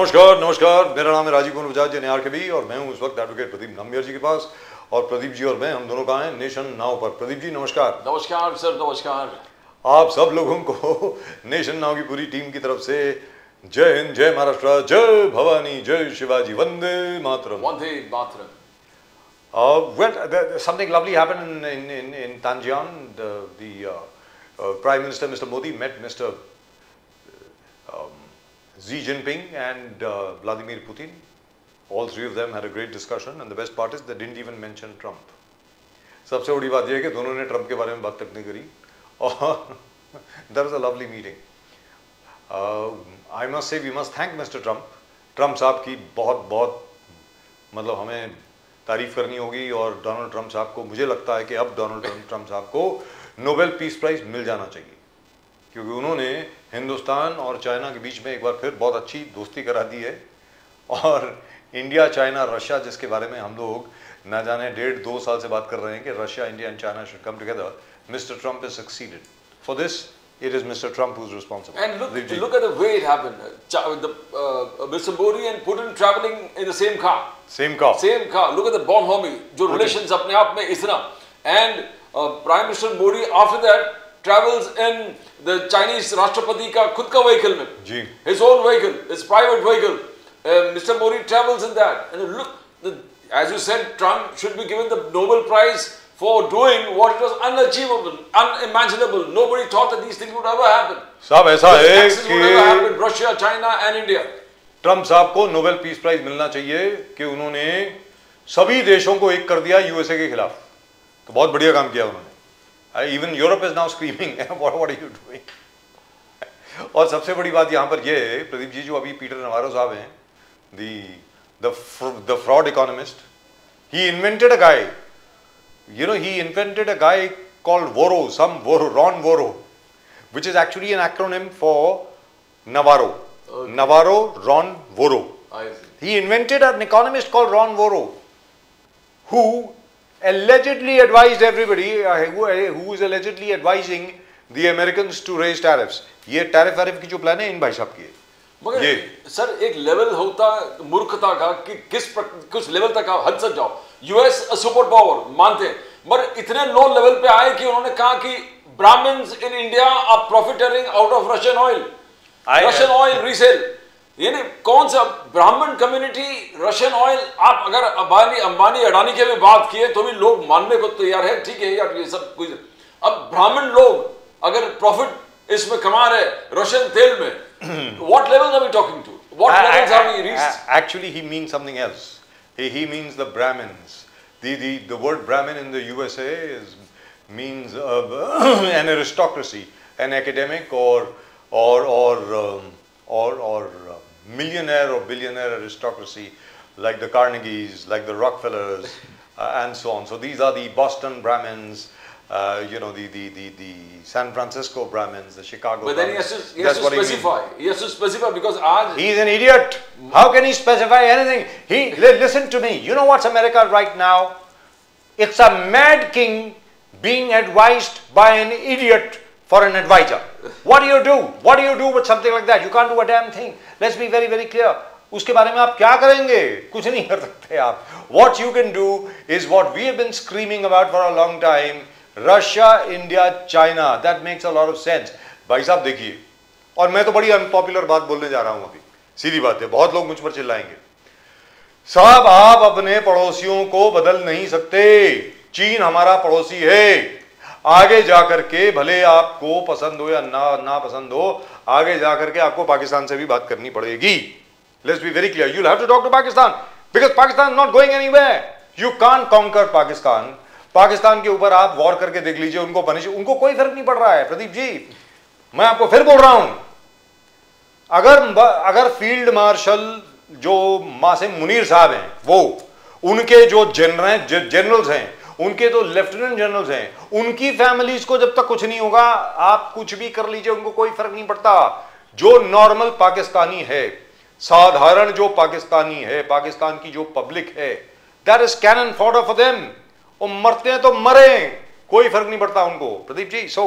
नमस्कार नमस्कार, मेरा नाम है राजीव कुमार बजाज NRKB और मैं हूं इस वक्त एडवोकेट प्रदीप नामियार जी के पास। और प्रदीप जी और मैं, हम दोनों कहाँ हैं? नेशन नाउ पर। प्रदीप जी नमस्कार। नमस्कार सर, नमस्कार। आप सब लोगों को नेशन नाउ की पूरी टीम की तरफ से जय हिंद, जय महाराष्ट्र, जय भवानी, जय Shivaji, Vande Mataram. Vande Mataram. Well, something lovely happened in Tanjian. The Prime Minister Mr. Modi met Mr. Xi Jinping and Vladimir Putin. All three of them had a great discussion, and the best part is they didn't even mention Trump. सबसे बड़ी बात यह है कि दोनों ने Trump के बारे में बात तक नहीं करी, और that was a lovely meeting. I must say we must thank Mr. Trump. Trump साहब की बहुत मतलब हमें तारीफ करनी होगी, और डोनाल्ड ट्रंप साहब को, मुझे लगता है कि अब डोनाल्ड ट्रंप साहब को नोबेल पीस प्राइज मिल जाना चाहिए, क्योंकि उन्होंने हिंदुस्तान और चाइना के बीच में एक बार फिर बहुत अच्छी दोस्ती करा दी है। और इंडिया, चाइना, रशिया, जिसके बारे में हम लोग ना जाने 1.5-2 साल से बात कर रहे हैं कि Russia, India and China should come together, Mr. Trump has succeeded. For this, it is Mr. Trump who's responsible. And look at the way it happened. Mr. Modi and Putin traveling in the same car. Same car. Same car. Look at the bonhomie, जो relations अपने आप में इतना. And Prime Minister Modi after that travels in the Chinese राष्ट्रपति का खुद का vehicle में. जी. His own vehicle, his private vehicle. Mr. Modi travels in that. And look, as you said, Trump should be given the Nobel Prize for doing what it was unachievable, unimaginable. Nobody thought that these things would ever happen. साहब ऐसा है कि Russia, China and India. Trump साहब को Nobel peace prize मिलना चाहिए कि उन्होंने सभी देशों को एक कर दिया यूएसए के खिलाफ। तो बहुत बढ़िया काम किया उन्होंने। Even Europe is now screaming what are you doing. और सबसे बड़ी बात यहाँ पर ये है प्रदीप जी, जो अभी पीटर नवारो साहब हैं, the fraud economist, he invented a guy. He invented a guy called Ron Voro, which is actually an acronym for Navarro. Okay. Navarro, Ron Voro. I see. He invented an economist called Ron Voro, who allegedly advised everybody, who is allegedly advising the Americans to raise tariffs. ये tariff की जो plan है इन भाई साहब की है। मगर sir एक लेवल होता मूर्खता का कि कुछ लेवल तक आप हद तक जाओ। यूएस सुपर पावर मानते हैं, मगर इतने लो लेवल पे आए कि उन्होंने कहा कि Brahmins in India are profiting out of Russian oil resale. यानी कौन सा ब्राह्मण कम्युनिटी रशियन ऑयल, आप अगर अंबानी अडानी के भी बात किए तो भी लोग मानने को तैयार है, ठीक है यार ये सब कुछ। अब ब्राह्मण लोग अगर प्रॉफिट इसमें कमा रहे रशियन तेल में, what levels are we talking to? What levels are we reached? Actually, he means something else. He means the Brahmins. The word Brahmin in the USA means an aristocracy, an academic or millionaire or billionaire aristocracy, like the Carnegies, like the Rockefellers, and so on. So these are the Boston Brahmins. The San Francisco Brahmins, the Chicago But then Brahmins. he has to specify. He has to specify because he is an idiot. How can he specify anything? Listen to me. You know what's America right now? It's a mad king being advised by an idiot for an advisor. What do you do? What do you do with something like that? You can't do a damn thing. Let's be very, very clear. उसके बारे में आप क्या करेंगे? कुछ नहीं कर सकते आप. What you can do is what we have been screaming about for a long time. Russia, India, China. That makes a lot of sense. भाई साहब देखिए, और मैं तो बड़ी अनपॉपुलर बात बोलने जा रहा हूं अभी, सीधी बात है, बहुत लोग मुझ पर चिल्लाएंगे। साहब आप अपने पड़ोसियों को बदल नहीं सकते। चीन हमारा पड़ोसी है। आगे जाकर के भले आपको पसंद हो या ना पसंद हो, आगे जाकर के आपको पाकिस्तान से भी बात करनी पड़ेगी। Let's be very clear. You'll have to talk to Pakistan because Pakistan is not going anywhere. You can't conquer Pakistan. Pakistan के ऊपर आप वॉर करके देख लीजिए, उनको कोई फर्क नहीं पड़ रहा है। प्रदीप जी, मैं आपको फिर बोल रहा हूं, अगर फील्ड मार्शल जो मासिम मुनीर साहब हैं, वो उनके जो जनरल्स हैं, उनके तो लेफ्टिनेंट जनरल्स हैं, उनकी फैमिलीज को जब तक कुछ नहीं होगा, आप कुछ भी कर लीजिए, उनको कोई फर्क नहीं पड़ता। जो नॉर्मल पाकिस्तानी है, साधारण जो पाकिस्तानी है, पाकिस्तान की जो पब्लिक है, that is cannon fodder for them. वो मरते हैं तो मरे, कोई फर्क नहीं पड़ता उनको। प्रदीप जी, सो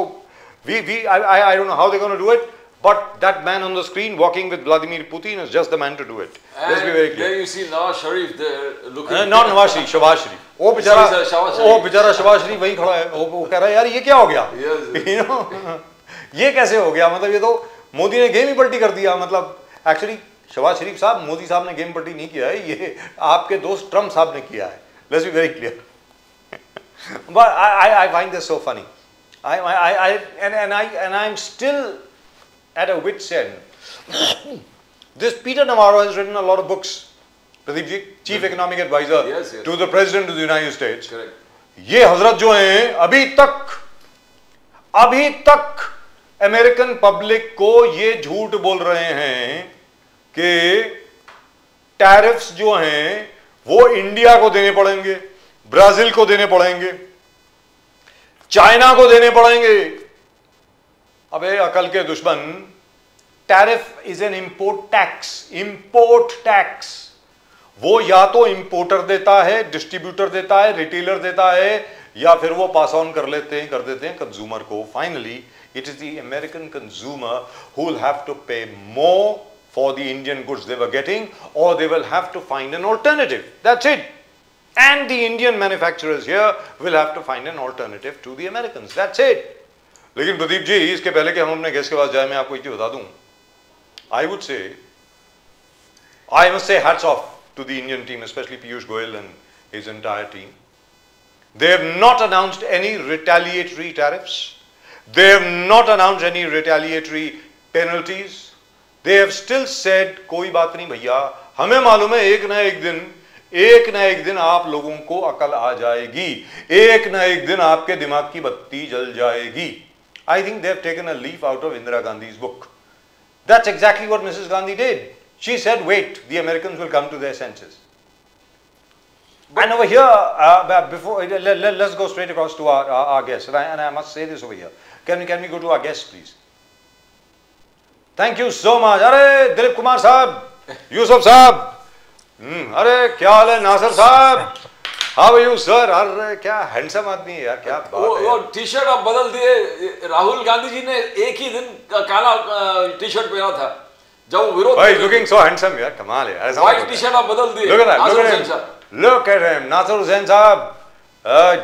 I don't know how they're going to do it, but that man on the screen walking with Vladimir Putin is just the man to do it. Let's be very clear. There you see Nawaz Sharif there looking. Not Nawaz Sharif, Shahbaz Sharif. वो बेचारा शहबाज शरीफ वहीं खड़ा है, वो कह रहा है यार ये क्या हो गया, you know, ये कैसे हो गया, मतलब ये तो मोदी ने गेम ही पलटी कर दिया. मतलब एक्चुअली शहबाज शरीफ साहब, मोदी साहब ने गेम पलटी नहीं किया है, ये आपके दोस्त ट्रम्प साहब ने किया है. Let's be very clear. But I find this so funny. I'm still at a wit's end. This Peter Navarro has written a lot of books. Pradeep ji, Chief Economic Advisor to the President of the United States. Correct. ये हजरत जो हैं अभी तक American public को ये झूठ बोल रहे हैं कि टैरिफ्स जो हैं वो इंडिया को देने पड़ेंगे, ब्राजील को देने पड़ेंगे, चाइना को देने पड़ेंगे. अबे अकल के दुश्मन, tariff is an import tax. वो या तो इंपोर्टर देता है, डिस्ट्रीब्यूटर देता है, रिटेलर देता है, या फिर वो पास ऑन कर देते हैं कंज्यूमर को. Finally it is the American consumer who will have to pay more for the Indian goods they were getting, और they will have to find an alternative. That's it. And the Indian manufacturers here will have to find an alternative to the Americans. That's it. लेकिन प्रदीप जी, इसके पहले कि हम अपने guest के पास जाए, मैं आपको एक चीज बता दूं. I must say hats off to the Indian team, especially Piyush Goyal and his entire team. They have not announced any retaliatory tariffs. They have not announced any retaliatory penalties. They have still said, कोई बात नहीं भैया, हमें मालूम है एक ना एक दिन आप लोगों को अकल आ जाएगी, एक ना एक दिन आपके दिमाग की बत्ती जल जाएगी. I think they have taken a leaf out of Indira Gandhi's book. That's exactly what Mrs. Gandhi did. She said, wait, the Americans will come to their senses. And over here, let's go straight across to our guest. And I must say this over here. Can we go to our guest, please? Thank you so much. अरे दिलीप कुमार साहब, यूसुफ साहब, अरे क्या हाल है नासिर साहब, how are you sir? अरे क्या handsome आदमी है यार, क्या बात है. वो टी शर्ट आप बदल दिए. राहुल गांधी जी ने एक ही दिन काला टी शर्ट पहना था जब वो विरोध. भाई लुकिंग सो हैंडसम यार, कमाल है यार. व्हाइट टी शर्ट आप बदल दिए. Look at him, Nasir Hussain साहब,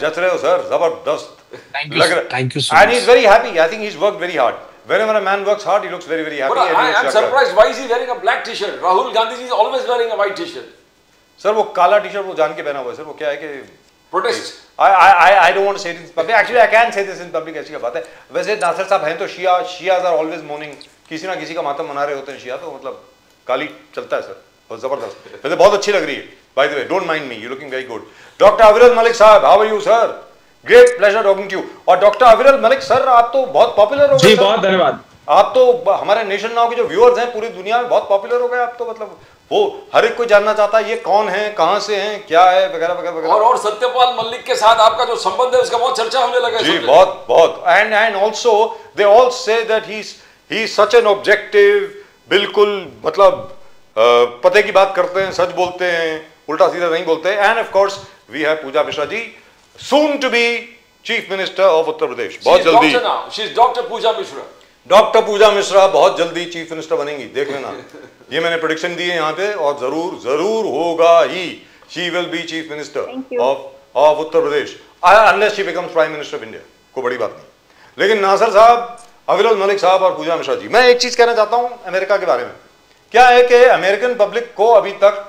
जच रहे हो सर, जबरदस्त. Thank you so And much. he's very happy. I think he's worked very hard. Whenever a man works hard, he looks very, very happy. But I am surprised. Why is he wearing a black T-shirt? Rahul Gandhi ji is always wearing a white T-shirt. Sir, वो काला T-shirt वो जान के पहना हुआ है. Sir वो क्या है कि protest. I don't want to say this in public. Actually, I can say this in public. ऐसी क्या बात है. वैसे नासिर साहब हैं तो Shias are always mourning. किसी ना किसी का मातम मना रहे होते हैं शिया, तो मतलब काली चलता है सर, बहुत जबरदस्त. वैसे बहुत अच्छी लग रही है. By the way, don't mind me. You're looking very good. Dr. Aviral Malik साहब, how are you, sir? Great pleasure talking to you. और डॉक्टर अविरल मलिक सर, आप तो बहुत पॉपुलर हो गए. जी बहुत धन्यवाद. आप तो हमारे नेशन नाउ के जो व्यूअर्स हैं पूरी दुनिया में बहुत पॉपुलर हो गए आप तो. मतलब वो हर एक कोई जानना चाहता है ये कौन है, कहां से हैं, क्या है, वगैरह वगैरह वगैरह. और सत्यपाल मलिक के साथ आपका जो संबंध है उसका बहुत चर्चा होने लगा. जी बहुत. And also they all say that he is such an objective, बिल्कुल मतलब पते की बात करते हैं, सच बोलते हैं, उल्टा सीधा नहीं बोलते. And of course we have Puja Mishra ji, soon to be chief minister of Uttar Pradesh. बहुत जल्दी डॉक्टर पूजा मिश्रा, डॉक्टर पूजा मिश्रा बहुत जल्दी चीफ मिनिस्टर बनेंगी, देख लेना. ये मैंने प्रेडिक्शन दी है यहाँ पे, और जरूर होगा ही. She will be chief minister of Uttar Pradesh unless she becomes prime minister of India. कोई बड़ी बात नहीं. लेकिन नासिर साहब, अविरल मलिक साहब और पूजा मिश्रा जी, मैं एक चीज कहना चाहता हूँ अमेरिका के बारे में. क्या है कि अमेरिकन पब्लिक को अभी तक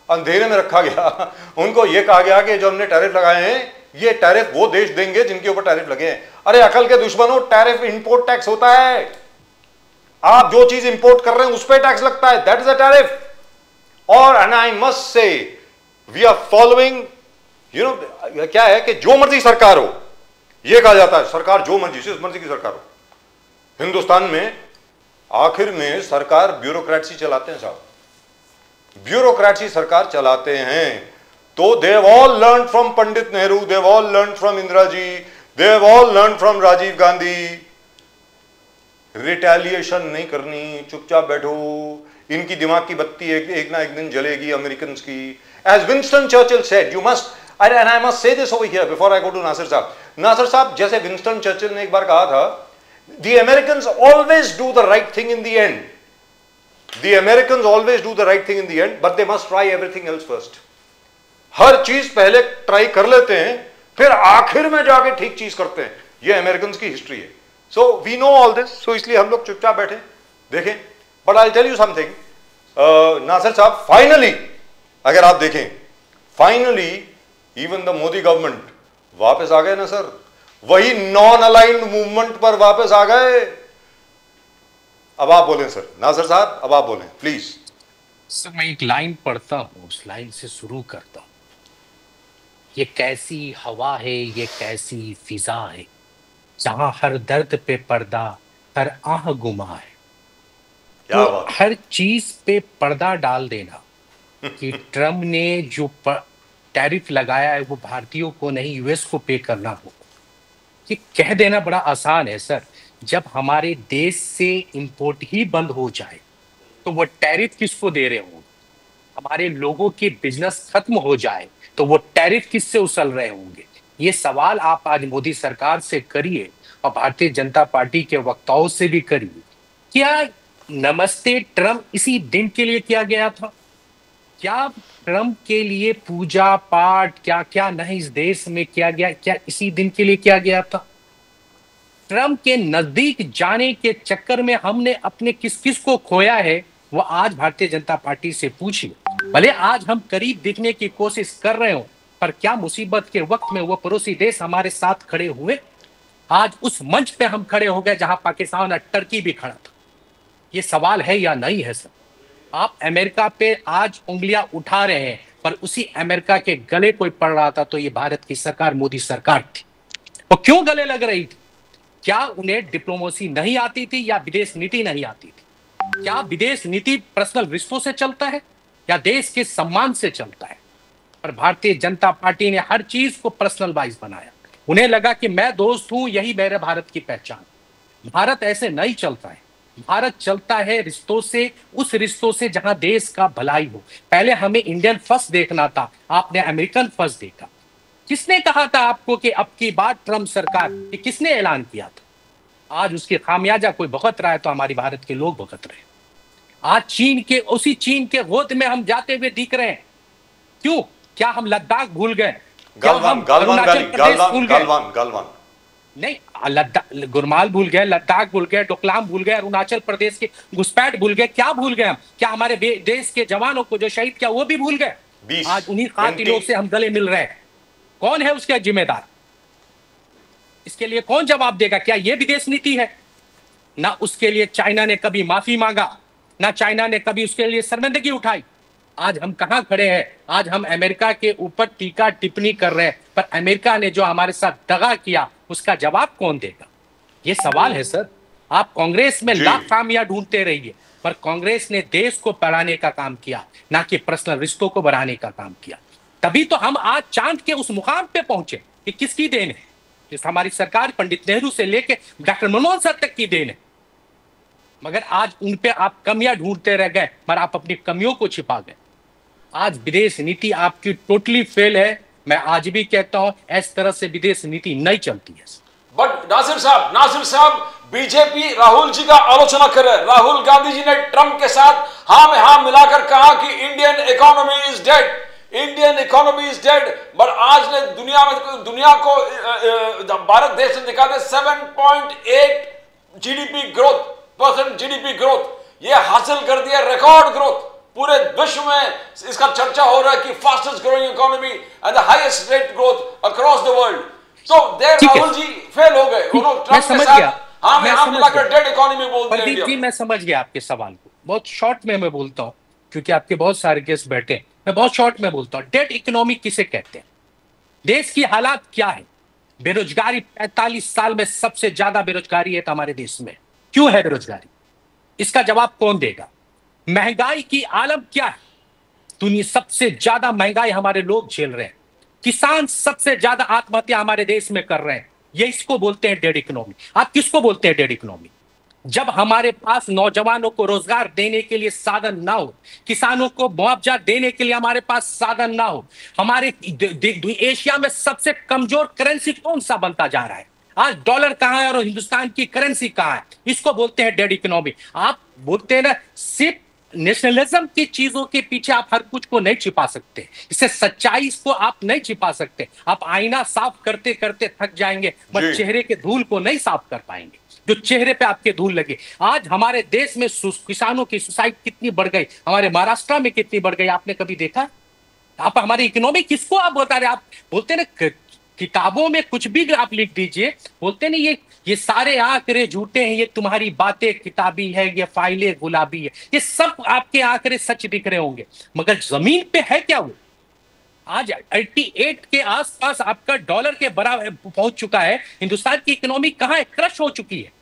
अंधेरे में रखा गया. उनको यह कहा गया कि जो हमने टैरिफ लगाए हैं ये टैरिफ वो देश देंगे जिनके ऊपर टैरिफ लगे हैं. अरे अकल के दुश्मनों, टैरिफ इंपोर्ट टैक्स होता है. आप जो चीज इंपोर्ट कर रहे हैं उस पर टैक्स लगता है, दैट इज अ टैरिफ. और and I must say we are following, you know, क्या है कि जो मर्जी सरकार हो, यह कहा जाता है सरकार जो मर्जी, जिस मर्जी की सरकार हो. हिंदुस्तान में आखिर में सरकार ब्यूरोक्रेसी चलाते हैं साहब, ब्यूरोक्रेसी सरकार चलाते हैं. तो they have all learned from Pandit Nehru, they have all learned from Indira ji, they have all learned from Rajiv Gandhi. Retaliation नहीं करनी, चुपचाप बैठो. इनकी दिमाग की बत्ती एक ना एक दिन जलेगी अमेरिकन की. As Winston Churchill said, you must, and I must say this over here before I go to Nasir साहब. नासिर साहब, जैसे विंस्टन चर्चिल ने एक बार कहा था The Americans always do the right thing in the end. The Americans always do the right thing in the end, but they must try everything else first. हर चीज पहले try कर लेते हैं, फिर आखिर में जाके ठीक चीज करते हैं. ये अमेरिकन की हिस्ट्री है. So we know all this, so इसलिए हम लोग चुपचाप बैठे देखें. But I tell you something, Nasir Sahab, finally अगर आप देखें, finally even the Modi government वापस आ गए ना सर, वही नॉन अलाइंड मूवमेंट पर वापस आ गए. अब आप बोलें सर, नासिर साहब अब आप बोलें प्लीज. सर मैं एक लाइन पढ़ता हूं, उस लाइन से शुरू करता हूं. ये कैसी हवा है, ये कैसी फिजा है, जहां हर दर्द पे पर्दा, हर आह गुमा है. क्या तो बात. हर चीज पे पर्दा डाल देना कि ट्रम्प ने जो टैरिफ लगाया है वो भारतीयों को नहीं यूएस को पे करना होगा, ये कह देना बड़ा आसान है सर. जब हमारे देश से इंपोर्ट ही बंद हो जाए तो वो टैरिफ किसको दे रहे होंगे? हमारे लोगों के बिजनेस खत्म हो जाए तो वो टैरिफ किससे उछल रहे होंगे? ये सवाल आप आज मोदी सरकार से करिए और भारतीय जनता पार्टी के वक्ताओं से भी करिए. क्या नमस्ते ट्रम्प इसी दिन के लिए किया गया था? क्या ट्रम्प के लिए पूजा पाठ क्या क्या नहीं इस देश में किया गया, क्या इसी दिन के लिए किया गया था? ट्रम्प के नजदीक जाने के चक्कर में हमने अपने किस किस को खोया है, वो आज भारतीय जनता पार्टी से पूछिए. भले आज हम करीब दिखने की कोशिश कर रहे हो, पर क्या मुसीबत के वक्त में वो पड़ोसी देश हमारे साथ खड़े हुए? आज उस मंच पे हम खड़े हो गए जहां पाकिस्तान और टर्की भी खड़ा था. ये सवाल है या नहीं है सर? आप अमेरिका पे आज उंगलियां उठा रहे हैं, पर उसी अमेरिका के गले कोई पड़ रहा था तो ये भारत की सरकार, मोदी सरकार थी. वो क्यों गले लग रही थी? क्या उन्हें डिप्लोमेसी नहीं आती थी या विदेश नीति नहीं आती थी? क्या विदेश नीति पर्सनल रिश्तों से चलता है या देश के सम्मान से चलता है? पर भारतीय जनता पार्टी ने हर चीज को पर्सनल वाइज बनाया. उन्हें लगा कि मैं दोस्त हूं, यही मेरे भारत की पहचान. भारत ऐसे नहीं चलता है. भारत चलता है रिश्तों से, उस रिश्तों से जहां देश का भलाई हो. पहले हमें इंडियन फर्स्ट देखना था, आपने अमेरिकन फर्स्ट देखा. किसने कहा था आपको कि अब की बात ट्रम्प सरकार, ये किसने ऐलान किया था? आज उसकी खामियाजा कोई भुगत रहा है तो हमारी भारत के लोग भुगत रहे हैं. आज उसी चीन के गोद में हम जाते हुए दिख रहे हैं. क्यों? क्या हम लद्दाख भूल गए? क्या हम अरुणाचल प्रदेश भूल गए? नहीं, गुरमाल भूल गए, लद्दाख भूल गए, डोकलाम भूल गए, अरुणाचल प्रदेश के घुसपैठ भूल गए. क्या भूल गए हम? क्या हमारे देश के जवानों को जो शहीद किया वो भी भूल गए? आज उन्हीं कातिलों से हम गले मिल रहे हैं. कौन है उसका जिम्मेदार? इसके लिए कौन जवाब देगा? क्या यह विदेश नीति है? ना उसके लिए चाइना ने कभी माफी मांगा, ना चाइना ने कभी उसके लिए शर्मिंदगी उठाई. आज हम कहां खड़े हैं? आज हम अमेरिका के ऊपर टीका टिप्पणी कर रहे हैं, पर अमेरिका ने जो हमारे साथ दगा किया उसका जवाब कौन देगा? ये सवाल है सर. आप कांग्रेस में लाख खामियां ढूंढते रहिए, पर कांग्रेस ने देश को बढ़ाने का काम किया, ना कि पर्सनल रिश्तों को बढ़ाने का काम किया. तभी तो हम आज चांद के उस मुकाम पे पहुंचे कि किसकी देन है? इस हमारी सरकार पंडित नेहरू से लेके डॉक्टर मनमोहन सिंह तक की देन है. मगर आज उन पे आप कमियां ढूंढते रह गए, पर आप अपनी कमियों को छिपा गए. आज विदेश नीति आपकी टोटली फेल है. मैं आज भी कहता हूं, इस तरह से विदेश नीति नहीं चलती है. बट नासिर साहब, बीजेपी राहुल जी का आलोचना कर रहे हैं. राहुल गांधी जी ने ट्रंप के साथ हाँ में हाँ मिलाकर कहा कि Indian economy is dead, Indian economy is dead. But आज ने दुनिया को भारत देश ने दिखा दे 7.8 जीडीपी ग्रोथ, ये हासिल कर दिया, रिकॉर्ड ग्रोथ. पूरे विश्व में इसका चर्चा हो रहा है कि fastest growing economy and the highest rate growth across the world. तो देयर राहुल जी फेल हो गए. उन्होंने ट्रंप के साथ हाँ में हाँ मिलाकर डेड इकोनॉमी बोल दिया. प्रदीप जी, मैं समझ गया आपके सवाल को. बहुत शॉर्ट में मैं बोलता हूं, क्योंकि आपके बहुत सारे गेस्ट बैठे हैं. मैं बहुत शॉर्ट में बोलता हूं. डेड इकोनॉमी किसे कहते हैं? देश की हालात क्या है? बेरोजगारी 45 साल में सबसे ज्यादा बेरोजगारी है हमारे देश में. क्यों है बेरोजगारी? इसका जवाब कौन देगा? महंगाई की आलम क्या है? दुनिया सबसे ज्यादा महंगाई हमारे लोग झेल रहे हैं. किसान सबसे ज्यादा आत्महत्या हमारे देश में कर रहे हैं. ये इसको बोलते हैं डेड इकोनॉमी. आप किसको बोलते हैं डेड इकोनॉमी? जब हमारे पास नौजवानों को रोजगार देने के लिए साधन ना हो, किसानों को मुआवजा देने के लिए हमारे पास साधन ना हो. हमारे एशिया में सबसे कमजोर करेंसी कौन सा बनता जा रहा है? आज डॉलर कहाँ है और हिंदुस्तान की करेंसी कहाँ है? इसको बोलते हैं डेड इकोनॉमी। आप बोलते हैं ना, सिर्फ नेशनलिज्म की चीजों के पीछे आप हर कुछ को नहीं छिपा सकते, इससे सच्चाई को आप नहीं छिपा सकते। आप आईना साफ करते करते थक जाएंगे, पर चेहरे के धूल को नहीं साफ कर पाएंगे, जो चेहरे पे आपके धूल लगे। आज हमारे देश में किसानों की सुसाइड कितनी बढ़ गई, हमारे महाराष्ट्र में कितनी बढ़ गई, आपने कभी देखा? आप हमारी इकोनॉमी किसको आप बता रहे? आप बोलते ना किताबों में कुछ भी आप लिख दीजिए, बोलते नहीं ये सारे आंकड़े झूठे हैं, ये तुम्हारी बातें किताबी है, ये फाइलें गुलाबी है, ये सब आपके आंकड़े सच दिख रहे होंगे, मगर जमीन पे है क्या वो? आज 88 के आसपास आपका डॉलर के बराबर पहुंच चुका है। हिंदुस्तान की इकोनॉमी कहां है? क्रश हो चुकी है।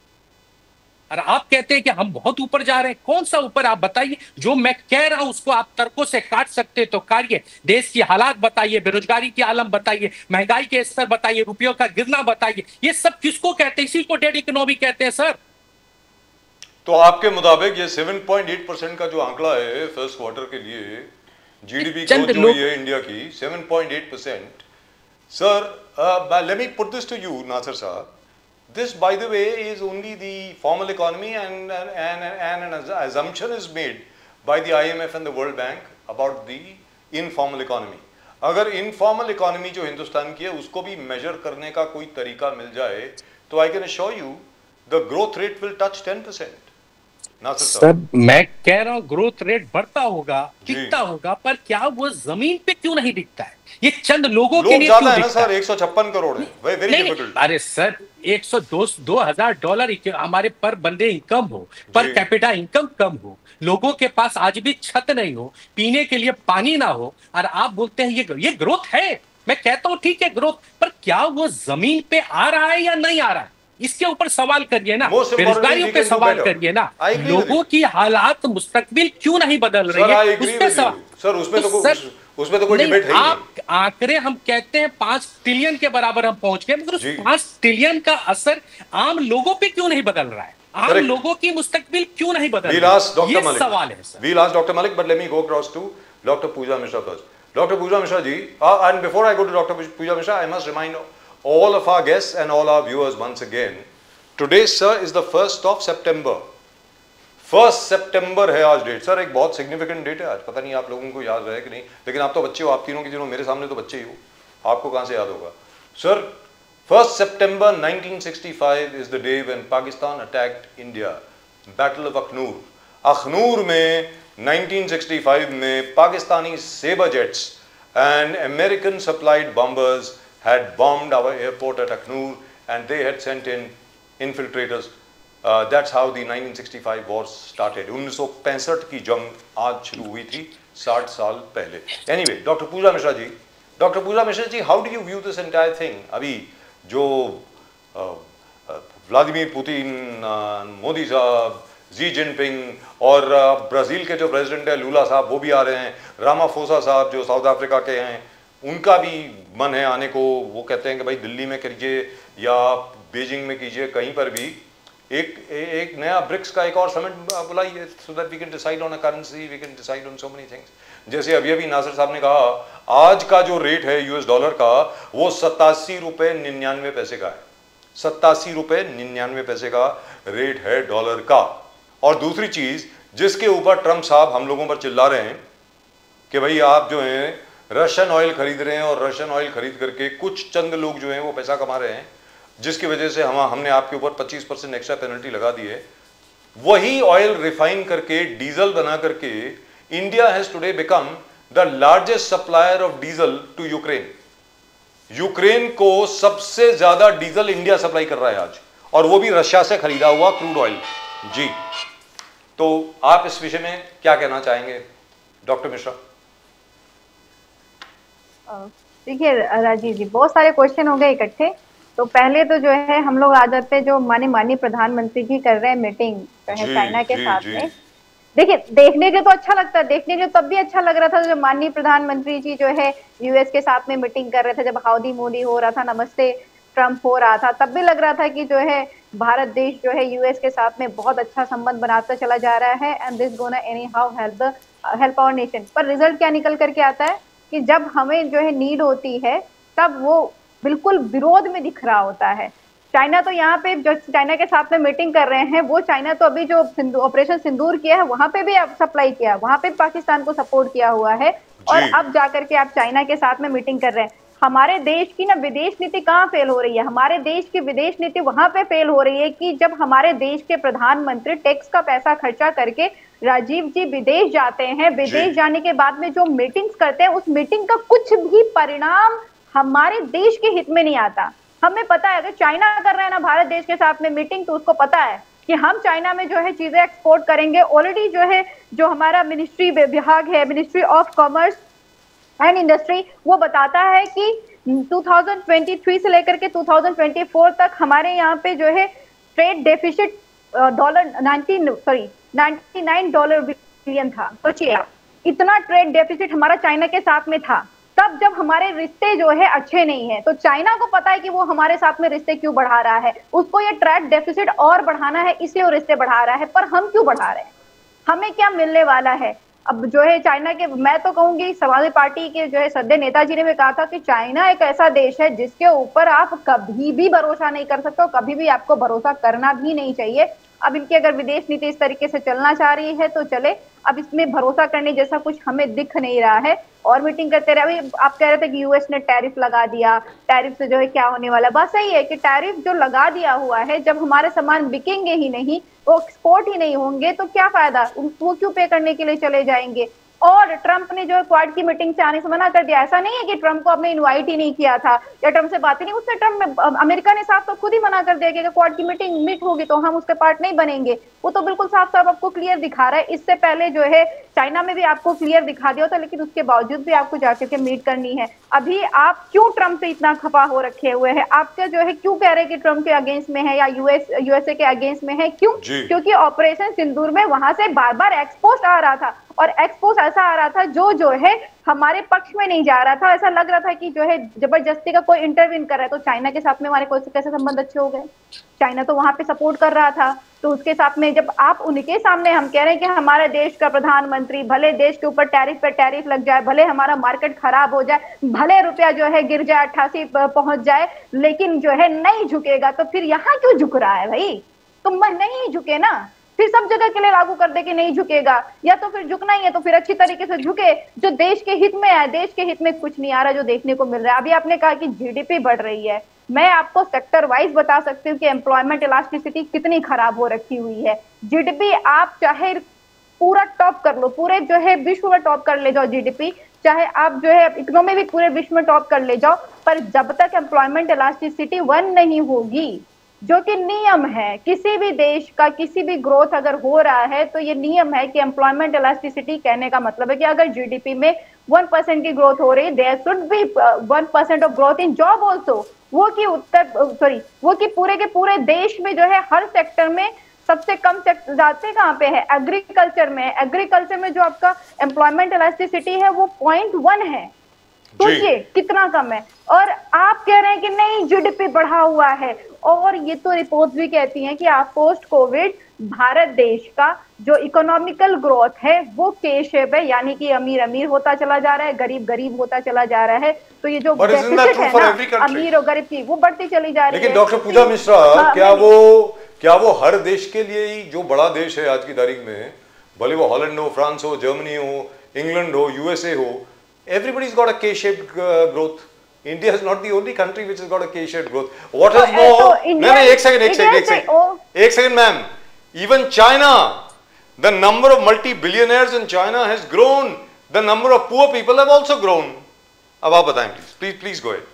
और आप कहते हैं कि हम बहुत ऊपर जा रहे हैं। कौन सा ऊपर? आप बताइए। जो मैं कह रहा हूं उसको आप तर्कों से काट सकते तो काटिए। देश की हालात बताइए, बेरोजगारी की आलम बताइए, महंगाई के स्तर बताइए, रुपयों का गिरना बताइए। ये सब किसको कहते हैं? इसी को डेड इकोनॉमी कहते हैं सर। तो आपके मुताबिक ये 7.8% का जो आंकड़ा है फर्स्ट क्वार्टर के लिए जीडीपी ग्रोथ जो है इंडिया की 7.8%, sir let me put this to you Nasir साहब, this by the way is only the formal economy and an assumption is made by the IMF and the World Bank about the informal economy. अगर informal economy जो हिंदुस्तान की है उसको भी measure करने का कोई तरीका मिल जाए तो I can assure you the growth rate will touch 10%. Sir मैं कह रहा हूँ ग्रोथ रेट बढ़ता होगा, दिखता होगा, पर क्या वो जमीन पे क्यों नहीं दिखता है? ये चंद लोगों के लिए क्यों दिखता है? सर 156 करोड़ है, वेरी डिफिकल्ट। अरे सर 102,000 डॉलर हमारे पर बंदे इनकम हो, पर कैपिटा इनकम कम हो, लोगों के पास आज भी छत नहीं हो, पीने के लिए पानी ना हो, और आप बोलते हैं ये ग्रोथ है। मैं कहता हूं ठीक है ग्रोथ, पर क्या वो जमीन पे आ रहा है या नहीं आ रहा है? इसके ऊपर सवाल करिए ना, बेरोजगारी पे सवाल करिए ना, लोगों की हालात मुस्तकबिल क्यों नहीं बदल रही है उस पे सवाल। सर उसमें तो कोई डिबेट है नहीं। आप आंकड़े हम कहते हैं 5 ट्रिलियन के बराबर हम पहुंच गए, मगर उस 5 ट्रिलियन का असर आम लोगों पे क्यों नहीं बदल रहा है? आम लोगों की मुस्तकबिल क्यों नहीं बदल रही है? ये सवाल है sir. We'll ask Dr. Malik, but let me go across to Dr. Pooja Mishra first. Dr. Pooja Mishra ji, and before I go to Dr. Pooja Mishra, I must remind all of our guests and all our viewers once again, today sir is the 1st of September. 1 सितंबर है आज date. Sir एक बहुत significant date है आज, पता नहीं आप लोगों को याद रहे कि नहीं, लेकिन आप तो बच्चे हो, आप तीनों के तीनों मेरे सामने तो बच्चे ही हो, आपको कहाँ से याद होगा? Sir 1 September 1965 is the day when Pakistan attacked India, Battle of Akhnur. Akhnoor में 1965 में Pakistani sabre jets and American supplied bombers had bombed our airport at Akhnur and they had sent in infiltrators. That's how the 1965 war started. 1965 की जंग आज शुरू हुई थी 60 साल पहले. Anyway, Dr. Pooja Mishra ji, how do you view this entire thing? अभी जो व्लादिमीर पुतिन, मोदी साहब, जी जिनपिंग और ब्राज़ील के जो प्रेसिडेंट है लूला साहब वो भी आ रहे हैं, रामाफोसा साहब जो साउथ अफ्रीका के हैं उनका भी मन है आने को, वो कहते हैं कि भाई दिल्ली में कीजिए या बीजिंग में कीजिए, कहीं पर भी एक नया ब्रिक्स का एक और समिट बुलाइए so that we can decide on a currency, we can decide on so many things. जैसे अभी नासिर साहब ने कहा आज का जो रेट है यूएस डॉलर का वो 87 रुपये 99 पैसे का है, 87 रुपये 99 पैसे का रेट है डॉलर का। और दूसरी चीज जिसके ऊपर ट्रंप साहब हम लोगों पर चिल्ला रहे हैं कि भाई आप जो हैं रशियन ऑयल खरीद रहे हैं और रशियन ऑयल खरीद करके कुछ चंद लोग जो हैं वो पैसा कमा रहे हैं, जिसकी वजह से हमने आपके ऊपर 25% एक्स्ट्रा पेनल्टी लगा दी है। वही ऑयल रिफाइन करके डीजल बना करके India has today become the largest supplier of diesel to Ukraine. Ukraine को सबसे ज्यादा डीजल इंडिया सप्लाई कर रहा है आज, और वो भी रशिया से खरीदा हुआ क्रूड ऑयल। जी, तो आप इस विषय में क्या कहना चाहेंगे डॉक्टर मिश्रा? देखिए राजीव जी, बहुत सारे क्वेश्चन हो गए इकट्ठे। तो पहले तो जो है हम लोग आ जाते हैं जो माननीय प्रधानमंत्री जी कर रहे हैं मीटिंग जो है चाइना के साथ में। देखिए देखने के तो अच्छा लगता है, देखने के तब भी अच्छा लग रहा था जब माननीय प्रधानमंत्री जी जो है यूएस के साथ में मीटिंग कर रहे थे, जब हाउडी मोदी हो रहा था, नमस्ते ट्रंप हो रहा था, तब भी लग रहा था कि जो है भारत देश जो है यूएस के साथ में बहुत अच्छा संबंध बनाता चला जा रहा है and this gonna anyhow help our nation. पर रिजल्ट क्या निकल करके आता है कि जब हमें जो है नीड होती है तब वो बिल्कुल विरोध में दिख रहा होता है। चाइना तो यहाँ पे जो चाइना के साथ में मीटिंग कर रहे हैं, वो चाइना तो अभी जो ऑपरेशन सिंदूर किया है वहां पे भी आप सप्लाई किया, वहां पे पाकिस्तान को सपोर्ट किया हुआ है, और अब जाकर के आप चाइना के साथ में मीटिंग कर रहे हैं। हमारे देश की ना विदेश नीति कहाँ फेल हो रही है? हमारे देश की विदेश नीति वहां पे फेल हो रही है कि जब हमारे देश के प्रधानमंत्री टैक्स का पैसा खर्चा करके राजीव जी विदेश जाते हैं, विदेश जाने के बाद में जो मीटिंग्स करते हैं, उस मीटिंग का कुछ भी परिणाम हमारे देश के हित में नहीं आता। हमें पता है अगर चाइना कर रहा है ना भारत देश के साथ में मीटिंग, तो उसको पता है कि हम चाइना में जो है चीजें एक्सपोर्ट करेंगे। ऑलरेडी जो है जो हमारा मिनिस्ट्री विभाग है, ministry of commerce and industry, वो बताता है कि 2023 से लेकर के 2024 तक हमारे यहाँ पे जो है ट्रेड डेफिसिट $99 बिलियन था। सोचिए आप, इतना ट्रेड डेफिसिट हमारा चाइना के साथ में था, तब जब हमारे रिश्ते जो है अच्छे नहीं है। तो चाइना को पता है कि वो हमारे साथ में रिश्ते क्यों बढ़ा रहा है, उसको ये ट्रेड डेफिसिट और बढ़ाना है, इसलिए वो रिश्ते बढ़ा रहा है। पर हम क्यों बढ़ा रहे हैं? हमें क्या मिलने वाला है? अब जो है चाइना के, मैं तो कहूंगी समाजवादी पार्टी के जो है सद्य नेताजी ने भी कहा था कि चाइना एक ऐसा देश है जिसके ऊपर आप कभी भी भरोसा नहीं कर सकते, कभी भी आपको भरोसा करना भी नहीं चाहिए। अब इनकी अगर विदेश नीति इस तरीके से चलना चाह रही है तो चले, अब इसमें भरोसा करने जैसा कुछ हमें दिख नहीं रहा है। और मीटिंग करते रहे। अभी आप कह रहे थे कि यूएस ने टैरिफ लगा दिया, टैरिफ से जो है क्या होने वाला है। बात सही है कि टैरिफ जो लगा दिया हुआ है, जब हमारे सामान बिकेंगे ही नहीं, वो एक्सपोर्ट ही नहीं होंगे, तो क्या फायदा? वो क्यों पे करने के लिए चले जाएंगे? और ट्रंप ने जो है क्वाड की मीटिंग से आने से मना कर दिया। ऐसा नहीं है कि ट्रंप को आपने इनवाइट ही नहीं किया था या ट्रंप से बात ही नहीं, उससे ट्रंप अमेरिका ने साफ तो खुद ही मना कर दिया कि अगर क्वाड की मीटिंग मीट होगी तो हम उसके पार्ट नहीं बनेंगे। वो तो बिल्कुल साफ साफ आपको क्लियर दिखा रहा है। इससे पहले जो है चाइना में भी आपको क्लियर दिखा दिया था, लेकिन उसके बावजूद भी आपको जाकर के मीट करनी है। अभी आप क्यों ट्रंप से इतना खफा हो रखे हुए हैं? आपका जो है क्यों कह रहे हैं कि ट्रंप के अगेंस्ट में है या यूएसए के अगेंस्ट में है? क्यों? क्योंकि ऑपरेशन सिंदूर में वहां से बार बार एक्सपोज आ रहा था, और एक्सपोज ऐसा आ रहा था जो है हमारे पक्ष में नहीं जा रहा था। ऐसा लग रहा था कि जो है जबरदस्ती का कोई इंटरवीन कर रहा है। तो चाइना के साथ में हमारे कैसे संबंध अच्छे हो गए? चाइना तो वहां पे सपोर्ट कर रहा था, तो उसके साथ में जब आप उनके सामने हम कह रहे हैं कि हमारे देश का प्रधानमंत्री, भले देश के ऊपर टैरिफ पे टैरिफ लग जाए, भले हमारा मार्केट खराब हो जाए, भले रुपया जो है गिर जाए 88 पहुंच जाए, लेकिन जो है नहीं झुकेगा, तो फिर यहाँ क्यों झुक रहा है भाई? तुम नहीं झुके ना, फिर सब जगह के लिए लागू कर दे कि नहीं झुकेगा। या तो फिर झुकना ही है तो फिर अच्छी तरीके से झुके, जो देश के हित में है। देश के हित में कुछ नहीं आ रहा जो देखने को मिल रहा है। अभी आपने कहा कि जीडीपी बढ़ रही है, मैं आपको सेक्टर वाइज बता सकती हूँ कि एम्प्लॉयमेंट इलास्टिसिटी कितनी खराब हो रखी हुई है। जीडीपी आप चाहे पूरा टॉप कर लो, पूरे जो है विश्व में टॉप कर ले जाओ जीडीपी, चाहे आप जो है इकोनॉमी भी पूरे विश्व में टॉप कर ले जाओ, पर जब तक एम्प्लॉयमेंट इलास्टिसिटी 1 नहीं होगी, जो कि नियम है किसी भी देश का, किसी भी ग्रोथ अगर हो रहा है तो ये नियम है कि एम्प्लॉयमेंट इलास्टिसिटी कहने का मतलब है कि अगर जीडीपी में 1% की ग्रोथ हो रही, there should be 1% of growth in job also. वो कि पूरे के पूरे देश में जो है हर सेक्टर में सबसे कम जाते कहाँ पे है? एग्रीकल्चर में। एग्रीकल्चर में जो आपका एम्प्लॉयमेंट इलास्टिसिटी है वो 0.1 है। सोचिए कितना कम है। और आप कह रहे हैं कि नहीं जीडीपी बढ़ा हुआ है, और ये तो रिपोर्ट्स भी कहती हैं कि आप पोस्ट कोविड भारत देश का जो इकोनॉमिकल ग्रोथ है वो के शेप है, यानी कि अमीर अमीर होता चला जा रहा है, गरीब गरीब होता चला जा रहा है। तो ये जो डेफिसिट है ना अमीर और गरीब की, वो बढ़ती चली जा रही है। लेकिन डॉक्टर पूजा मिश्रा, क्या वो हर देश के लिए ही, जो बड़ा देश है आज की तारीख में, भले वो हॉलैंड हो, फ्रांस हो, जर्मनी हो, इंग्लैंड हो, यूएसए हो, everybody's got a K-shaped growth. India is not the only country which has got a K-shaped growth. What is more? No, एक second, ma'am. Even China, the number of multi-billionaires in China has grown. The number of poor people have also grown. अब आप बताएं please go ahead.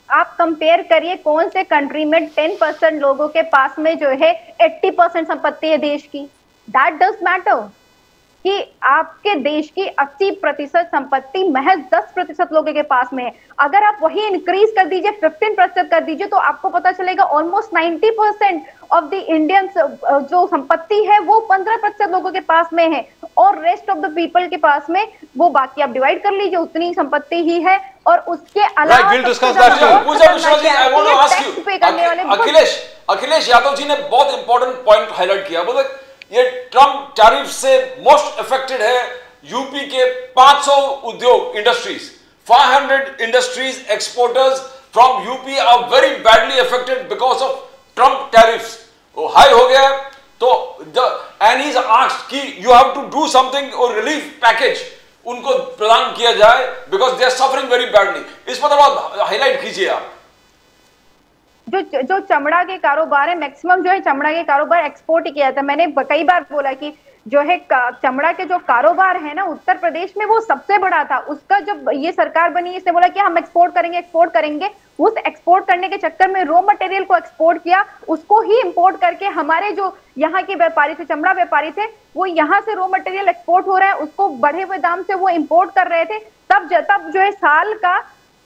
आप compare करिए कौन से country में 10% लोगों के पास में जो है 80% संपत्ति है देश की। That does matter. कि आपके देश की 80% संपत्ति महज 10% लोगों के पास में है। अगर आप वही इंक्रीज कर दीजिए, 15% कर दीजिए, तो आपको पता चलेगा ऑलमोस्ट 90% ऑफ द इंडियंस जो संपत्ति है वो 15% लोगों के पास में है, और रेस्ट ऑफ द पीपल के पास में वो बाकी आप डिवाइड कर लीजिए उतनी संपत्ति ही है। और उसके अलावा अखिलेश यादव जी ने बहुत इंपॉर्टेंट पॉइंट हाईलाइट किया। बोले ये ट्रम्प टैरिफ से मोस्ट अफेक्टेड है यूपी के 500 उद्योग industries, 500 industries exporters from UP are very badly affected because of Trump tariffs. वो हाई हो गया तो and he's asked कि you have to do something or relief package उनको प्रदान किया जाए because they are suffering very badly. इस पर थोड़ा हाईलाइट कीजिए आप. जो चमड़ा के कारोबार है, मैक्सिमम जो है चमड़ा के कारोबार एक्सपोर्ट ही किया था। मैंने कई बार बोला कि जो है चमड़ा के जो कारोबार है ना उत्तर प्रदेश में वो सबसे बड़ा था। उसका जब ये सरकार बनी इसने बोला कि हम एक्सपोर्ट करेंगे। उस एक्सपोर्ट करने के चक्कर में रॉ मटेरियल को एक्सपोर्ट किया, उसको ही इंपोर्ट करके हमारे जो यहाँ के व्यापारी थे, चमड़ा व्यापारी थे, वो यहाँ से रॉ मटेरियल एक्सपोर्ट हो रहा है, उसको बढ़े हुए दाम से वो इंपोर्ट कर रहे थे। तब जो है साल का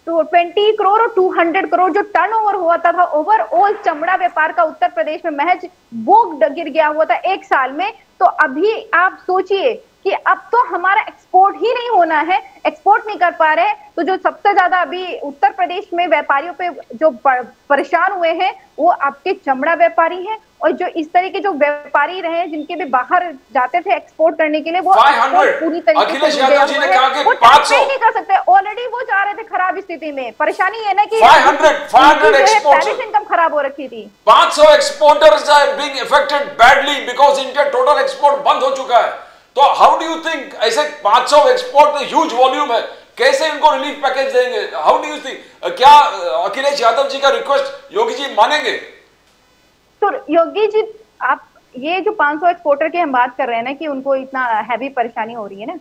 तो 20 करोड़ और 200 करोड़ जो टर्नओवर हुआ था ओवरऑल चमड़ा व्यापार का उत्तर प्रदेश में महज वो गिर गया हुआ था एक साल में। तो अभी आप सोचिए कि अब तो हमारा एक्सपोर्ट ही नहीं होना है, एक्सपोर्ट नहीं कर पा रहे। तो जो सबसे ज्यादा अभी उत्तर प्रदेश में व्यापारियों पे जो परेशान हुए हैं वो आपके चमड़ा व्यापारी हैं, और जो इस तरह के जो व्यापारी रहे जिनके भी बाहर जाते थे एक्सपोर्ट करने के लिए वो पूरी तरीके से नहीं कर सकते। ऑलरेडी वो जा रहे थे खराब स्थिति में। परेशानी है ना कि 500 एक्सपोर्ट्स इनकम खराब हो रखी थी। 500 exporters are being affected badly because इनका टोटल एक्सपोर्ट बंद हो चुका है। तो हाउ डू यू थिंक ऐसे 500 एक्सपोर्ट ह्यूज वॉल्यूम है, कैसे इनको रिलीफ पैकेज देंगे? How do you think? क्या अखिलेश यादव जी का रिक्वेस्ट योगी जी मानेंगे? तो योगी जी आप ये जो 500 एक्सपोर्टर की हम बात कर रहे हैं ना कि उनको इतना हैवी परेशानी हो रही है ना,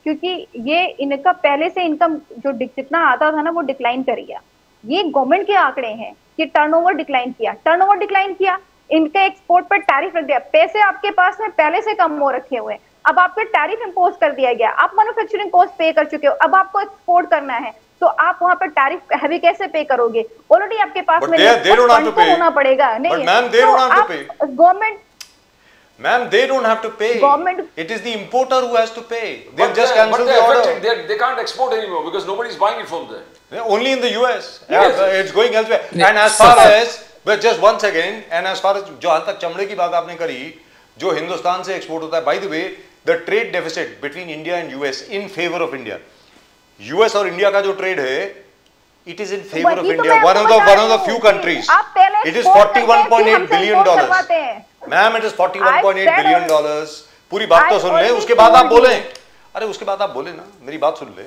क्योंकि ये इनका पहले से इनकम जो जितना आता था ना वो डिक्लाइन कर गया। ये गवर्नमेंट के आंकड़े हैं कि टर्नओवर डिक्लाइन किया, इनके एक्सपोर्ट पर टैरिफ रख दिया। पैसे आपके पास में पहले से कम हो रखे हुए, अब आपको टैरिफ इंपोज कर दिया गया, आप मैन्युफैक्चरिंग कॉस्ट पे कर चुके हो, अब आपको एक्सपोर्ट करना है तो आप वहां पर टैरिफ हैवी कैसे पे करोगे? ऑलरेडी आपके पास में होना पड़ेगा। नहीं government Ma'am, they don't have to pay. Government. It is the importer who has to pay. They've just cancelled the order. They can't export anymore because nobody is buying it from there. Only in the US. Yes. It's going elsewhere. And as far as, but just once again, and as far as जहाँ तक चमड़े की बात आपने करी, जो हिंदुस्तान से export होता है, by the way, the trade deficit between India and US in favor of India. US और इंडिया का जो ट्रेड है, it is in favor of India. One of the few countries. It is $41.8 billion. Ma'am it is $41.8 billion. पूरी बात तो सुन ले, उसके बाद आप बोले। अरे उसके बाद आप बोले ना, मेरी बात सुन ले।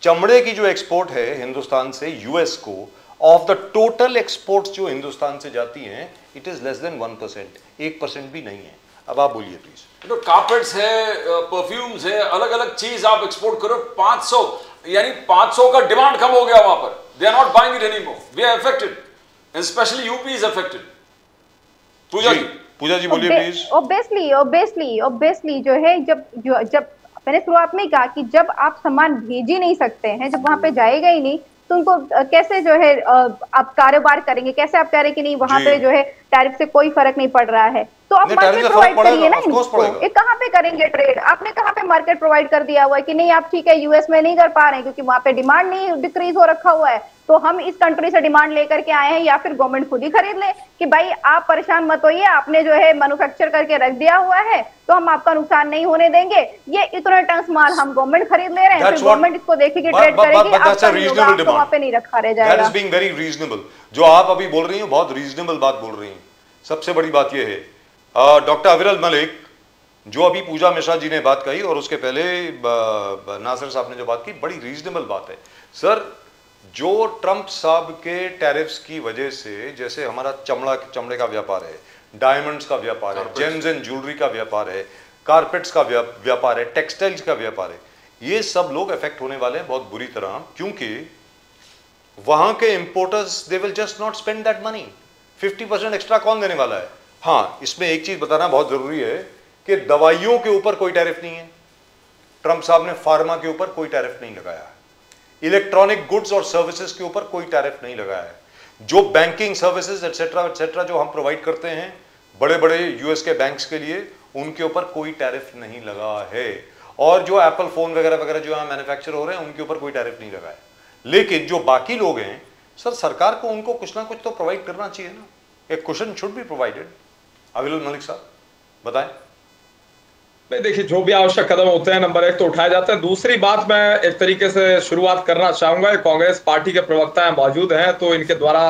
चमड़े की जो एक्सपोर्ट है हिंदुस्तान से यूएस को, ऑफ द टोटल एक्सपोर्ट्स जो हिंदुस्तान से जाती हैं, इट इज लेस देन 1%, 1% भी नहीं है। अब आप बोलिए प्लीज। तो कार्पेट्स है, परफ्यूम्स है, अलग अलग चीज आप एक्सपोर्ट करो। 500 यानी 500 का डिमांड कम हो गया वहां पर। They are not buying it anymore, we are affected, and specially UP is affected. Puja ji बोलिए प्लीज। ऑब्वियसली जो है जब मैंने शुरुआत में ही कहा कि जब आप सामान भेज ही नहीं सकते हैं, जब वहां पे जाएगा ही नहीं तो उनको कैसे जो है आप कारोबार करेंगे? कैसे आप कह रहे कि नहीं वहां पे जो है टैरिफ से कोई फर्क नहीं पड़ रहा है? तो आप मार्केट प्रोवाइड करिए ना इनको। ये कहाँ पे करेंगे ट्रेड? आपने कहाँ पे मार्केट प्रोवाइड कर दिया हुआ है कि नहीं आप ठीक है यूएस में नहीं कर पा रहे हैं क्योंकि वहां पे डिमांड नहीं डिक्रीज हो रखा हुआ है, तो हम इस कंट्री से डिमांड लेकर के आए हैं, या फिर गवर्नमेंट खुद ही खरीद ले कि भाई आप परेशान मत होइए, आपने जो है मैन्युफैक्चर करके रख दिया हुआ है तो हम आपका नुकसान नहीं होने देंगे। ये इतना टन्स माल हम गवर्नमेंट खरीद ले रहे हैं, फिर गवर्नमेंट इसको देखेगी, ट्रेड करेगी, आपका वहां पे नहीं रखा रह जाएगा। That is being very reasonable. जो आप अभी बोल रही हैं बहुत रीजनेबल बात बोल रही हैं। सबसे बड़ी बात यह है, डॉक्टर अविरल मलिक, जो अभी पूजा मिश्रा जी ने बात कही और उसके पहले नासिर साहब ने जो बात की, बड़ी रीजनेबल बात है। सर, जो ट्रंप साहब के टैरिफ्स की वजह से, जैसे हमारा चमड़े का व्यापार है, डायमंड्स का व्यापार है, जेम्स एंड ज्वेलरी का व्यापार है, कारपेट्स का व्यापार है, टेक्सटाइल्स का व्यापार है, ये सब लोग अफेक्ट होने वाले हैं बहुत बुरी तरह, क्योंकि वहां के importers they will just not spend that money. 50% extra कौन देने वाला है? हाँ, इसमें एक चीज बताना बहुत जरूरी है कि दवाइयों के ऊपर कोई टैरिफ नहीं है। ट्रंप साहब ने फार्मा के ऊपर कोई टैरिफ नहीं लगाया है, इलेक्ट्रॉनिक गुड्स और सर्विसेज के ऊपर कोई टैरिफ नहीं लगाया है। जो बैंकिंग सर्विसेज एटसेट्रा जो हम प्रोवाइड करते हैं बड़े बड़े यूएस के बैंक्स के लिए, उनके ऊपर कोई टैरिफ नहीं लगा है। और जो एप्पल फोन वगैरह वगैरह जो यहाँ मैन्युफैक्चर हो रहे हैं उनके ऊपर कोई टैरिफ नहीं लगा है। लेकिन जो बाकी लोग हैं सर, सरकार को उनको कुछ ना कुछ तो प्रोवाइड करना चाहिए ना। एक कुशन शुड बी प्रोवाइडेड। अविरल मलिक साहब बताएं। नहीं, देखिए जो भी आवश्यक कदम होते हैं नंबर 1 तो उठाए जाते हैं। दूसरी बात मैं एक तरीके से शुरुआत करना चाहूंगा, कांग्रेस पार्टी के प्रवक्ता मौजूद हैं, तो इनके द्वारा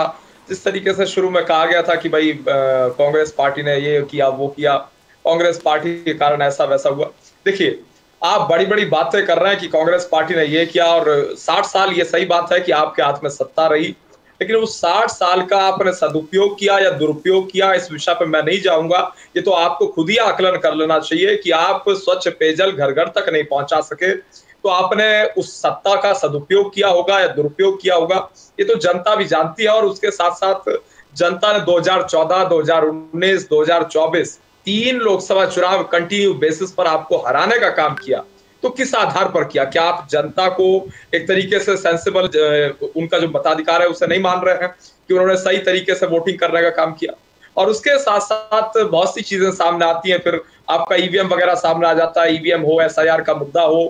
जिस तरीके से शुरू में कहा गया था कि भाई कांग्रेस पार्टी ने ये किया वो किया, कांग्रेस पार्टी के कारण ऐसा वैसा हुआ। देखिए आप बड़ी बड़ी बातें कर रहे हैं कि कांग्रेस पार्टी ने ये किया और 60 साल, ये सही बात है कि आपके हाथ में सत्ता रही, लेकिन उस 60 साल का आपने सदुपयोग किया या दुरुपयोग किया, इस विषय पर मैं नहीं जाऊंगा। ये तो आपको खुद ही आकलन कर लेना चाहिए कि आप स्वच्छ पेयजल घर घर तक नहीं पहुंचा सके, तो आपने उस सत्ता का सदुपयोग किया होगा या दुरुपयोग किया होगा, ये तो जनता भी जानती है। और उसके साथ साथ जनता ने 2014, 2019, 2024 3 लोकसभा चुनाव कंटिन्यू बेसिस पर आपको हराने का काम किया। तो किस आधार पर किया? क्या आप जनता को एक तरीके से सेंसिबल, उनका जो मताधिकार है उसे नहीं मान रहे हैं कि उन्होंने सही तरीके से वोटिंग करने का काम किया? और उसके साथ साथ बहुत सी चीजें सामने आती हैं, फिर आपका ईवीएम वगैरह सामने आ जाता है, ईवीएम हो, एसआईआर का मुद्दा हो,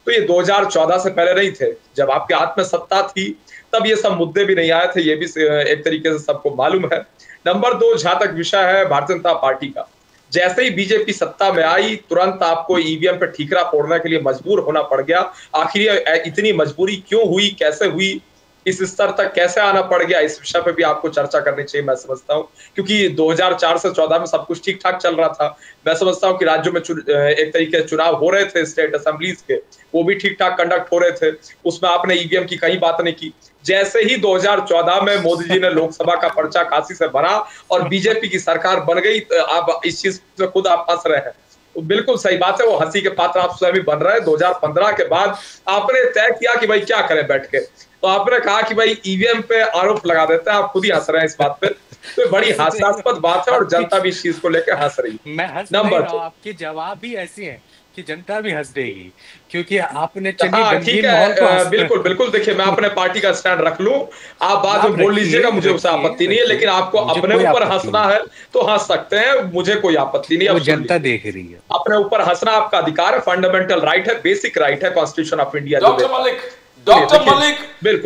तो ये 2014 से पहले नहीं थे। जब आपके हाथ में सत्ता थी तब ये सब मुद्दे भी नहीं आए थे, ये भी एक तरीके से सबको मालूम है। नंबर 2, जहां तक विषय है भारतीय जनता पार्टी का, जैसे ही बीजेपी सत्ता में आई तुरंत आपको ईवीएम पे ठीकरा फोड़ने के लिए मजबूर होना पड़ गया। आखिर इतनी मजबूरी क्यों हुई, कैसे हुई, इस स्तर तक कैसे आना पड़ गया, इस विषय पे भी आपको चर्चा करनी चाहिए, मैं समझता हूं। क्योंकि 2004 से 14 में सब कुछ ठीक ठाक चल रहा था। मैं समझता हूं कि राज्यों में एक तरीके से चुनाव हो रहे थे स्टेट असेंबलीज के, वो भी ठीक ठाक कंडक्ट हो रहे थे, उसमें आपने ईवीएम की कहीं बात नहीं की। जैसे ही 2014 में मोदी जी ने लोकसभा का पर्चा काशी से भरा और बीजेपी की सरकार बन गई, आप इस चीज से खुद आप हंस रहे हैं, बिल्कुल सही बात है, वो हंसी के पात्र आप स्वयं भी बन रहे हैं। 2015 के बाद आपने तय किया कि भाई क्या करें बैठ के, तो आपने कहा कि भाई ईवीएम पे आरोप लगा देते हैं, आप खुद ही हंस रहे हैं इस बात पे। तो बड़ी हास्यास्पद बात है और जनता भी इस चीज को लेकर हंस रही है। मैं हंस नहीं रहा हूं, आपके जवाब भी ऐसे हैं कि जनता भी हंस देगी, क्योंकि आपने ठीक है, बिल्कुल बिल्कुल। देखिए मैं अपने पार्टी का स्टैंड रख लूं, आप बाद में बोल लीजिएगा, मुझे उससे आपत्ति नहीं है, लेकिन आपको अपने ऊपर हंसना है तो हंस सकते हैं, मुझे कोई आपत्ति नहीं है। जनता देख रही है, अपने ऊपर हंसना आपका अधिकार है, फंडामेंटल राइट है, बेसिक राइट है constitution of India. Doctor Malik,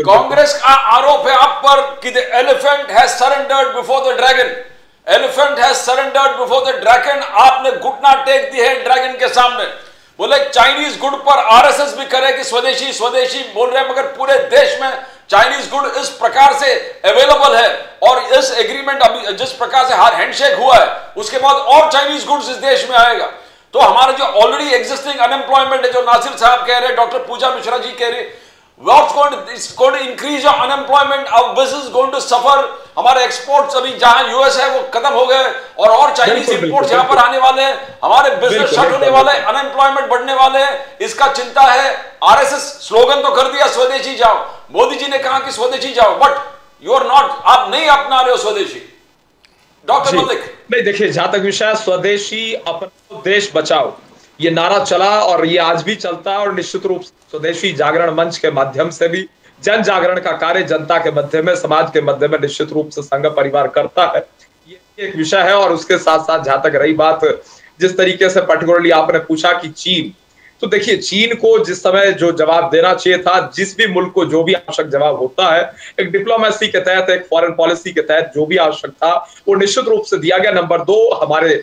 Congress का आरोप है आप पर कि the elephant has surrendered before the dragon. Elephant has surrendered before the dragon. आपने घुटना टेक दी है ड्रैगन के सामने। बोले चाइनीज गुड पर आरएसएस भी करे कि स्वदेशी स्वदेशी बोल रहे हैं, मगर पूरे देश में चाइनीज गुड इस प्रकार से अवेलेबल है और इस एग्रीमेंट अभी जिस प्रकार से हर हैंडशेक हुआ है उसके बाद और चाइनीज गुड्स इस देश में आएगा। तो हमारा जो ऑलरेडी एग्जिस्टिंग अनएम्प्लॉयमेंट है, जो नासिर साहब कह रहे हैं, डॉक्टर पूजा मिश्रा जी कह रहे हैं, what's going to increase your unemployment, our business is going to suffer, हमारे एक्सपोर्ट्स अभी जहां यूएस है वो खत्म हो गए और चाइनीज इंपोर्ट्स यहां पर आने वाले हैं, हमारे बिजनेस शट होने वाले हैं, अनएम्प्लॉयमेंट बढ़ने वाले हैं, इसका चिंता है। आरएसएस स्लोगन तो कर दिया स्वदेशी जाओ, मोदी जी ने कहा कि स्वदेशी जाओ, बट यू आर नॉट, आप नहीं अपना रहे हो स्वदेशी। डॉक्टर मलिक नहीं, देखिए जहां तक विषय स्वदेशी अपना देश बचाओ, ये नारा चला और ये आज भी चलता है और निश्चित रूप से स्वदेशी जागरण मंच के माध्यम से भी जन जागरण का कार्य जनता के मध्य में, समाज के मध्य में निश्चित रूप से संघ परिवार करता है, ये एक विषय है। और उसके साथ साथ जहां तक रही बात जिस तरीके से पर्टिकुलरली आपने पूछा कि चीन, तो देखिए चीन को जिस समय जो जवाब देना चाहिए था, जिस भी मुल्क को जो भी आवश्यक जवाब होता है, एक डिप्लोमेसी के तहत, एक फॉरेन पॉलिसी के तहत जो भी आवश्यक था वो निश्चित रूप से दिया गया। नंबर 2, हमारे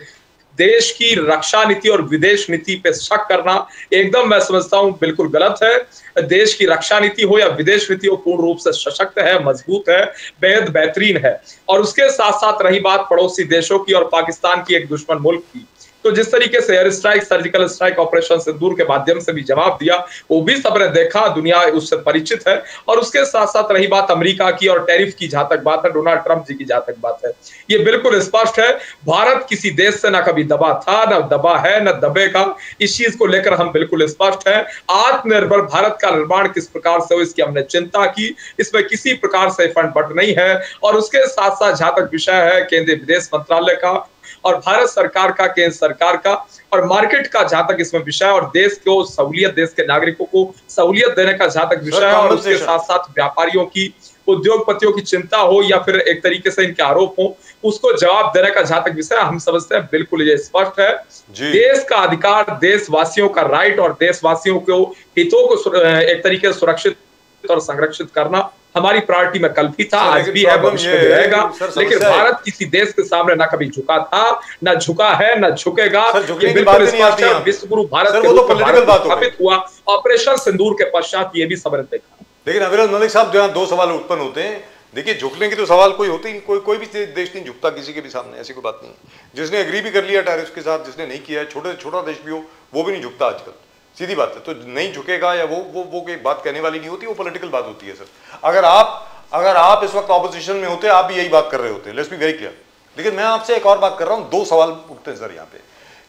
देश की रक्षा नीति और विदेश नीति पे शक करना एकदम मैं समझता हूं बिल्कुल गलत है। देश की रक्षा नीति हो या विदेश नीति हो पूर्ण रूप से सशक्त है, मजबूत है, बेहद बेहतरीन है। और उसके साथ साथ रही बात पड़ोसी देशों की और पाकिस्तान की, एक दुश्मन मुल्क की, तो जिस तरीके से air strike, surgical strike operation Sindoor के माध्यम से भी जवाब दिया, वो भी सबने देखा, दुनिया उससे परिचित है। और उसके साथ साथ रही बात अमेरिका की और टैरिफ की, जहां तक बात है डोनाल्ड ट्रंप जी की, जहां तक बात है, ये बिल्कुल स्पष्ट है, भारत किसी देश से ना कभी दबा था, ना दबा है, ना दबेगा। इस चीज को लेकर हम बिल्कुल स्पष्ट है। आत्मनिर्भर भारत का निर्माण किस प्रकार से हो इसकी हमने चिंता की, इसमें किसी प्रकार से फंड बट नहीं है। और उसके साथ साथ जहां तक विषय है केंद्रीय विदेश मंत्रालय का और भारत सरकार का, केंद्र सरकार का और मार्केट का जहां तक इसमें विषय, और देश को सहूलियत, देश के नागरिकों को सहूलियत देने का जहां तक विषय है, और उसके साथ साथ व्यापारियों की, उद्योगपतियों की चिंता हो या फिर एक तरीके से इनके आरोप हो, उसको जवाब देने का जहां तक विषय हम समझते हैं बिल्कुल ये स्पष्ट है। देश का अधिकार, देशवासियों का राइट और देशवासियों को हितों को एक तरीके से सुरक्षित और संरक्षित करना हमारी प्रायोरिटी में कल भी था, आज भी है, भविष्य में भी रहेगा। लेकिन भारत किसी देश के सामने ना कभी झुका था, ना झुका है, ना झुकेगा। ये बिल्कुल स्पष्ट है। विश्व गुरु भारत के रूप में स्थापित हुआ, ऑपरेशन सिंदूर के पश्चात ये भी सबने देखा। लेकिन अविरल मलिक साहब, जहां दो सवाल उत्पन्न होते हैं, देखिए झुकने की तो सवाल कोई होती नहीं, कोई भी देश नहीं झुकता किसी के भी सामने, ऐसी कोई बात नहीं। जिसने एग्री भी कर लिया टैरिफ के साथ, जिसने नहीं किया है, छोटा देश भी हो, वो भी नहीं झुकता आजकल, सीधी बात है। तो नहीं झुकेगा या वो कोई बात कहने वाली नहीं होती, वो पॉलिटिकल बात होती है सर। अगर आप इस वक्त ऑपोजिशन में होते, आप भी यही बात कर रहे होते, लेट्स बी वेरी क्लियर। लेकिन मैं आपसे एक और बात कर रहा हूं, दो सवाल उठते हैं सर यहाँ पे।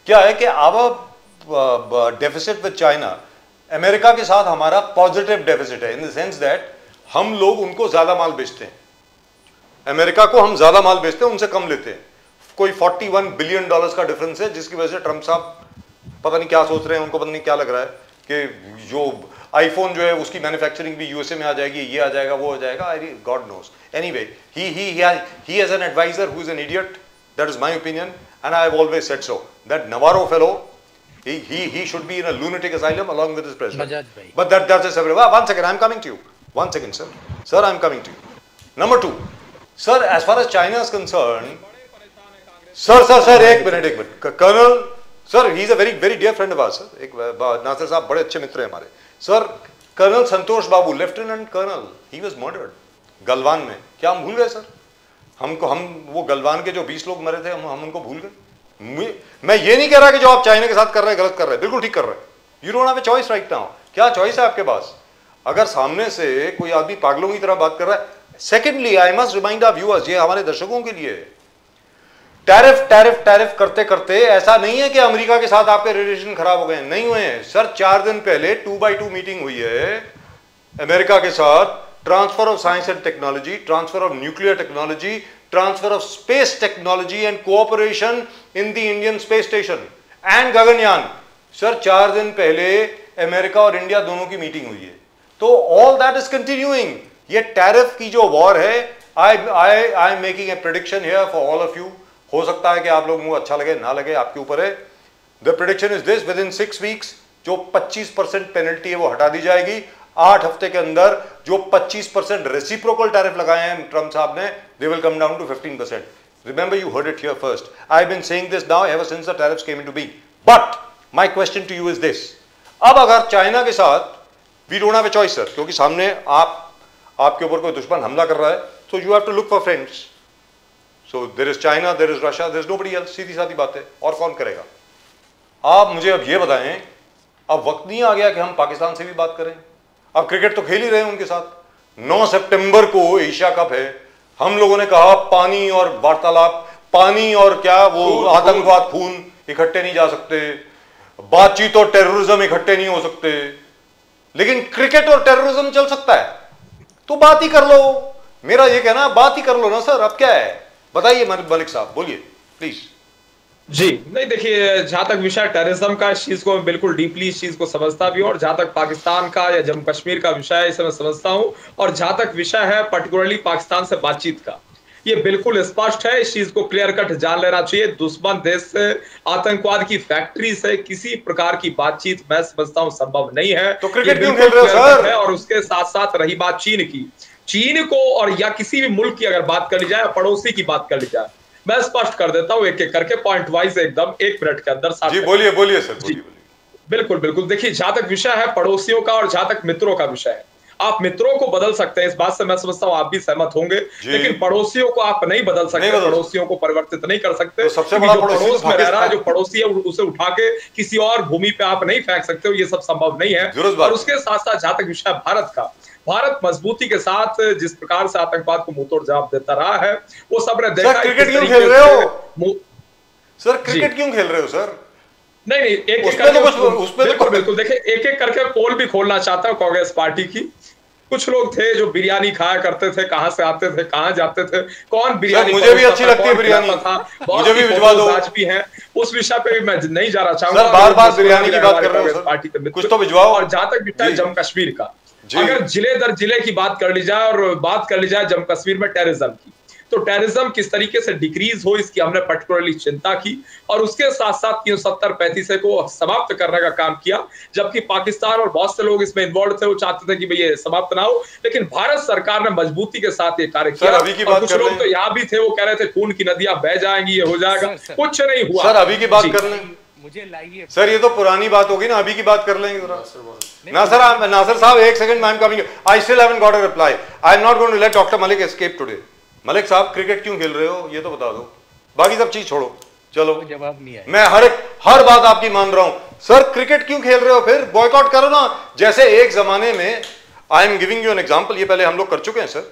क्या है कि our deficit with China, America के साथ हमारा पॉजिटिव डेफिसिट है, इन द सेंस दैट हम लोग उनको ज्यादा माल बेचते हैं, अमेरिका को हम ज्यादा माल बेचते हैं, उनसे कम लेते हैं। कोई $41 बिलियन का डिफरेंस है, जिसकी वजह से ट्रंप साहब पता नहीं क्या सोच रहे हैं, उनको पता नहीं क्या लग रहा है कि जो आईफोन जो है उसकी मैन्युफैक्चरिंग भी यूएसए में आ जाएगी, ये आ जाएगा, वो आ जाएगा, I god knows. Anyway, he has an advisor who is an idiot, that is my opinion, and I have always said so, that Navarro fellow, he should be in a lunatic asylum along with his president. But that's a separate. One second, I'm coming to you. One second, sir. Sir, I'm coming to you. Number two, sir, as far as China is concerned, sir, एक minute, Colonel, sir, he is a very dear friend of ours, sir. एक नासिर साहब बड़े अच्छे मित्र हैं हमारे. Sir, Colonel Santosh Babu, Lieutenant Colonel, he was murdered. Galwan में, क्या हम भूल गए सर? हम वो गलवान के जो 20 लोग मरे थे, हम उनको भूल गए? मैं ये नहीं कह रहा कि जो आप चाइना के साथ कर रहे हैं गलत कर रहे हैं, बिल्कुल ठीक कर रहे हैं। You don't have a choice right now. क्या चॉइस है आपके पास? अगर सामने से कोई आदमी पागलों की तरह बात कर रहा है। Secondly, I must remind our viewers, ये हमारे दर्शकों के लिए, टैरिफ करते करते ऐसा नहीं है कि अमेरिका के साथ आपके रिलेशन खराब हो गए, नहीं हुए हैं सर। 4 दिन पहले 2x2 मीटिंग हुई है अमेरिका के साथ, transfer of science and technology, transfer of nuclear technology, transfer of space technology and cooperation in the Indian space station and Gaganyaan. Sir 4 दिन पहले अमेरिका और इंडिया दोनों की मीटिंग हुई है। तो ऑल दैट इज कंटिन्यूइंग। ये टैरिफ की जो वॉर है, I am making a prediction here for all of you. हो सकता है कि आप लोगों को अच्छा लगे ना लगे, आपके ऊपर है। The prediction is this, with in 6 weeks जो 25% पेनल्टी है वो हटा दी जाएगी। 8 हफ्ते के अंदर जो 25% रेसिप्रोकल टैरिफ लगाए हैं ट्रंप साहब ने, they will come down to 15%। Remember, you heard it here first. I have been saying this now ever since the tariffs came into being. But my question to you is this, अब अगर China के साथ we don't have a choice sir, क्योंकि सामने आपके ऊपर कोई दुश्मन हमला कर रहा है, so you have to look for friends. So there is China, there is Russia, there is nobody else. सीधी सादी बात है, और कौन करेगा? आप मुझे अब ये बताएं, अब वक्त नहीं आ गया कि हम पाकिस्तान से भी बात करें? अब क्रिकेट तो खेल ही रहे हैं उनके साथ। 9 सितंबर को एशिया कप है, हम लोगों ने कहा पानी और वार्तालाप, पानी और क्या वो आतंकवाद, खून इकट्ठे नहीं जा सकते, बातचीत और टेररिज्म इकट्ठे नहीं हो सकते, लेकिन क्रिकेट और टेररिज्म चल सकता है, तो बात ही कर लो। मेरा ये कहना, बात ही कर लो ना सर, अब क्या है बताइए मलिक साहब, बोलिए प्लीज। जी नहीं, देखिए जहां तक विषय टेररिज्म का, इस चीज को मैं बिल्कुल डीपली इस चीज को समझता भी हूं, और जहां तक पाकिस्तान का या जम्मू कश्मीर का विषय है इसे मैं समझता हूं, और जहां तक विषय है पर्टिकुलरली पाकिस्तान से बातचीत का, ये बिल्कुल स्पष्ट है। इस चीज को क्लियर कट जान लेना चाहिए। दुश्मन देश से, आतंकवाद की फैक्ट्री से किसी प्रकार की बातचीत मैं समझता हूं संभव नहीं है। तो क्रिकेट क्यों खेल रहे हो सर? और उसके साथ साथ रही बात चीन की, चीन को और या किसी भी मुल्क की अगर बात कर ली जाए, पड़ोसी की बात कर ली जाए, मैं स्पष्ट कर देता हूं एक एक करके, पॉइंट वाइज एकदम 1 मिनट के अंदर। जी बोलिए सर, बोलिए। बिल्कुल बिल्कुल, देखिए जहां तक विषय है पड़ोसियों का और जहां तक मित्रों का विषय है, आप मित्रों को बदल सकते हैं, इस बात से मैं समझता हूं आप भी सहमत होंगे, लेकिन पड़ोसियों को आप नहीं बदल सकते, पड़ोसियों को परिवर्तित नहीं कर सकते। तो सबसे बड़ा पड़ोस में रह रहा है जो पड़ोसी है, उसे उठा के किसी और भूमि पे आप नहीं फेंक सकते हो, ये सब संभव नहीं है। और उसके साथ साथ जहां तक विषय भारत का, भारत मजबूती के साथ जिस प्रकार से आतंकवाद को मुंहतोड़ जवाब देता रहा है, वो सबने देखा। क्रिकेट क्यों खेल रहे हो सर? क्रिकेट क्यों खेल रहे हो सर? नहीं, एक बिल्कुल देखिए, एक एक करके पोल भी खोलना चाहता हूं कांग्रेस पार्टी की। कुछ लोग थे जो बिरयानी खाया करते थे, कहां से आते थे, कहां जाते थे, कौन बिरयानी, मुझे भी अच्छी लगती है बिरयानी, मुझे भी भिजवा दो। आज भी है, उस विषय पे भी मैं नहीं जाना चाहूंगा। बार-बार बिरयानी की बात कर रहे हो पार्टी के, कुछ तो भिजवाओ। और जहां तक विषय जम्मू कश्मीर का, अगर जिले दर जिले की बात कर ली जाए और बात कर ली जाए जम्मू कश्मीर में टेररिज्म की, तो टेररिज्म किस तरीके से डिक्रीज हो इसकी हमने पर्टिकुलरली चिंता की और उसके साथ साथ 370-35 को समाप्त करने का काम किया, जबकि पाकिस्तान और बहुत से लोग इसमें इन्वॉल्व थे, वो चाहते थे कि भाई ये समाप्त ना हो, लेकिन भारत सरकार ने मजबूती के साथ ये कार्य किया। अभी की बात कुछ लोग तो यहाँ भी थे, वो कह रहे थे खून की नदियां बह जाएंगी, ये हो जाएगा, कुछ नहीं हुआ। सर अभी की बात कर लें, मुझे लाइए सर ये तो पुरानी बात होगी ना, अभी की बात कर लेंगे जरा। नासिर साहब एक second, I am coming, I still haven't got a reply, I am not going to let doctor Malik escape today. Malik साहब क्रिकेट क्यों खेल रहे हो ये तो बता दो, बाकी सब चीज छोड़ो, चलो जवाब नहीं आया। मैं हर बात आपकी मान रहा हूं। सर क्रिकेट क्यों खेल रहे हो, फिर बॉयकॉट करो ना। जैसे एक जमाने में, I am giving you an example, ये पहले हम लोग कर चुके हैं सर,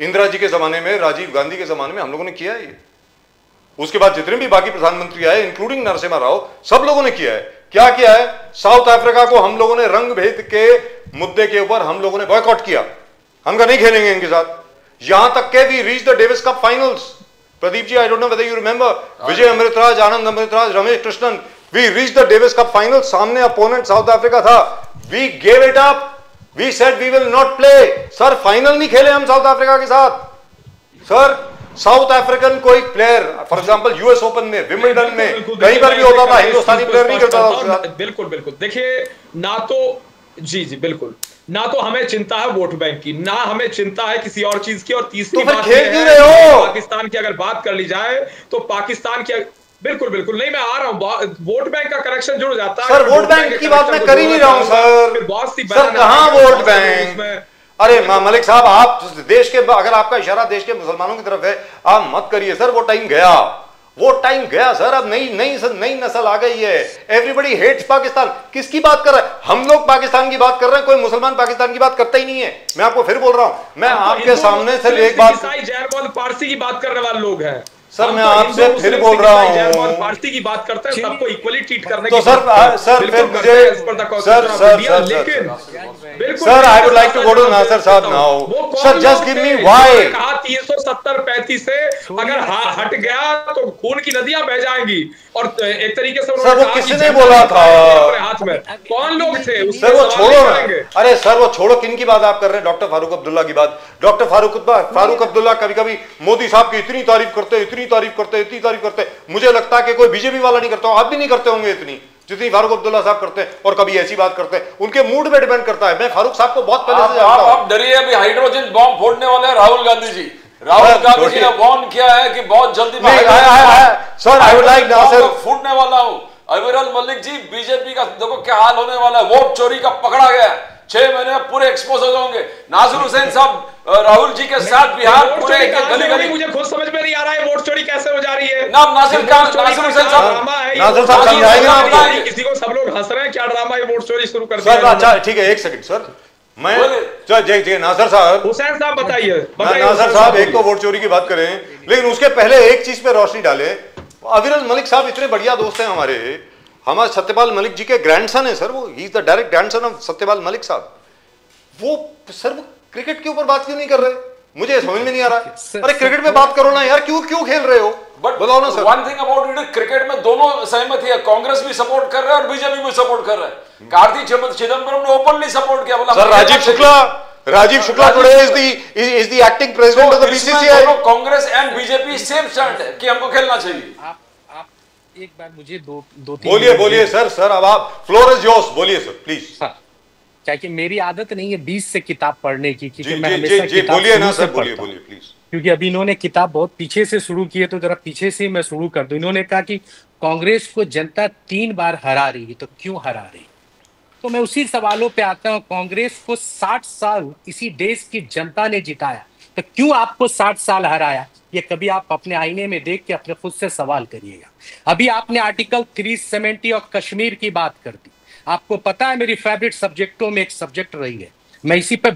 इंदिरा जी के जमाने में, राजीव गांधी के जमाने में हम लोगों ने किया है ये। उसके बाद जितने भी बाकी प्रधानमंत्री आए इंक्लूडिंग नरसिम्हा राव, सब लोगों ने किया है। क्या किया है? साउथ अफ्रीका को हम लोगों ने रंग भेद के मुद्दे के ऊपर हम लोगों ने बॉयकॉट किया, हम नहीं खेलेंगे इनके साथ। यहां तक के we reach the Davis cup finals. Pradeep ji, I don't know whether you remember, Vijay Amritraj, Anand Amritraj, Ramesh Krishnan, we reach the Davis cup final. सामने अपोनेंट साउथ अफ्रीका था, we gave it up, we said we will not play. Sir final नहीं खेले हम South Africa के साथ। Sir South African कोई player, for example US Open में, Wimbledon में, कहीं पर भी होता था, हिंदुस्तानी प्लेयर नहीं खेलता था। बिल्कुल बिल्कुल, देखिए ना तो जी बिल्कुल, ना तो हमें चिंता है वोट बैंक की, ना हमें चिंता है किसी और चीज की। और तीसरी तो बात खेल क्यों रहे हो? पाकिस्तान की अगर बात कर ली जाए तो पाकिस्तान की, बिल्कुल बिल्कुल नहीं, मैं आ रहा हूं, वोट बैंक का कनेक्शन जुड़ जाता है। सर वोट बैंक की बात मैं कर ही नहीं रहा हूं सर कहां वोट बैंक? अरे मलिक साहब, आप देश के, अगर आपका इशारा देश के मुसलमानों की तरफ है, आप मत करिए सर। वो टाइम गया, वो टाइम गया सर। अब नई नस्ल आ गई है। Everybody hates Pakistan. किसकी बात कर रहा है? हम लोग पाकिस्तान की बात कर रहे हैं, कोई मुसलमान पाकिस्तान की बात करता ही नहीं है। मैं आपको फिर बोल रहा हूं, मैं आपके सामने सिर्फ एक बात, जैन बौद्ध पारसी की बात करने वाले लोग हैं सर। मैं आपसे फिर बोल रहा हूं, पार्टी की बात करते हैं, सबको इक्वली ट्रीट करने तो की सर फिर मुझे sir I would like to go to Nasir Sahab now. Sir just give me why. कहा 370-35 से अगर हट गया तो खून की नदियां बह जाएंगी। और एक तरीके से सर वो किसने बोला था? हाथ में कौन लोग थे? सर वो छोड़ो ना। अरे सर वो छोड़ो, किन की बात आप कर रहे हैं? डॉक्टर फारूक अब्दुल्ला की बात। डॉक्टर फारूक अब्दुल्ला कभी कभी मोदी साहब की इतनी तारीफ करते, इतनी तारीफ करते, मुझे लगता है कि कोई बीजेपी वाला नहीं करता, आप भी नहीं करते होंगे इतनी जितनी फारूक अब्दुल्ला साहब करते हैं। और कभी ऐसी बात करते हैं, उनके मूड पे डिपेंड करता है। मैं फारूक साहब को बहुत पहले से जानता हूं। आप डरिए, अभी हाइड्रोजन बॉम्ब फोड़ने वाले हैं राहुल गांधी जी। राहुल गांधी जी ने वार्न किया है कि बहुत जल्दी sir I would like Nasir, फूटने वाला हूं। अविरल मलिक जी, बीजेपी का देखो क्या हाल होने वाला है। वोट चोरी का पकड़ा गया, 6 महीने पूरे एक्सपोज हो जाएंगे। नासिर हुसैन साहब राहुल जी के साथ बिहार पूरे गली मुझे खुद समझ में नहीं आ रहा है वोट चोरी कैसे हो जा रही है। ना नासिर हुसैन साहब समझाएंगे ना। किसी को सब लोग हंस रहे हैं, क्या ड्रामा है, वोट चोरी शुरू कर दिया। अच्छा ठीक है, एक सेकंड सर, मैं नासिर साहब, हुसैन साहब बताइए। नासिर साहब एक तो वोट चोरी की बात करें, लेकिन उसके पहले एक चीज पे रोशनी डाले। अविरल मलिक साहब इतने बढ़िया दोस्त हैं हमारे सत्यपाल मलिक जी के ग्रैंडसन है सर। वो he is the direct grandson of Satyapal Malik साहब। वो सर वो क्रिकेट के ऊपर बात क्यों नहीं कर रहे? मुझे समझ में नहीं आ रहा। अरे क्रिकेट में बात करो ना यार, क्यों खेल रहे हो? बट बताओ ना sir. One thing about it, cricket में दोनों सहमति है, कांग्रेस भी सपोर्ट कर रहा है और बीजेपी भी सपोर्ट कर रहा है। कार्ति चिदंबरम ने ओपनली सपोर्ट किया, बोला sir Rajiv Shukla today is the acting president of the BCCI. Congress and BJP same stand है कि हमको खेलना चाहिए। आप एक बार मुझे दो बोलिए सर अब आप, फ्लोर इज योर्स, बोलिए सर प्लीज। क्या कि मेरी आदत नहीं है 20 से किताब पढ़ने की, क्योंकि मैं हमेशा किताब बोलिए ना सर, बोलिए प्लीज। क्योंकि अभी इन्होंने किताब बहुत पीछे से शुरू की है, तो जरा पीछे से मैं शुरू कर दूं। इन्होंने कहा कि कांग्रेस को जनता 3 बार हरा रही है, तो क्यों हरा रही? तो मैं उसी सवालों पे आता हूँ। कांग्रेस को 60 साल इसी देश की जनता ने जिताया, तो क्यों आपको 60 साल हराया? ये कभी आप अपने आईने में देख के अपने खुद से सवाल करिएगा। अभी आपने आर्टिकल 370 और कश्मीर की बात कर दी। आपको पता है मेरी फेवरेट सब्जेक्टों में एक सब्जेक्ट रही है, मैं इसी पे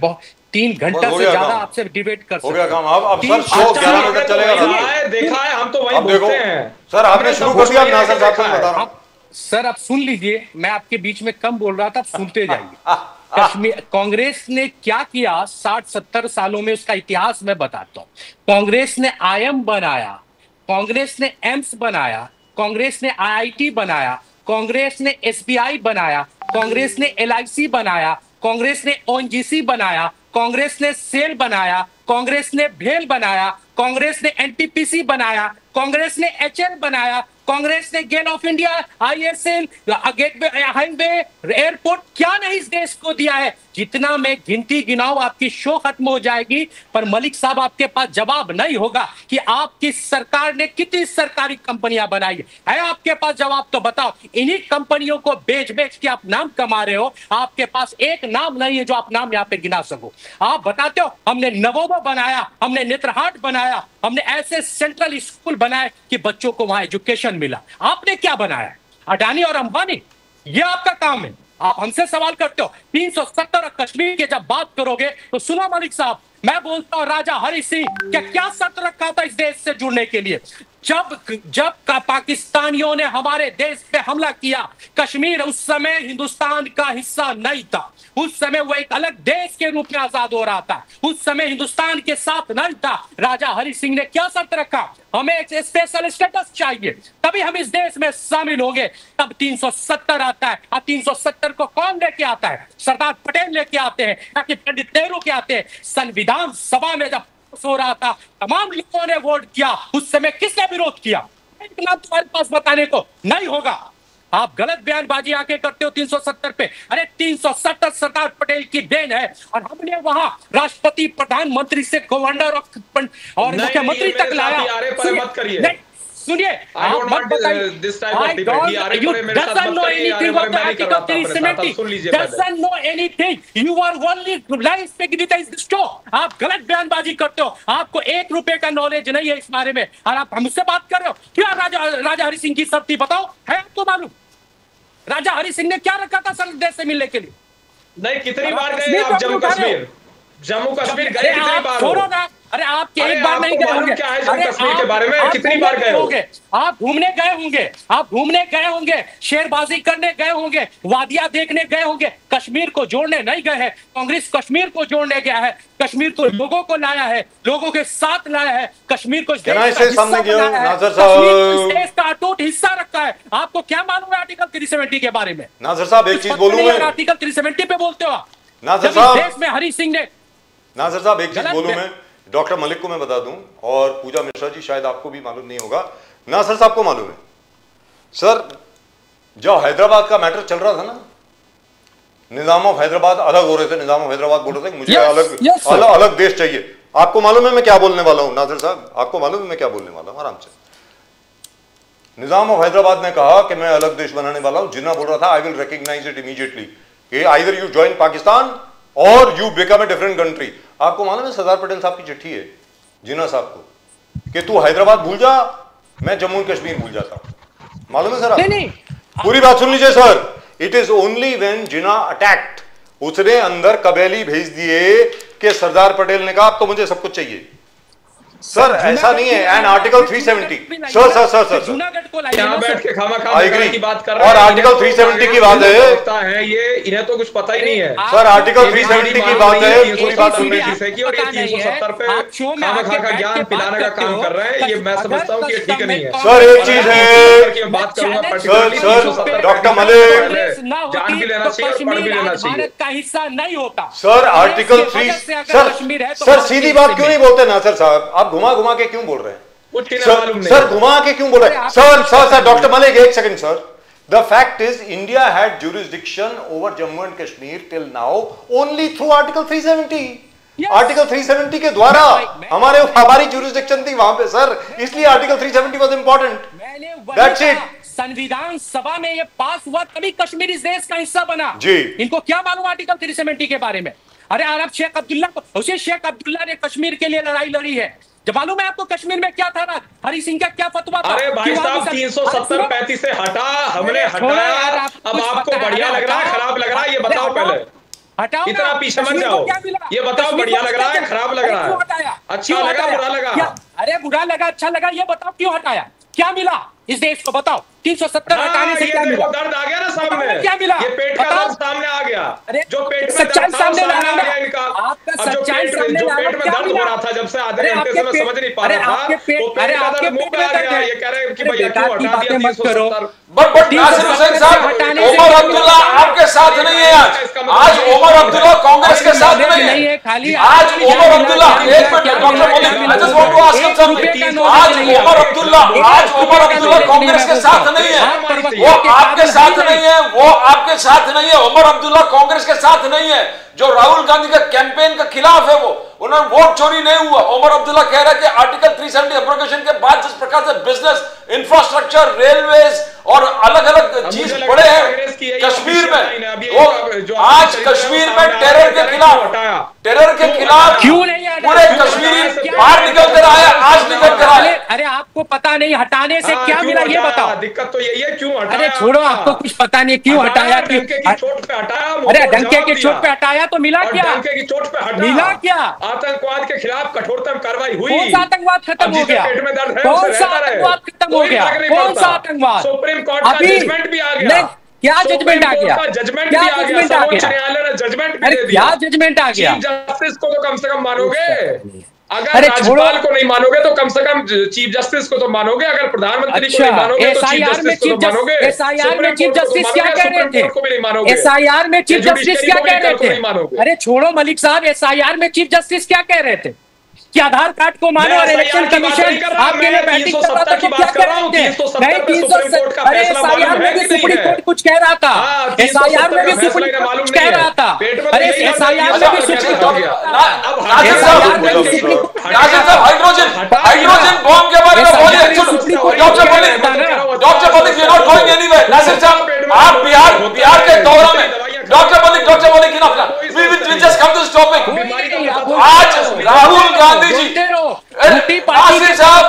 3 घंटा से ज्यादा आपसे डिबेट कर सकता हूं। अब सर शो 11 बजे तक चलेगा। देखा है, हम तो वही बोलते हैं। सर आपने शुरू कर दिया, नासिर साहब को बता रहा हूं। सर अब सुन लीजिए, मैं आपके बीच में कम बोल रहा था, आप सुनते जाइए। कश्मीर कांग्रेस ने क्या किया 60-70 सालों में, उसका इतिहास मैं बताता हूं। कांग्रेस ने IIM बनाया, कांग्रेस ने एम्स बनाया, कांग्रेस ने IIT बनाया, कांग्रेस ने SBI बनाया, कांग्रेस ने LIC बनाया, कांग्रेस ने ONGC बनाया, कांग्रेस ने सेल बनाया, कांग्रेस ने भेल बनाया, कांग्रेस ने एनटीपीसी बनाया, कांग्रेस ने एचएल बनाया, कांग्रेस ने GAIL of India, ISL, gateway highway, airport, क्या नहीं इस देश को दिया है। जितना मैं गिनती गिनाऊं आपकी शो खत्म हो जाएगी, पर मलिक साहब आपके पास जवाब नहीं होगा कि आपकी सरकार ने कितनी सरकारी कंपनियां बनाई है आपके पास जवाब तो बताओ। इन्हीं कंपनियों को बेच बेच के आप नाम कमा रहे हो, आपके पास एक नाम नहीं है जो आप नाम यहां पे गिना सको। आप बताते हो हमने नवोदय बनाया, हमने नेत्रहाट बनाया, हमने ऐसे सेंट्रल स्कूल बनाए कि बच्चों को वहां एजुकेशन मिला। आपने क्या बनाया? अडानी और अंबानी, ये आपका काम है। आप हमसे सवाल करते हो 370 कश्मीर की जब बात करोगे तो सुनो मलिक साहब, मैं बोलता हूं राजा हरि सिंह क्या शर्त रखा था इस देश से जुड़ने के लिए? जब का पाकिस्तानियों ने हमारे देश पे हमला किया, कश्मीर उस समय हिंदुस्तान का हिस्सा नहीं था। उस समय वो एक अलग देश के रूप में आजाद हो रहा था, उस समय हिंदुस्तान के साथ नहीं था। राजा हरि सिंह ने क्या शर्त रखा? हमें एक स्पेशल स्टेटस चाहिए, तभी हम इस देश में शामिल होंगे। तब 370 आता है। अब 370 को कौन लेके आता है? सरदार पटेल लेके आते हैं, ताकि पंडित नेहरू के आते हैं। संविधान सभा में जब हो रहा था, तमाम लोगों ने वोट किया, उस समय किसने विरोध किया? एक नाम तुम्हारे पास बताने को नहीं होगा। आप गलत बयानबाजी आके करते हो 370 पे। अरे 370 सरदार पटेल की देन है, और हमने वहां राष्ट्रपति, प्रधानमंत्री से गवर्नर और मुख्यमंत्री तक लाया। सुनिए, आप मत बताइए। You doesn't know anything of the Article 370. Doesn't know anything. You are only lies speaking show. आप गलत बयानबाजी करते हो, आपको 1 रुपए का नॉलेज नहीं है इस बारे में, और आप हमसे बात कर रहे हो। क्या राजा हरि सिंह की शर्त थी बताओ, है आपको मालूम? राजा हरि सिंह ने क्या रखा था सर देश से मिलने के लिए? नहीं, कितनी बार गए आप जम्मू कश्मीर? जम्मू कश्मीर गए कितनी बार? छोड़ो ना, अरे आपके एक बार नहीं गए होंगे। क्या है जम्मू कश्मीर के बारे में? कितनी बार गए होंगे? आप घूमने गए होंगे, आप घूमने गए होंगे, शेरबाजी करने गए होंगे, वादियां देखने गए होंगे, कश्मीर को जोड़ने नहीं गए हैं। कांग्रेस कश्मीर को जोड़ने गया है, कश्मीर को लोगों को लाया है, लोगों के साथ लाया है, कश्मीर को देश का अटूट हिस्सा रखा है। आपको क्या मालूम है आर्टिकल 370 के बारे में? नाज़र साहब एक चीज बोलूं मैं, आर्टिकल 370 पे बोलते हो आप। नाज़र साहब, देश में हरि सिंह ने, नाज़र साहब एक चीज बोलूं मैं, डॉक्टर मलिक को मैं बता दूं, और पूजा मिश्रा जी शायद आपको भी मालूम नहीं होगा, नाज़र साहब को मालूम है सर, जब हैदराबाद का मैटर चल रहा था ना, निजाम ऑफ हैदराबाद अलग हो रहे थे, निजाम ऑफ हैदराबाद बोल रहे थे मुझे अलग देश चाहिए। आपको मालूम है मैं क्या बोलने वाला हूं नाज़र साहब? आपको मालूम है मैं क्या बोलने वाला हूं? आराम से। निजाम ऑफ हैदराबाद ने कहा कि मैं अलग देश बनाने वाला हूं। जिन्ना बोल रहा था I will recognize it immediately, either you join Pakistan or you become a different country. आपको मालूम है सरदार पटेल साहब की चिट्ठी है जिन्ना साहब को कि तू हैदराबाद भूल जा, मैं जम्मू कश्मीर भूल जाता हूं। मालूम है सर आप? नहीं, पूरी बात सुन लीजिए sir. It is only when Jinnah attacked, उसने अंदर कबैली भेज दिए कि सरदार पटेल ने कहा अब तो मुझे सब कुछ चाहिए। सर ऐसा नहीं है। एंड आर्टिकल 370 सर यहाँ बैठ के खामा की बात कर रहे हैं, और आर्टिकल 370 की बात है ये, इन्हें तो कुछ पता ही नहीं है सर। आर्टिकल 370 की बात है, पूरी बात सुन लीजिए। और ये 370 पे खामा का ज्ञान पिलाने का काम कर रहे हैं, ये मैं समझता हूँ कि ये ठीक नहीं है सर। एक चीज है, बात करूंगा सर डॉक्टर मलिक, जान भी लेना चाहिए और पढ़ भी लेना चाहिए। का हिस्सा नहीं होता सर। आर्टिकल 3 सर सीधी बात क्यों नहीं बोलते नासिर साहब? आप घुमा घुमा के क्यों बोल रहे हैं सर? घुमा के क्यों बोल रहे हैं सर? डॉक्टर मलिक एक second sir. The fact is India had jurisdiction over Jammu and Kashmir till now only through article 370। Article 370 के द्वारा हमारी ज्यूरिसडिक्शन थी वहां पे सर, इसलिए article 370 was important. That's it. संविधान सभा में ये पास हुआ तभी कश्मीर इस देश का हिस्सा बना जी। इनको क्या मालूम आर्टिकल 370 के बारे में? अरे अरब शेख अब्दुल्ला, उसे शेख अब्दुल्ला ने कश्मीर के लिए लड़ाई लड़ी है। जब मालूम है आपको कश्मीर में क्या था ना, हरि सिंह का क्या फतवा था? अरे भाई साहब 370-35 से हटा, हमने हटाया, अब आपको बढ़िया लग रहा है खराब लग रहा है ये बताओ पहले। हटाओ, इतना पीछे मत जाओ, ये बताओ बढ़िया लग रहा है खराब लग रहा है, अच्छा लगा बुरा लगा? अरे बुरा लगा अच्छा लगा ये बताओ क्यों हटाया? क्या मिला इस देश को बताओ? 370 हटाने से क्या मिला? दर्द आ गया ना सामने, क्या मिला? ये पेट का दर्द सामने आ गया। अरे जो पेट में सच्चाई सामने ला रहा गया इनका, आपका जो सच्चाई सामने ला पेट में दर्द हो रहा था जब से आधे घंटे से मैं समझ नहीं पा रहा था, वो पेट का दर्द मुंह पे आ गया। ये कह रहे हैं कि भैया क्यों हटा दिया 370? बट नासिर हुसैन साहब, ओमर अब्दुल्ला आपके साथ नहीं है आज ओमर अब्दुल्ला कांग्रेस के साथ नहीं है खाली। आज ओमर अब्दुल्ला, एक minute doctor Malik, I just want to ask him something. आज ओमर अब्दुल्ला कांग्रेस के साथ नहीं है, वो आपके साथ नहीं है, वो आपके साथ नहीं है। ओमर अब्दुल्ला कांग्रेस के साथ नहीं है। जो राहुल गांधी का कैंपेन के खिलाफ है वो, उन्होंने वोट चोरी नहीं हुआ। ओमर अब्दुल्ला कह रहा है कि आर्टिकल 370 एब्रोगेशन के बाद जिस प्रकार से बिजनेस, इंफ्रास्ट्रक्चर, रेलवेज और अलग अलग चीज पड़े हैं कश्मीर में, वो आज कश्मीर में टेरर के खिलाफ क्यों नहीं पूरे कश्मीरी बाहर निकलते रहा है, आज निकलते रहा है। अरे आपको पता नहीं हटाने से क्या मिला ये बताओ। दिक्कत तो यही है, क्यों हटाया? अरे छोड़ो, आपको कुछ पता नहीं क्यों हटाया। डंके की चोट पे हटाया। अरे डंके की चोट पे हटाया तो मिला क्या? डंके की चोट पे हटाया, मिला क्या? आतंकवाद के खिलाफ कठोरतम कार्रवाई हुई। कौन सा आतंकवाद खत्म हो गया? पेट में दर्द है, कौन सा आतंकवाद खत्म हो गया? कौन सा आतंकवाद? सुप्रीम कोर्ट का जजमेंट भी आ गया। क्या जजमेंट आ गया? जजमेंट भी आ गया, सर्वोच्च न्यायालय ने जजमेंट भी दे दिया। क्या जजमेंट आ गया? चीफ जस्टिस को तो कम से कम मानोगे, अगर राज्यपाल को नहीं मानोगे तो कम से कम चीफ जस्टिस को तो मानोगे, अगर प्रधानमंत्री को नहीं मानोगे तो चीफ जस्टिस को तो मानोगे। एसआईआर में चीफ जस्टिस क्या कह रहे थे? एसआईआर में चीफ जस्टिस क्या कह रहे थे? अरे छोड़ो मलिक साहब, एसआईआर में चीफ जस्टिस क्या कह रहे थे कि आधार कार्ड को मानो और इलेक्शन कमीशन आपके लिए बैटिंग कर रहा था तो क्या कह रहे थे? नहीं 370, अरे एसआईआर में भी सुप्रीम कोर्ट कुछ कह रहा था, एसआईआर में भी सुप्रीम कोर्ट कुछ कह रहा था। अरे एसआईआर में भी सुप्रीम कोर्ट, हाइड्रोजन बॉम्ब के बारे में बोलिए। Doctor Malik, you not going anywhere. Nasir साहब, आप बिहार के दौरे में, doctor Malik enough, we will just come to this topic. आज राहुल गांधी जी, नासिर साहब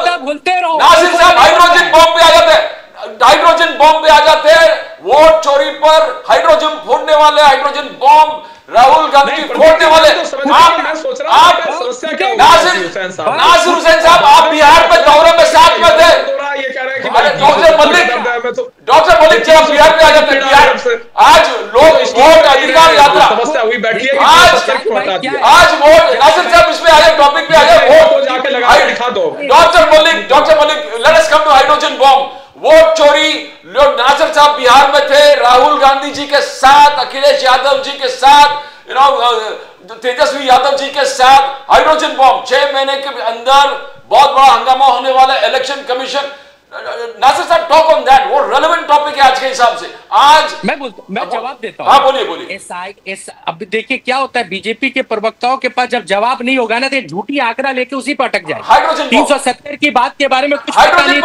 हाइड्रोजन बॉम्ब पे आ जाते हैं, हाइड्रोजन बॉम्ब पे आ जाते हैं, वोट चोरी पर हाइड्रोजन फोड़ने वाले, हाइड्रोजन बॉम्ब राहुल गांधी फोड़ने वाले। आप नासिर हुसैन साहब, आप बिहार में दौरे में साथ में थे। डॉक्टर मलिक जब बिहार पे आ जाते हैं, बिहार आज लोग वोट अधिकार यात्रा, समस्या हुई बैठी है, आज वोट, नासिर साहब इसमें आए, टॉपिक पे आए, वोट जाके लगा के दिखा दो। Doctor Malik, let us come to hydrogen bomb. Vote चोरी, लोग नासिर साहब बिहार में थे, राहुल गांधी जी के साथ, अखिलेश यादव जी के साथ, तेजस्वी यादव जी के साथ हाइड्रोजन बॉम्ब। 6 महीने के अंदर बहुत बड़ा हंगामा होने वाला, इलेक्शन कमीशन। नासिर साहब टॉक ऑन दैट, वो रेलेवेंट टॉपिक है आज के हिसाब से। आज मैं जवाब देता हूं। हाँ बोलिए। अब देखिए क्या होता है, बीजेपी के प्रवक्ताओं के पास जब जवाब नहीं होगा ना तो झूठी आंकड़ा लेके उसी पर अटक जाए। 370 की बात के बारे में कुछ पता नहीं।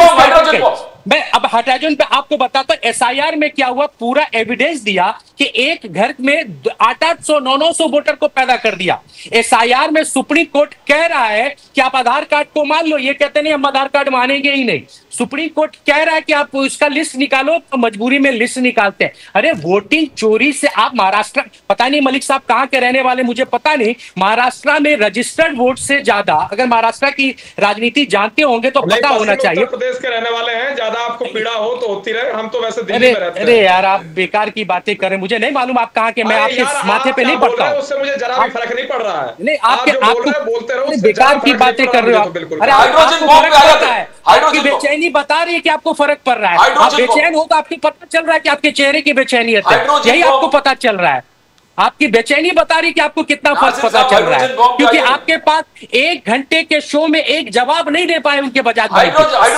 मैं अब हाइड्रोजन पे आपको बताता हूं, एसआईआर में क्या हुआ, पूरा एविडेंस दिया कि एक घर में 800-900 वोटर को पैदा कर दिया। एसआईआर में सुप्रीम कोर्ट कह रहा है कि आप आधार कार्ड को मान लो, ये कहते नहीं हम आधार कार्ड मानेंगे ही नहीं। सुप्रीम कोर्ट कह रहा है कि आप उसका लिस्ट निकालो, तो मजबूरी में लिस्ट निकालते हैं। अरे वोटिंग चोरी से आप महाराष्ट्र, पता नहीं मलिक साहब कहां के रहने वाले मुझे पता नहीं, महाराष्ट्र में रजिस्टर्ड वोट से ज्यादा, अगर महाराष्ट्र की राजनीति जानते होंगे तो पता होना चाहिए। उत्तर प्रदेश के रहने वाले हैं, ज्यादा आपको पीड़ा हो तो होती रहे, हम तो वैसे दिल्ली में रहते हैं। अरे यार आप बेकार की बातें करें, मुझे नहीं मालूम आप कहां के, मैं आपके माथे पे नहीं पड़ता हूं, उससे मुझे जरा भी फर्क नहीं पड़ रहा है। नहीं आपके बोलते रहो, बेकार की बातें कर रहे हो। अरे हाइड्रोजन बॉम्ब पे आ जाता है, आपकी बेचैनी बता रही है कि आपको फर्क पड़ रहा है। आप बेचैन हो तो आपको पता चल रहा है कि आपके चेहरे की बेचैनी है, यही आपको पता चल रहा है। आपकी बेचैनी बता रही कि आपको कितना फर्क पता चल रहा है, क्योंकि आपके पास 1 घंटे के शो में एक जवाब नहीं दे पाए उनके बजाज भाई,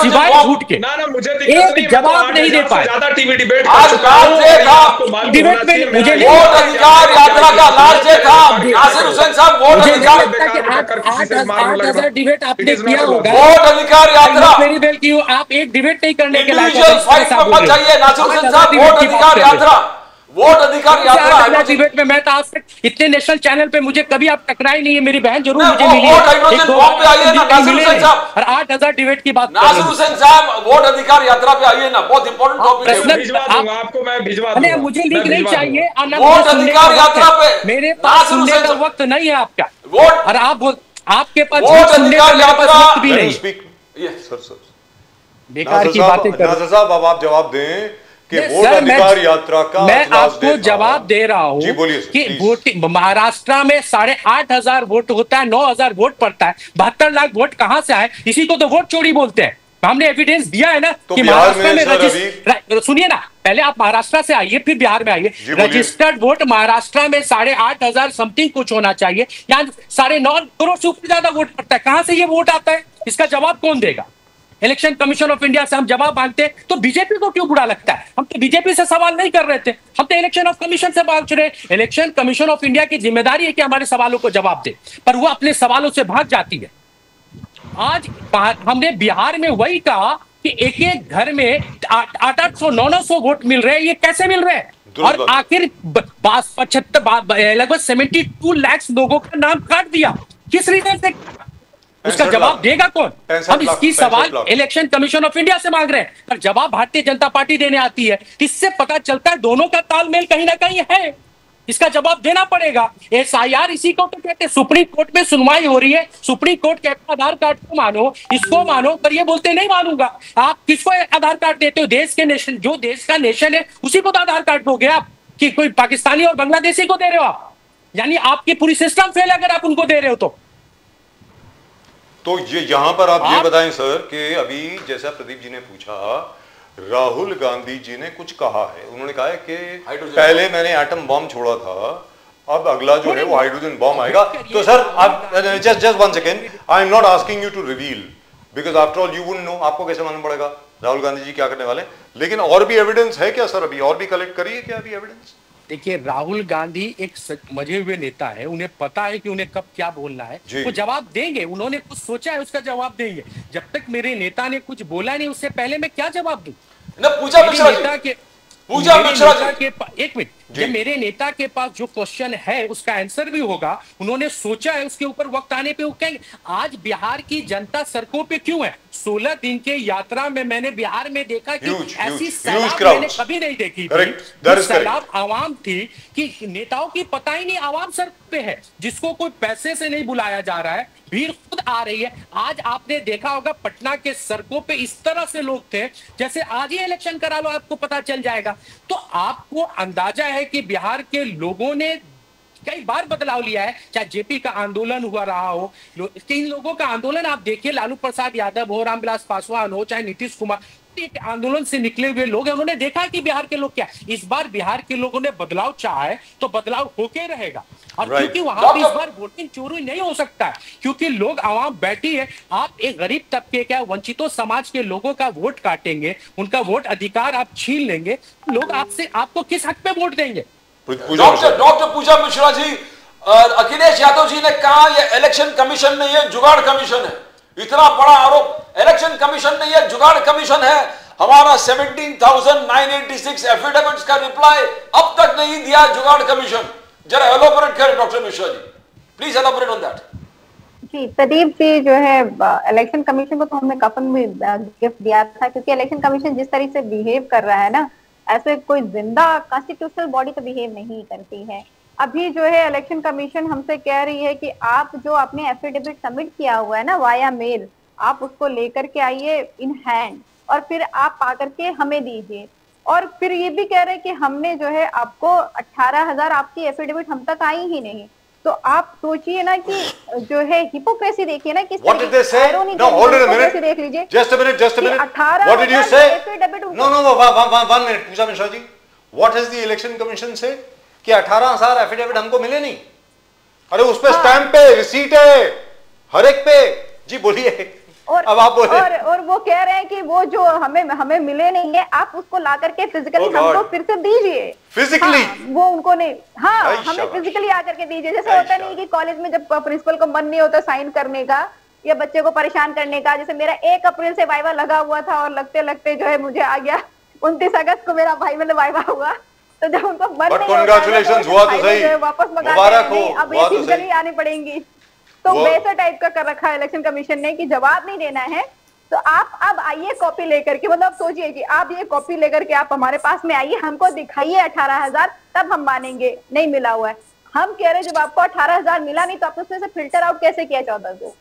सिवाय झूठ के। मुझे एक जवाब नहीं दे पाए। ज्यादा टीवी डिबेट डिबेट में मुझे वोट अधिकार यात्रा का लास्ट डे था। नासिर हुसैन साहब, वोट अधिकार 8,000 डिबेट आपने किया होगा। वोट अधिकार यात्रा, मेरी बेल की आप एक डिबेट नहीं करने के लायक। नासिर हुसैन साहब, वोट अधिकार यात्रा, वोट अधिकार यात्रा डिबेट में मैं तो आज तक इतने नेशनल चैनल पे मुझे कभी आप टकराई नहीं है। मेरी बहन जरूर मुझे मिली है, और 8,000 डिबेट की बात। नासिर हुसैन साहब, वोट अधिकार यात्रा पे आइए ना, बहुत इंपॉर्टेंट टॉपिक है। आपको मैं भिजवा दूंगा। मुझे लिंक नहीं चाहिए, वोट अधिकार यात्रा पे मेरे पास सुनने का वक्त नहीं है आपका। वोट और आपके पास वोट अधिकार यात्रा भी नहीं। बेकार की बातें कर। नाज़र साहब अब आप जवाब दें कि नहीं, वोट सर, अधिकार यात्रा का मैं आज लास्ट आपको डे था। जवाब दे रहा हूं जी बोलिए सर, कि प्लीज। वोटिंग महाराष्ट्र में 8,500 वोट होता है, 9,000 वोट पड़ता है, 72 लाख वोट कहां से आए? इसी को तो वोट चोरी बोलते हैं। हमने एविडेंस दिया है ना तो कि बिहार महाराष्ट्र में में सर सुनिए ना, पहले आप महाराष्ट्र से आइए फिर बिहार में आइए। जी बोलिए। रजिस्टर्ड वोट महाराष्ट्र में 8,500 समथिंग कुछ होना चाहिए, यहाँ 9.5 करोड़ से ऊपर ज्यादा वोट पड़ता है। कहां से ये वोट आता है? इसका जवाब कौन देगा? इलेक्शन कमीशन ऑफ इंडिया से हम जवाब मांगते हैं तो बीजेपी को क्यों बुरा लगता है? हम तो बीजेपी से सवाल नहीं कर रहे थे, हम तो इलेक्शन ऑफ कमीशन से पूछ रहे। इलेक्शन कमीशन ऑफ इंडिया की जिम्मेदारी है कि हमारे सवालों को जवाब दे, पर वो अपने सवालों से भाग जाती है। आज हमने बिहार में वही कहा कि एक एक घर में 800 900 वोट मिल रहे हैं। ये कैसे मिल रहे हैं? और आखिर 75 लगभग 72 लाख लोगों का नाम काट दिया, किस रीजन से? उसका जवाब देगा कौन? हम इसकी सवाल इलेक्शन कमीशन ऑफ इंडिया से मांग रहे हैं, पर जवाब भारतीय जनता पार्टी देने आती है। इससे पता चलता है दोनों का तालमेल कहीं ना कहीं है। इसका जवाब देना पड़ेगा। SIR इसी को तो कहते हैं। सुप्रीम कोर्ट में सुनवाई हो रही है, सुप्रीम कोर्ट कहता है आधार कार्ड को मानो, इसको मानो, पर ये बोलते नहीं मानूंगा। आप किसको आधार कार्ड देते हो? देश के नेशन, जो देश का नेशन है उसी को तो आधार कार्ड दोगे आप, कि कोई पाकिस्तानी और बांग्लादेशी को दे रहे हो आप? यानी आपकी पूरी सिस्टम फेल अगर आप उनको दे रहे हो तो ये यहां पर आप ये बताएं सर कि अभी जैसा प्रदीप जी ने पूछा, राहुल गांधी जी ने कुछ कहा है। उन्होंने कहा है कि पहले मैंने एटम बॉम्ब छोड़ा था, अब अगला जो है वो हाइड्रोजन बॉम्ब आएगा। तो सर आप just 1 second, I am not asking you to reveal because after all you wouldn't know, आपको कैसे मालूम पड़ेगा राहुल गांधी जी क्या करने वाले? लेकिन और भी एविडेंस है क्या सर? अभी और भी कलेक्ट करिए क्या अभी एविडेंस? देखिए, राहुल गांधी एक समझे हुए नेता है, उन्हें पता है कि उन्हें कब क्या बोलना है, वो जवाब देंगे। उन्होंने कुछ सोचा है, उसका जवाब देंगे। जब तक मेरे नेता ने कुछ बोला नहीं, उससे पहले मैं क्या जवाब दूं? पूजा मिश्रा जी, एक मिनट, जब मेरे नेता के पास जो क्वेश्चन है उसका आंसर भी होगा, उन्होंने सोचा है, उसके ऊपर वक्त आने पे वो कहेंगे। आज बिहार की जनता सड़कों पे क्यों है? 16 दिन के यात्रा में मैंने बिहार में देखा कि ऐसी सैलाब मैंने कभी नहीं देखी थी। सैलाब आवाम थी कि नेताओं की पता ही नहीं आवाम सड़क पे है, जिसको कोई पैसे से नहीं बुलाया जा रहा है, भीड़ खुद आ रही है। आज आपने देखा होगा पटना के सड़कों पे इस तरह से लोग थे जैसे आज ही इलेक्शन करा लो, आपको पता चल जाएगा। तो आपको अंदाजा है कि बिहार के लोगों ने कई बार बदलाव लिया है, चाहे जेपी का आंदोलन हुआ रहा हो, इन लोगों का आंदोलन आप देखिए, लालू प्रसाद यादव हो, रामविलास पासवान हो, चाहे नीतीश कुमार, एक आंदोलन से निकले हुए लोग हैं। उन्होंने देखा कि बिहार के लोग क्या, इस बार बिहार के लोगों ने बदलाव चाहा है तो बदलाव होके रहेगा। और क्योंकि वहां पे इस बार वोटिंग चोरी नहीं हो सकता है, क्योंकि लोग आवाम बैठी है। आप एक गरीब तबके का, वंचितों समाज के लोगों का वोट काटेंगे, उनका वोट अधिकार आप छीन लेंगे, लोग आपसे, आपको किस हक पे वोट देंगे? डॉक्टर पूजा मिश्रा जी, अखिलेश यादव जी ने कहा यह इलेक्शन कमीशन नहीं है, जुगाड़ कमीशन है। इतना बड़ा आरोप, इलेक्शन कमीशन नहीं है, जुगाड़ कमीशन है। हमारा 17,986 एफिडेविट्स का रिप्लाई अब तक नहीं दिया जुगाड़ कमीशन। जरा एलोबरेट करें doctor Mishra ji, please elaborate on that. जी, प्रदीप जी, जो है इलेक्शन कमीशन को तो हमने कफन भी गिफ्ट दिया था, क्योंकि इलेक्शन कमीशन जिस तरीके से बिहेव कर रहा है ना, ऐसे कोई जिंदा कॉन्स्टिट्यूशनल बॉडी तो बिहेव नहीं करती है। अभी जो है इलेक्शन कमीशन हमसे कह रही है कि आप जो आपने एफिडेविट सबमिट किया हुआ है ना वाया मेल, आप उसको लेकर के आइए इन हैंड, और फिर आप आकर के हमें दीजिए। और फिर ये भी कह रहे हैं कि हमने जो है आपको 18,000 आपकी एफिडेविट हम तक आई ही नहीं। तो आप सोचिए ना कि जो है हिपोक्रेसी देखिए ना, किस What did they say? No, hold on a minute. देख लीजिए। Just a minute, just a minute. 18,000 What did you say? No, one minute, Puja Mishra ji. What has the election commission say? कि 18,000 affidavit हमको मिले नहीं। अरे उस पे stamp पे रिसीट है हर एक पे। जी बोलिए। अब आप बोले। और वो कह रहे हैं कि वो जो हमें मिले नहीं है, आप उसको ला करके फिजिकली हमको फिर से दीजिए। फिजिकली? वो उनको नहीं, हाँ, हमें फिजिकली आकर के दीजिए। जैसे होता नहीं कि कॉलेज में जब प्रिंसिपल को मन नहीं होता साइन करने का या बच्चे को परेशान करने का। जैसे मेरा 1 अप्रैल से वाइवा लगा हुआ था और लगते लगते जो है मुझे आ गया 29 अगस्त को मेरा भाई मतलब वाइवा हुआ। तो जब उनको मन नहीं कांग्रेचुलेशंस हुआ तो सही, वापस मुबारक हो, अब ये फिजिकली आनी पड़ेंगी। तो वैसा टाइप का कर रखा है इलेक्शन कमीशन ने कि जवाब नहीं देना है तो आप अब आइए कॉपी लेकर के, मतलब सोचिए कि आप ये कॉपी लेकर के आप हमारे पास में आइए, हमको दिखाइए 18,000, तब हम मानेंगे नहीं मिला हुआ है। हम कह रहे जब आपको 18,000 मिला नहीं तो आपने उसमें से फिल्टर आउट कैसे किया 14 को?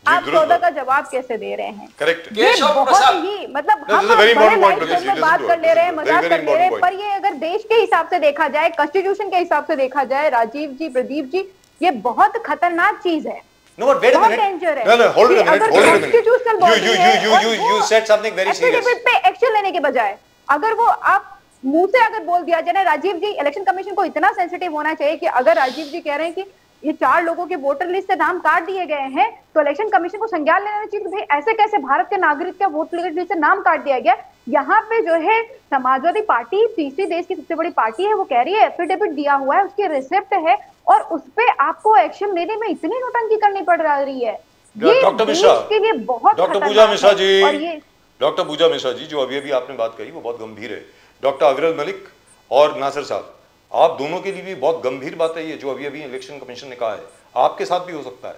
आप 14 का जवाब कैसे दे रहे हैं? करेक्ट। ये बहुत ही मतलब हम बड़े लाइट टोन में बात कर ले रहे हैं, मजाक कर ले रहे हैं, पर ये अगर देश के हिसाब से देखा जाए, कॉन्स्टिट्यूशन के हिसाब से देखा जाए, राजीव जी, प्रदीप जी, ये बहुत खतरनाक चीज है। No, but wait a minute. No, hold it a minute. Hold it a minute. You said something very serious. पे एक्शन लेने के बजाय अगर वो आप मुंह से अगर बोल दिया जाए, राजीव जी, इलेक्शन कमीशन को इतना सेंसिटिव होना चाहिए कि अगर राजीव जी कह रहे हैं कि ये 4 लोगों के वोटर लिस्ट से नाम काट दिए गए हैं, तो इलेक्शन कमीशन को संज्ञान लेना चाहिए कि भाई ऐसे कैसे भारत के नागरिक का वोटर लिस्ट से नाम काट दिया गया। यहाँ पे जो है समाजवादी पार्टी, तीसरी देश की सबसे बड़ी पार्टी है, वो कह रही है, एफिडेविट दिया हुआ है, उसकी रिसिप्ट है, और उस पे आपको एक्शन लेने में इतनी नोटंकी करनी पड़ रही है। ये डॉक्टर मिश्रा के लिए बहुत डॉक्टर पूजा मिश्रा जी, और ये डॉक्टर पूजा मिश्रा जी, जो अभी आपने बात कही वो बहुत गंभीर है। डॉक्टर अविरल मलिक और नासिर साहब, आप दोनों के लिए भी बहुत गंभीर बात है ये जो अभी इलेक्शन कमीशन ने कहा है, आपके साथ भी हो सकता है।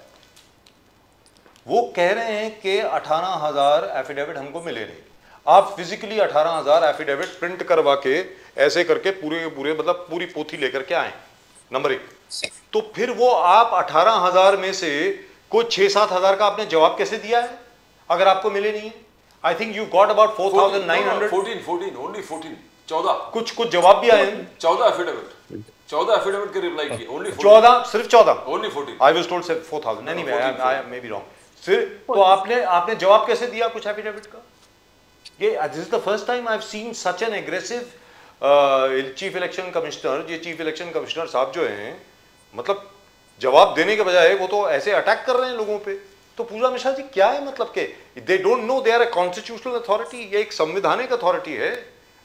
वो कह रहे हैं कि 18,000 एफिडेविट हमको मिले नहीं। आप फिजिकली 18,000 एफिडेविट प्रिंट करवा के ऐसे करके पूरे के पूरे मतलब पूरी पोथी लेकर के आए, नंबर 1। तो फिर वो आप 18,000 में से कोई 6-7 हजार का आपने जवाब कैसे दिया है अगर आपको मिले नहीं है? I think you got about 4,900 14 कुछ जवाब भी आए हैं। 14 एफिडेविट के रिप्लाई किए, ओनली 14, सिर्फ 14, only 14। I was told 4,000, anyway I may be wrong. फिर तो आपने जवाब कैसे दिया कुछ एफिडेविट का? ये this is the first time I have seen such an aggressive chief election commissioner. ये चीफ इलेक्शन कमिश्नर साहब जो हैं, मतलब जवाब देने के बजाय वो तो ऐसे अटैक कर रहे हैं लोगों पे। तो पूजा मिश्रा जी क्या है मतलब के they don't know they are a constitutional authority, ये एक संवैधानिक अथॉरिटी है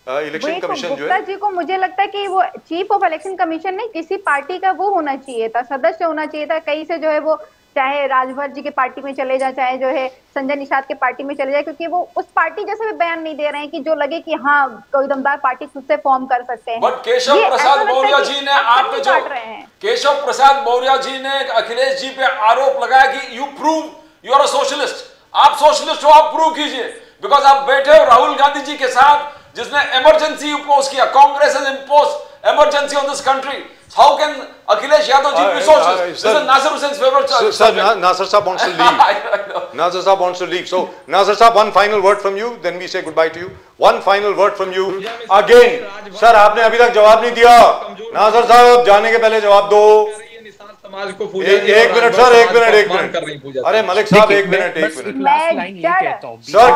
इलेक्शन कमीशन जो है। जी को मुझे लगता है कि वो चीफ ऑफ इलेक्शन कमीशन नहीं, किसी पार्टी का वो होना चाहिए था, सदस्य होना चाहिए था। कहीं से जो है वो चाहे राजभर जी के पार्टी में चले जाए, चाहे जो है संजय निषाद के पार्टी में चले जाए, क्योंकि वो उस पार्टी जैसे भी बयान नहीं दे रहे हैं कि जो लगे कि हाँ कोई दमदार पार्टी खुद से फॉर्म कर सकते हैं। बट केशव प्रसाद मौर्य जी ने आप पे जो केशव प्रसाद मौर्य जी ने अखिलेश जी पे आरोप लगाया कि you prove you are a socialist, आप सोशलिस्ट हो, आप प्रूव कीजिए, बिकॉज आप बैठे हो राहुल गांधी जी के साथ जिसने इमरजेंसी इंपोज किया, Congress has imposed emergency on this country. How can Akhilesh Yadav ji be socialist? This is Nasir Hussain's favorite choice. Sir, Nasir Saab wants to leave. Nasir Saab wants to leave. So, Nasir Saab, one final word from you, then we say goodbye to you. One final word from you. Again, sir, आपने अभी तक जवाब नहीं दिया। नासिर साहब, जाने के पहले जवाब दो। एक मिनट सर, एक मिनट। अरे मलिक साहब, एक मिनट। Sir,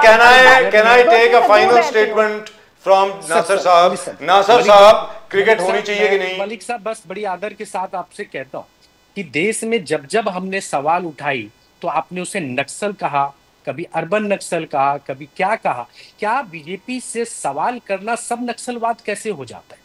can I take a final statement from Nasir साहब? नासिर साहब, क्रिकेट होनी चाहिए कि नहीं? मलिक साहब, बस बड़ी आदर के साथ आपसे कहता हूँ कि देश में जब जब हमने सवाल उठाई तो आपने उसे नक्सल कहा, कभी अर्बन नक्सल कहा, कभी क्या कहा। क्या बीजेपी से सवाल करना सब नक्सलवाद कैसे हो जाता है?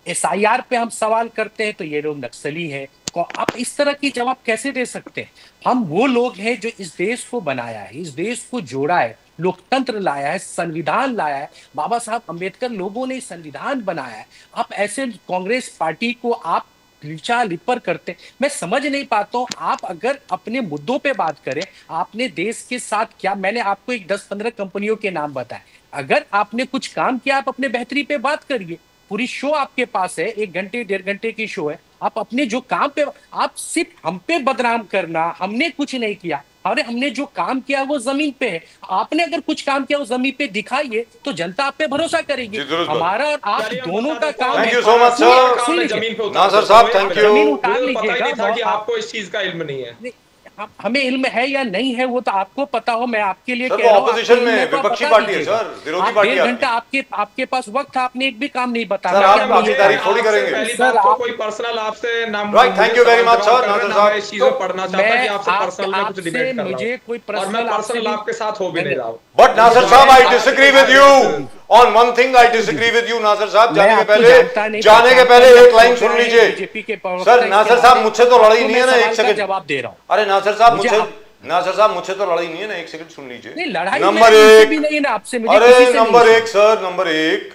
SIR पे हम सवाल करते हैं तो ये लोग नक्सली हैं। आप इस तरह की जवाब कैसे दे सकते हैं? हम वो लोग हैं जो इस देश को बनाया है, इस देश को जोड़ा है, लोकतंत्र लाया है, संविधान लाया है। बाबा साहब अम्बेडकर लोगों ने संविधान बनाया है। आप ऐसे कांग्रेस पार्टी को आप लीचा लिपर करते, मैं समझ नहीं पाता हूँ। आप अगर अपने मुद्दों पे बात करें, आपने देश के साथ क्या, मैंने आपको एक 10-15 कंपनियों के नाम बताए, अगर आपने कुछ काम किया आप अपने बेहतरी पे बात करिए। पूरी शो आपके पास है, 1 घंटे 1.5 घंटे की शो है, आप अपने जो काम पे, आप सिर्फ हम पे बदनाम करना, हमने कुछ नहीं किया, अरे हमने जो काम किया वो जमीन पे है। आपने अगर कुछ काम किया वो जमीन पे दिखाइए तो जनता आप पे भरोसा करेगी। हमारा और आप दोनों का काम है। Thank you so much sir. Nasir साहब, थैंक यू। जमीन उतार लीजिएगा। कि आपको इस चीज का इल्म नहीं है। हमें इल्म है या नहीं है वो तो आपको पता हो, मैं आपके लिए कह रहा हूं। ऑपोजिशन में विपक्षी पार्टी है सर, विरोधी पार्टी है। 1.5 घंटा आपके पास वक्त था, आपने एक भी काम नहीं बताया। सर, आप आपकी तारीफ थोड़ी करेंगे। पहली बात तो कोई पर्सनल आपसे नाम, right, thank you very much sir. Nasir साहब, इस चीज में पढ़ना चाहता कि आपसे पर्सनल में कुछ डिबेट करना, मुझे कोई और मैं पर्सनल आपके साथ हो भी नहीं रहा हूं। बट नासिर साहब, I disagree with you on one thing. I disagree with you Nasir साहब। जाने के पहले एक लाइन सुन लीजिए सर। नासिर साहब, मुझसे तो लड़ाई नहीं है ना, 1 सेकंड जवाब दे रहा हूँ। अरे नासिर साहब, मुझसे तो लड़ाई नहीं है ना, 1 सेकंड सुन लीजिए। नंबर 1, अरे नंबर 1 सर, नंबर 1,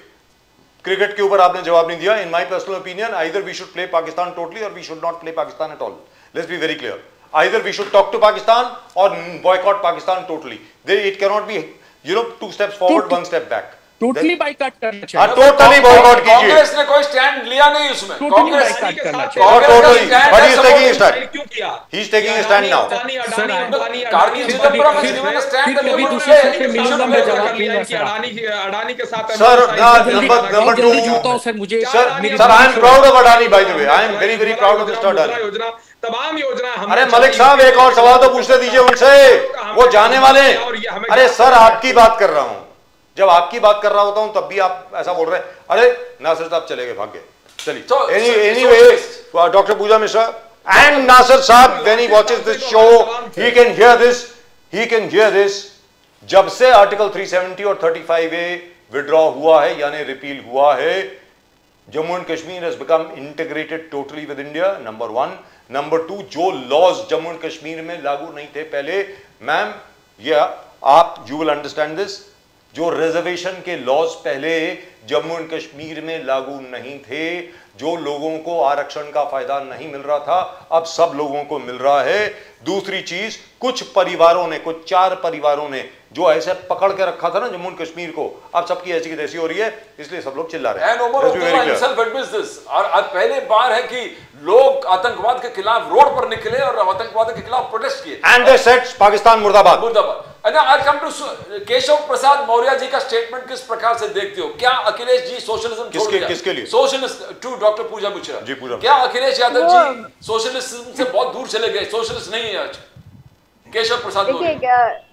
क्रिकेट के ऊपर आपने जवाब नहीं दिया। In my personal opinion, either we should play Pakistan totally or we should not play Pakistan at all. Let's be very clear, either we should talk to Pakistan or boycott Pakistan totally. It can not be 2 steps forward, 1 step back. Totally boycott करना हाँ, चाहिए। Totally boycott कीजिए। कांग्रेस ने कोई stand लिया नहीं उसमें। Totally Congress boycott करना और चाहिए। totally, but he is taking a stand. क्यों किया? He is taking a stand now. Kartik Chidambaram has given a stand that फिर they कभी would दूसरे play. शब्द में They should मिलूंगा, play. मैं जवाब लिया दूंगा कि सर। अडानी के साथ Sir, number मैं two. जल्दी जुड़ता हूं सर, मुझे Sir, I am proud of Adani, by the way. I am very, very proud of Mr. Adani. योजना, तमाम योजना। अरे मलिक साहब, एक और सवाल तो पूछने दीजिए उनसे, वो जाने वाले हैं। अरे सर, आपकी बात कर रहा हूं, जब आपकी बात कर रहा होता हूं तब भी आप ऐसा बोल रहे हैं। अरे नासिर साहब चले गए, भाग गए। चलिए, anyway, Dr. Pooja Mishra and Nasir Saab, when he watches this show, he can hear this. जब से आर्टिकल 370 और 35A विड्रॉ हुआ है, यानी रिपील हुआ है, Jammu and Kashmir has become integrated totally with India, number 1. Number 2, जो लॉज जम्मू एंड कश्मीर में लागू नहीं थे पहले, मैम, या आप, यू विल अंडरस्टैंड दिस, जो रिजर्वेशन के लॉज पहले जम्मू एंड कश्मीर में लागू नहीं थे, जो लोगों को आरक्षण का फायदा नहीं मिल रहा था, अब सब लोगों को मिल रहा है। दूसरी चीज, कुछ परिवारों ने, कुछ 4 परिवारों ने जो ऐसे पकड़ के रखा था ना जम्मू एंड कश्मीर को, अब सबकी ऐसी की तैसी हो रही है, इसलिए सब लोग चिल्ला रहे हैं। और पहले बार है कि लोग आतंकवाद के खिलाफ रोड पर निकले और आतंकवाद के खिलाफ प्रोटेस्ट किए। एंड दे सेड पाकिस्तान मुर्दाबाद। आई कम टू केशव प्रसाद मौर्य जी का स्टेटमेंट किस प्रकार से देखते हो? क्या अखिलेश जी सोशलिज्म छोड़ दिया? किसके लिए? Socialist to doctor Puja Mishra जी, पूजा। क्या अखिलेश यादव जी सोशलिज्म से बहुत दूर चले गए, सोशलिस्ट नहीं है आज? केशव प्रसाद मौर्य,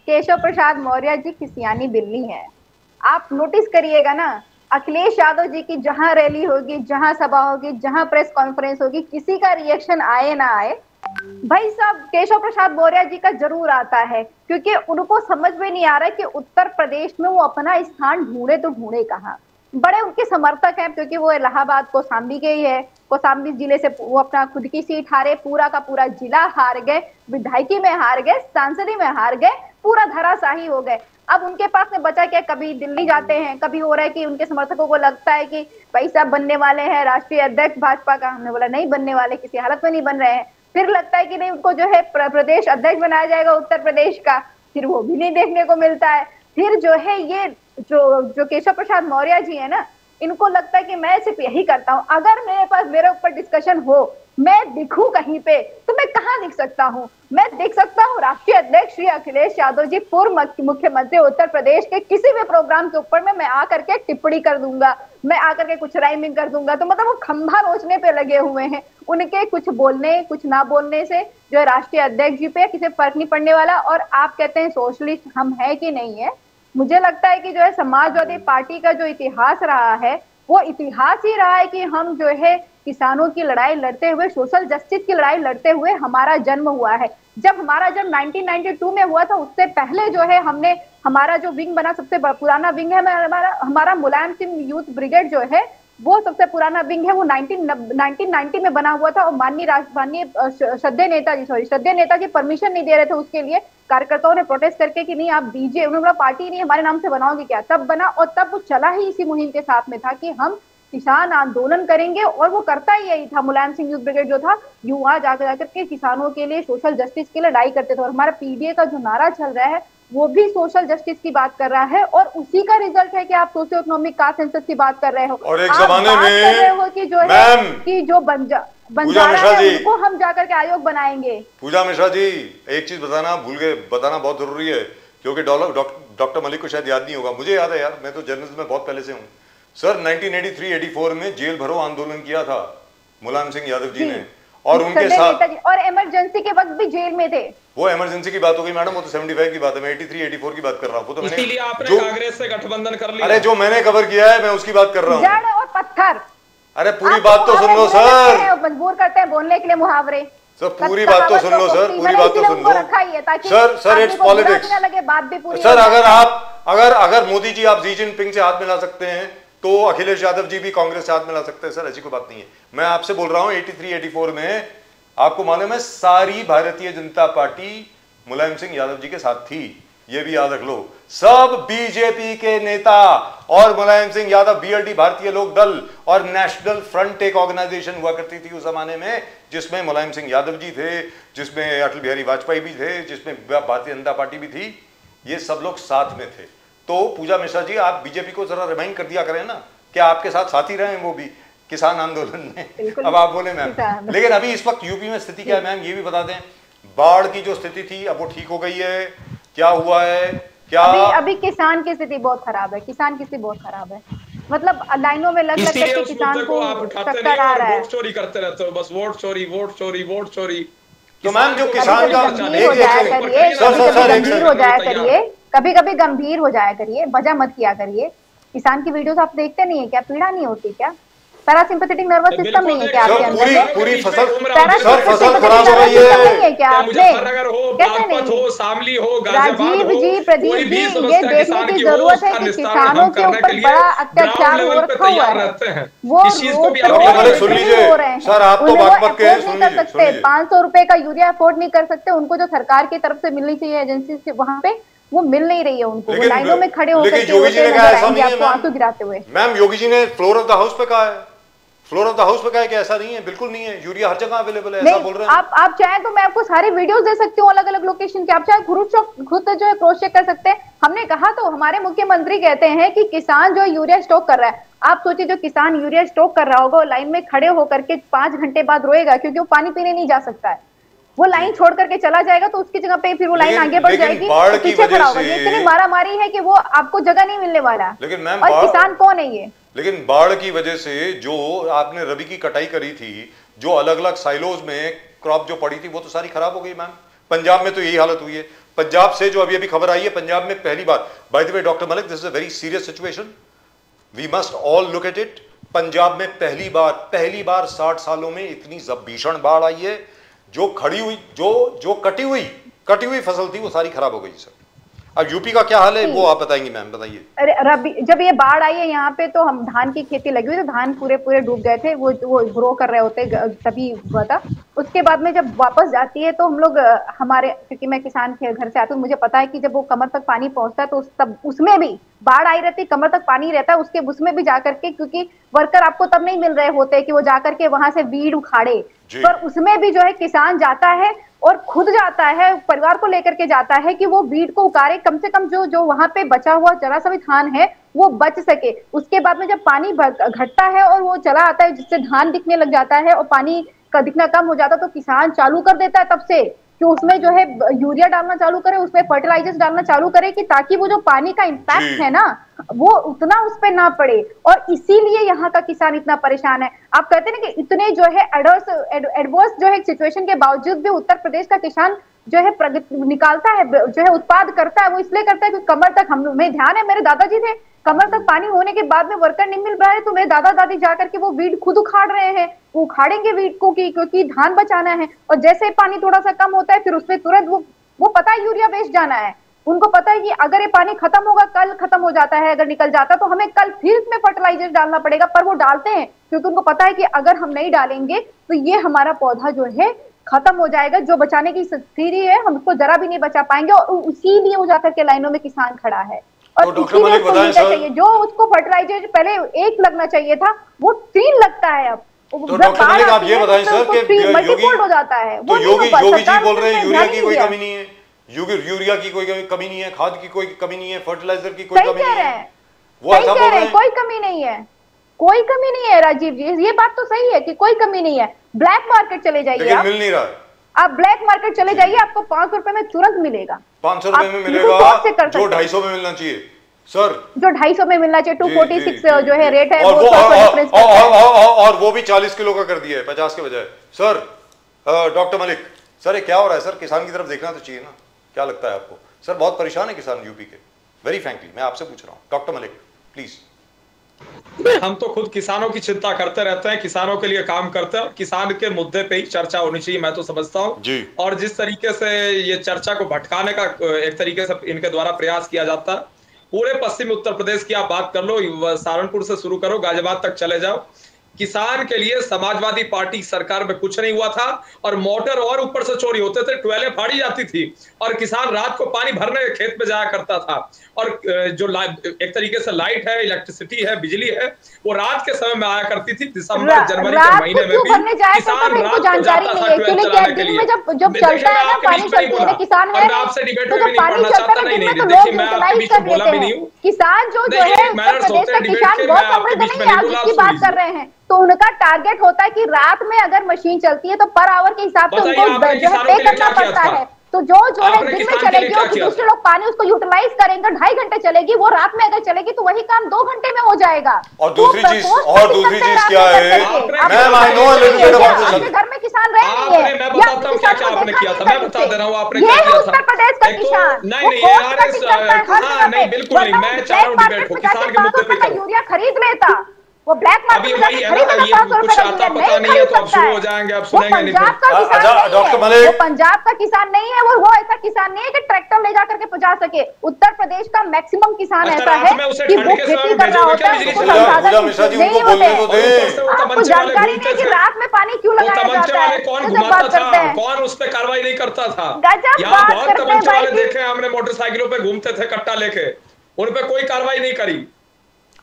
केशव प्रसाद मौर्य जी किसियानी बिल्ली हैं। आप नोटिस करिएगा ना, अखिलेश यादव जी की जहां रैली होगी, जहां सभा होगी, जहां प्रेस कॉन्फ्रेंस होगी, किसी का रिएक्शन आए ना आए, भाई साहब केशव प्रसाद मौर्य जी का जरूर आता है, क्योंकि उनको समझ में नहीं आ रहा है कि उत्तर प्रदेश में वो अपना स्थान ढूंढे तो ढूंढे कहाँ। बड़े उनके समर्थक हैं, क्योंकि वो इलाहाबाद कौसाम्बी के ही है, कौसाम्बी जिले से वो अपना खुद की सीट हारे, पूरा का पूरा जिला हार गए, विधायकी में हार गए, सांसदी में हार गए, पूरा धराशाही हो गए। अब उनके पास में बचा क्या? कभी दिल्ली जाते हैं, कभी हो रहा है कि उनके समर्थकों को लगता है कि भाई साहब बनने वाले हैं राष्ट्रीय अध्यक्ष भाजपा का, हमने बोला नहीं बनने वाले, किसी हालत में नहीं बन रहे हैं। फिर लगता है कि नहीं उनको जो है प्रदेश अध्यक्ष बनाया जाएगा उत्तर प्रदेश का, फिर वो भी नहीं देखने को मिलता है। फिर जो है ये जो केशव प्रसाद मौर्य जी है ना, इनको लगता है कि मैं सिर्फ यही करता हूँ, अगर मेरे ऊपर डिस्कशन हो, मैं दिखूं कहीं पे, तो मैं कहाँ दिख सकता हूँ? मैं दिख सकता हूँ राष्ट्रीय अध्यक्ष श्री अखिलेश यादव जी, पूर्व मुख्यमंत्री उत्तर प्रदेश के किसी भी प्रोग्राम के ऊपर में मैं आकर के टिप्पणी कर दूंगा, मैं आकर के कुछ राइमिंग कर दूंगा। तो मतलब वो खंभा नोचने पे लगे हुए हैं, उनके कुछ बोलने कुछ ना बोलने से जो है राष्ट्रीय अध्यक्ष जी पे किसी फर्क नहीं पड़ने वाला। और आप कहते हैं सोशलिस्ट हम है कि नहीं है, मुझे लगता है कि जो है समाजवादी पार्टी का जो इतिहास रहा है, वो इतिहास ही रहा है कि हम जो है किसानों की लड़ाई लड़ते हुए, सोशल जस्टिस की लड़ाई लड़ते हुए हमारा जन्म हुआ है। जब हमारा जन्म 1992 में हुआ था, उससे पहले जो है हमने, हमारा जो विंग बना, सबसे पुराना विंग है हमारा मुलायम सिंह यूथ ब्रिगेड जो है, वो सबसे पुराना विंग है, वो 1990 में बना हुआ था। और माननीय श्रद्धेय नेताजी परमिशन नहीं दे रहे थे उसके लिए, कार्यकर्ताओं ने प्रोटेस्ट करके कि नहीं आप दीजिए, उन्होंने पार्टी नहीं हमारे नाम से बनाओगे क्या, तब बना। और तब वो चला ही इसी मुहिम के साथ में था कि हम किसान आंदोलन करेंगे, और वो करता ही यही था। मुलायम सिंह यूथ ब्रिगेड जो था, युवा जाकर के किसानों के लिए, सोशल जस्टिस के लिए लड़ाई करते थे। और हमारा पीडीए का जो नारा चल रहा है, वो भी सोशल जस्टिस की बात कर रहा है, और उसी का रिजल्ट है कि आप सोशियो इकोनॉमिक कास्ट सेंसस की बात कर रहे हो। और एक जमाने में कर रहे हो कि जो है कि जो बंजारा है उनको हम जाकर के आयोग बनाएंगे। पूजा मिश्रा जी, एक चीज बताना बहुत जरूरी है, क्योंकि डॉक्टर मलिक को शायद याद नहीं होगा, मुझे याद है यार, मैं तो जर्नलिज्म में बहुत पहले से हूँ। सर 1983-84 में जेल भरो आंदोलन किया था मुलायम सिंह यादव जी ने, और उनके साथ, और इमरजेंसी के वक्त भी जेल में थे। वो इमरजेंसी की बात हो गई मैडम, वो तो 75 की बात है, मैं 83-84 की बात कर रहा हूँ। तो इसीलिए आपने कांग्रेस से गठबंधन कर लिया। अरे जो मैंने कवर किया है मैं उसकी बात कर रहा हूँ। जड़ और पत्थर। अरे पूरी बात तो सुन लो सर, मजबूर करते हैं बोलने के लिए मुहावरे। सर पूरी बात तो सुन लो सर, पूरी बात तो सुन लो सर, इट्स पॉलिटिक्स। सर अगर मोदी जी आप शी जिनपिंग से हाथ मिला सकते हैं, तो अखिलेश यादव जी भी कांग्रेस से हाथ मिला सकते हैं सर, ऐसी कोई बात नहीं है। मैं आपसे बोल रहा हूं 83-84 में आपको मालूम है सारी भारतीय जनता पार्टी मुलायम सिंह यादव जी के साथ थी, ये भी याद रख लो। सब बीजेपी के नेता और मुलायम सिंह यादव, बीएलडी भारतीय लोक दल और नेशनल फ्रंट एक ऑर्गेनाइजेशन हुआ करती थी उस जमाने में, जिसमें मुलायम सिंह यादव जी थे, जिसमें अटल बिहारी वाजपेयी भी थे, जिसमें भारतीय जनता पार्टी भी थी, ये सब लोग साथ में थे। तो पूजा मिश्रा जी आप बीजेपी को जरा रिमाइंड कर दिया करें ना कि आपके साथ साथी रहे वो भी किसान आंदोलन में। अब आप बोले मैम, लेकिन अभी इस वक्त यूपी में स्थिति क्या है मैम, ये भी बता दें। बाढ़ की जो स्थिति थी अब वो ठीक हो गई है, क्या हुआ है क्या? अभी किसान की स्थिति बहुत खराब है, किसान की स्थिति बहुत खराब है। मतलब लाइनों में लग के किसान को चक्कर आ रहा है। वोट चोरी करते रहते हो, बस वोट चोरी वोट चोरी वोट चोरी। तो मैम जो किसान का गंभीर हो जाया करिए, कभी कभी गंभीर हो जाया करिए, वजह मत किया करिए। किसान की वीडियोस आप देखते नहीं है क्या? पीड़ा नहीं होती क्या? पैरासिम्पैथेटिक नर्वस सिस्टम नहीं है क्या आपके अंदर? पूरी फसल खराब हो रही है क्या आपने? कैसे नहीं? शामली हो, राजीव जी, प्रदीप जी, ये देखने की जरूरत है कि किसानों के ऊपर बड़ा अत्याचार हो रखा हुआ है। वो सुन लीजिए सर, आप तो बात मत नहीं कर सकते, 500 रुपए का यूरिया अफोर्ड नहीं कर सकते। उनको जो सरकार की तरफ से मिलनी चाहिए एजेंसी से, वहाँ पे वो मिल नहीं रही है उनको। वो लाइनों में खड़े होकर योगी जी ने कहा ऐसा नहीं है आंसू गिराते हुए। मैम योगी जी ने फ्लोर ऑफ द हाउस पे कहा है, फ्लोर ऑफ द हाउस पे कहा है कि ऐसा नहीं है, बिल्कुल नहीं है, यूरिया हर जगह अवेलेबल है, ऐसा बोल रहे हैं। आप चाहें तो मैं आपको सारे वीडियोस दे सकती हूँ अलग अलग लोकेशन के, आप चाहे खुद जो है क्रॉस चेक कर सकते हैं। हमने कहा तो हमारे मुख्यमंत्री कहते हैं कि किसान जो यूरिया स्टॉक कर रहा है, आप सोचिए जो किसान यूरिया स्टॉक कर रहा होगा लाइन में खड़े होकर के 5 घंटे बाद रोएगा, क्योंकि वो पानी पीने नहीं जा सकता है। वो लाइन छोड़ करके चला जाएगा तो उसकी जगह पे फिर वो लाइन आगे बढ़ जाएगी, तो पीछे खड़ा होगा। ये इतनी मारामारी है कि वो आपको जगह नहीं मिलने वाला। लेकिन मैम और किसान कौन है ये? लेकिन बाढ़ की वजह से जो आपने रबी की कटाई करी थी, जो अलग अलग साइलोज में क्रॉप जो पड़ी थी, वो तो सारी खराब हो गई मैम। पंजाब में तो यही हालत हुई है। पंजाब से जो अभी खबर आई है, पंजाब में पहली बार, by the way doctor Malik, this is a very serious situation, we must all look at it. Punjab में पहली बार 60 सालों में इतनी भीषण बाढ़ आई है। जो खड़ी हुई जो कटी हुई फसल थी वो सारी खराब हो गई सर। अब यूपी का क्या हाल है वो आप बताएंगी मैम, बताइए। अरे रबी जब ये बाढ़ आई है यहाँ पे, तो हम धान की खेती लगी हुई, तो धान पूरे डूब गए थे, वो ग्रो कर रहे होते तभी हुआ था। उसके बाद में जब वापस जाती है तो हम लोग हमारे, क्योंकि मैं किसान के घर से आती हूँ, मुझे पता है कि जब वो कमर तक पानी पहुंचता है तो तब उसमें भी बाढ़ आई रहती, कमर तक पानी रहता है, उसमें भी जाकर के, क्योंकि वर्कर आपको तब नहीं मिल रहे होते कि वो जाकर के वहां से वीड उखाड़े, पर उसमें भी जो है किसान जाता है और खुद जाता है, परिवार को लेकर के जाता है कि वो वीड को उकारे, कम से कम जो वहां पे बचा हुआ जरा सा भी धान है वो बच सके। उसके बाद में जब पानी घटता है और वो चला आता है, जिससे धान दिखने लग जाता है और पानी का दिखना कम हो जाता है, तो किसान चालू कर देता है तब से कि उसमें जो है यूरिया डालना चालू करे, उसमें फर्टिलाइजर्स डालना चालू करे, कि ताकि वो जो पानी का इम्पैक्ट है ना वो उतना उस पे ना पड़े। और इसीलिए यहाँ का किसान इतना परेशान है। आप कहते हैं ना कि इतने जो है एडवर्स जो है सिचुएशन के बावजूद भी उत्तर प्रदेश का किसान जो है प्रगति निकालता है, जो है उत्पाद करता है। वो इसलिए करता है कि कमर तक, हमें ध्यान है, मेरे दादाजी थे, कमर तक पानी होने के बाद में वर्कर नहीं मिल रहा है, तो मेरे दादा दादी जाकर के वो वीड खुद उखाड़ रहे हैं, वो उखाड़ेंगे वीड को क्योंकि धान बचाना है। और जैसे पानी थोड़ा सा कम होता है फिर उसमें तुरंत वो पता है यूरिया वेस्ट जाना है, उनको पता है कि अगर ये पानी खत्म होगा, कल खत्म हो जाता है, अगर निकल जाता तो हमें कल फिर इसमें फर्टिलाइजर डालना पड़ेगा, पर वो डालते हैं क्योंकि उनको पता है कि अगर हम नहीं डालेंगे तो ये हमारा पौधा जो है खत्म हो जाएगा, जो बचाने की स्थिति है हम उसको जरा भी नहीं बचा पाएंगे। और इसीलिए वो जाकर के लाइनों में किसान खड़ा है। और तो इसीलिए उसको मिलना चाहिए, जो उसको फर्टिलाइजर पहले 1 लगना चाहिए था वो 3 लगता है अब। तो डॉक्टर मलिक आप ये बताएं सर कि मल्टीफोल्ड हो जाता है। तो योगी जी बोल रहे हैं यूरिया की कोई कमी नहीं है, यूरिया की कोई कमी नहीं है, खाद की कोई कमी नहीं है, फर्टिलाइजर की कोई कमी नहीं है, वो ऐसा बोल रहे हैं कोई कमी नहीं है, कोई कमी नहीं है राजीव जी, ये बात तो सही है कि कोई कमी नहीं है। ब्लैक मार्केट चले जाइए, लेकिन मिल नहीं रहा। आप ब्लैक मार्केट चले जाइए, आपको 500 रुपए में तुरंत मिलेगा, 500 रुपए में मिलेगा, जो 250 में मिलना चाहिए सर, जो 250 में मिलना चाहिए, 246 जो है रेट है, और वो भी 40 किलो का कर दिया है 50 के बजाय। सर डॉक्टर मलिक सर ये क्या हो रहा है सर? किसान की तरफ देखना तो चाहिए ना, क्या लगता है आपको सर? बहुत परेशान है किसान यूपी के, वेरी फ्रैंकली मैं आपसे पूछ रहा हूँ। Doctor Malik please. हम तो खुद किसानों की चिंता करते रहते हैं, किसानों के लिए काम करते हैं, और किसान के मुद्दे पे ही चर्चा होनी चाहिए, मैं तो समझता हूँ। और जिस तरीके से ये चर्चा को भटकाने का एक तरीके से इनके द्वारा प्रयास किया जाता है, पूरे पश्चिमी उत्तर प्रदेश की आप बात कर लो, सहारनपुर से शुरू करो, गाजियाबाद तक चले जाओ, किसान के लिए समाजवादी पार्टी सरकार में कुछ नहीं हुआ था, और मोटर और ऊपर से चोरी होते थे, ट्यूबवेलें फाड़ी जाती थी, और किसान रात को पानी भरने खेत में जाया करता था। और जो एक तरीके से लाइट है, इलेक्ट्रिसिटी है, बिजली है, वो रात के समय में आया करती थी। दिसंबर जनवरी के महीने में भी किसान रात को जाता था ट्यूबवेल चलाने के लिए। जब चलता है ना पानी चलती है, किसान है, आपसे डिबेट तो में भी जब नहीं पानी पढ़ना चलता चाहता, है नहीं दिन में नहीं, तो देखिए लोग मैं आपके यूटिलाइज बीच कर में बोला लेते भी नहीं हैं। हूँ। किसान जो नहीं, है एक मैनर्स उत्तर होते प्रदेश हैं का डिबेट किसान के, बहुत मैं आपके समृद्ध बीच नहीं में है, नहीं आप बोला, जिसकी सुन बात कर लीजिए। रहे हैं, तो उनका टारगेट होता है कि रात में अगर मशीन चलती है तो पर आवर के हिसाब से बताइए उनको आपने जो है किसानों पे के लिए करना क्या किया पड़ता था? है। तो जो है आपने दिन में किसान के लिए चलेगी क्या और किया दूसरे था? लोग पानी उसको यूटिलाइज करेंगे, 2.5 घंटे चलेगी, वो रात में अगर चलेगी तो वही काम 2 घंटे में हो जाएगा। और दूसरी चीज क्या है, ma'am, I know a little bit about this आपके घर में किसान रह नहीं है, मैं बताता हूँ क्या क्या आपने किया था, मैं बता दे रहा हूँ आपने क्या किया था। उत्तर प्रदेश का एक तो किसान नहीं नहीं यार, हाँ नहीं बिल्कुल नहीं, मैं चाह रहा हूँ डिबेट हो, किसान के मुद्दे पे करो। यूरिया खरीद लेता, वो ब्लैक अभी वही है ना, ये कुछ आता पता नहीं है तो अब शुरू हो जाएंगे, अब सुनेंगे नहीं पंजाब का फिर। किसान नहीं डॉक्टर है, मलिक, वो पंजाब का किसान नहीं है, वो ऐसा किसान नहीं है कि ट्रैक्टर ले जाकर के पहुंचा सके। उत्तर प्रदेश का मैक्सिमम किसान ऐसा है कि वो खेती कर रहा होता है, उसको संसाधन नहीं होते हैं। आपको जानकारी नहीं है कि रात में पानी क्यों लगाया जाता है। कौन घुमाता था, कौन उस पर कार्रवाई नहीं करता था? यहाँ बहुत तमंचे वाले देखे हमने, मोटरसाइकिलों पे घूमते थे कट्टा लेके, उन पे कोई कार्रवाई नहीं करी।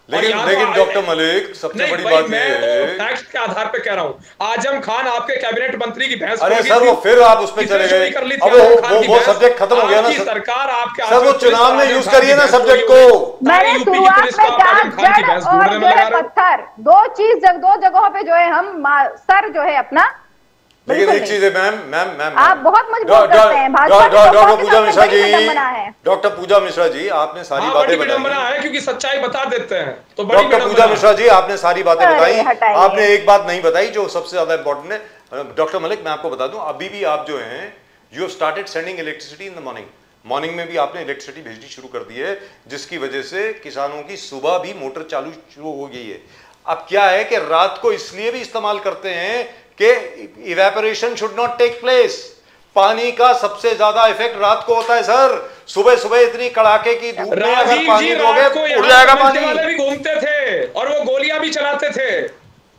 लेकिन डॉक्टर मलिक, सबसे बड़ी बात मैं तो फैक्ट के आधार पे कह रहा हूँ, आजम खान आपके कैबिनेट मंत्री की भैंस, अरे सर वो फिर आप उस पे चले गए, अब वो सब्जेक्ट खत्म हो गया ना सरकार आपके सर, वो चुनाव में यूज करिए ना सब्जेक्ट को। मैंने शुरुआत में कहा जड़ और जो है पत्थर, दो जगहों पे जो है हम सर जो है अपना। लेकिन एक चीज है मैम आप बहुत मजबूत करते हैं भाजपा के डॉक्टर पूजा मिश्रा जी, है। डॉक्टर पूजा मिश्रा जी, आपने सारी बातें बताई, क्योंकि सच्चाई बता देते हैं तो डॉक्टर पूजा मिश्रा जी, आपने सारी बातें बताई, आपने एक बात नहीं बताई जो सबसे ज्यादा इंपॉर्टेंट है। डॉक्टर मलिक, मैं आपको बता दूं, अभी भी आप जो हैं, you have started sending electricity in the morning में भी आपने इलेक्ट्रिसिटी भेजनी शुरू कर दी है, जिसकी वजह से किसानों की सुबह भी मोटर चालू शुरू हो गई है। अब क्या है कि रात को इसलिए भी इस्तेमाल करते हैं कि evaporation should not take place. पानी का सबसे ज्यादा इफेक्ट रात को होता है सर। सुबह सुबह इतनी कड़ाके की धूप में अगर पानी दोगे उड़ जाएगा पानी। वाले भी घूमते थे और वो गोलियां भी चलाते थे।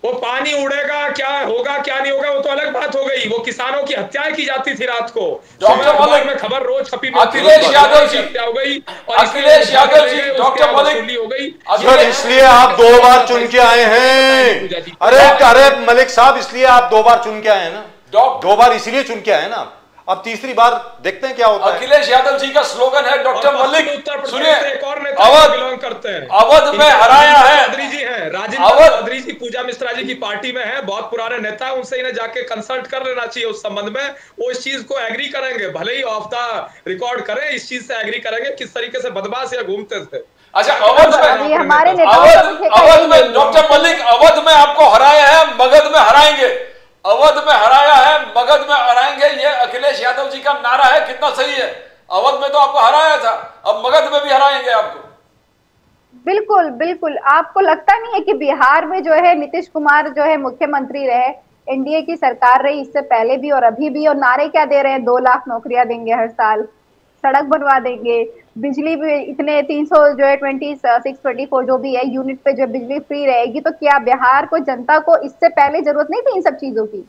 वो पानी उड़ेगा, क्या होगा क्या नहीं होगा वो तो अलग बात हो गई। वो किसानों की हत्याएं की जाती थी रात को। डॉक्टर में खबर रोज छपी अखिलेश यादव जी हत्या हो गई, अखिलेश यादव जी डॉक्टर मलिक हो गई। सर इसलिए आप 2 बार चुन के आए हैं। अरे मलिक साहब, इसलिए आप 2 बार चुन के आए हैं ना, 2 बार इसीलिए चुन के आए ना। अब तीसरी बार देखते हैं क्या होता है। अखिलेश यादव जी का स्लोगन है डॉक्टर मलिक, सुनिए, अवध करते हैं, अवध में हराया है। चौधरी जी हैं, राजेंद्र चौधरी जी पूजा मिश्रा जी की पार्टी में है, बहुत पुराने नेता, उनसे इन्हें जाके कंसल्ट कर लेना चाहिए उस संबंध में। वो इस चीज को एग्री करेंगे, भले ही ऑफ द रिकॉर्ड करें, इस चीज से एग्री करेंगे किस तरीके से बदमाश या घूमते थे। अच्छा, अवध में डॉक्टर मलिक, अवध में आपको हराया है, मगध में हराएंगे। अवध में हराया है, मगध में हराएंगे, ये अखिलेश यादव जी का नारा है। कितना सही है। अवध में तो आपको हराया था, अब मगध में भी हराएंगे आपको। बिल्कुल बिल्कुल। आपको लगता नहीं है कि बिहार में जो है नीतीश कुमार जो है मुख्यमंत्री रहे, एनडीए की सरकार रही इससे पहले भी और अभी भी, और नारे क्या दे रहे हैं, 2 लाख नौकरियां देंगे हर साल, सड़क बनवा देंगे, बिजली भी इतने 300 जो है 624 जो भी है यूनिट पे जो बिजली फ्री रहेगी। तो क्या बिहार को, जनता को इससे पहले जरूरत नहीं थी इन सब चीजों की?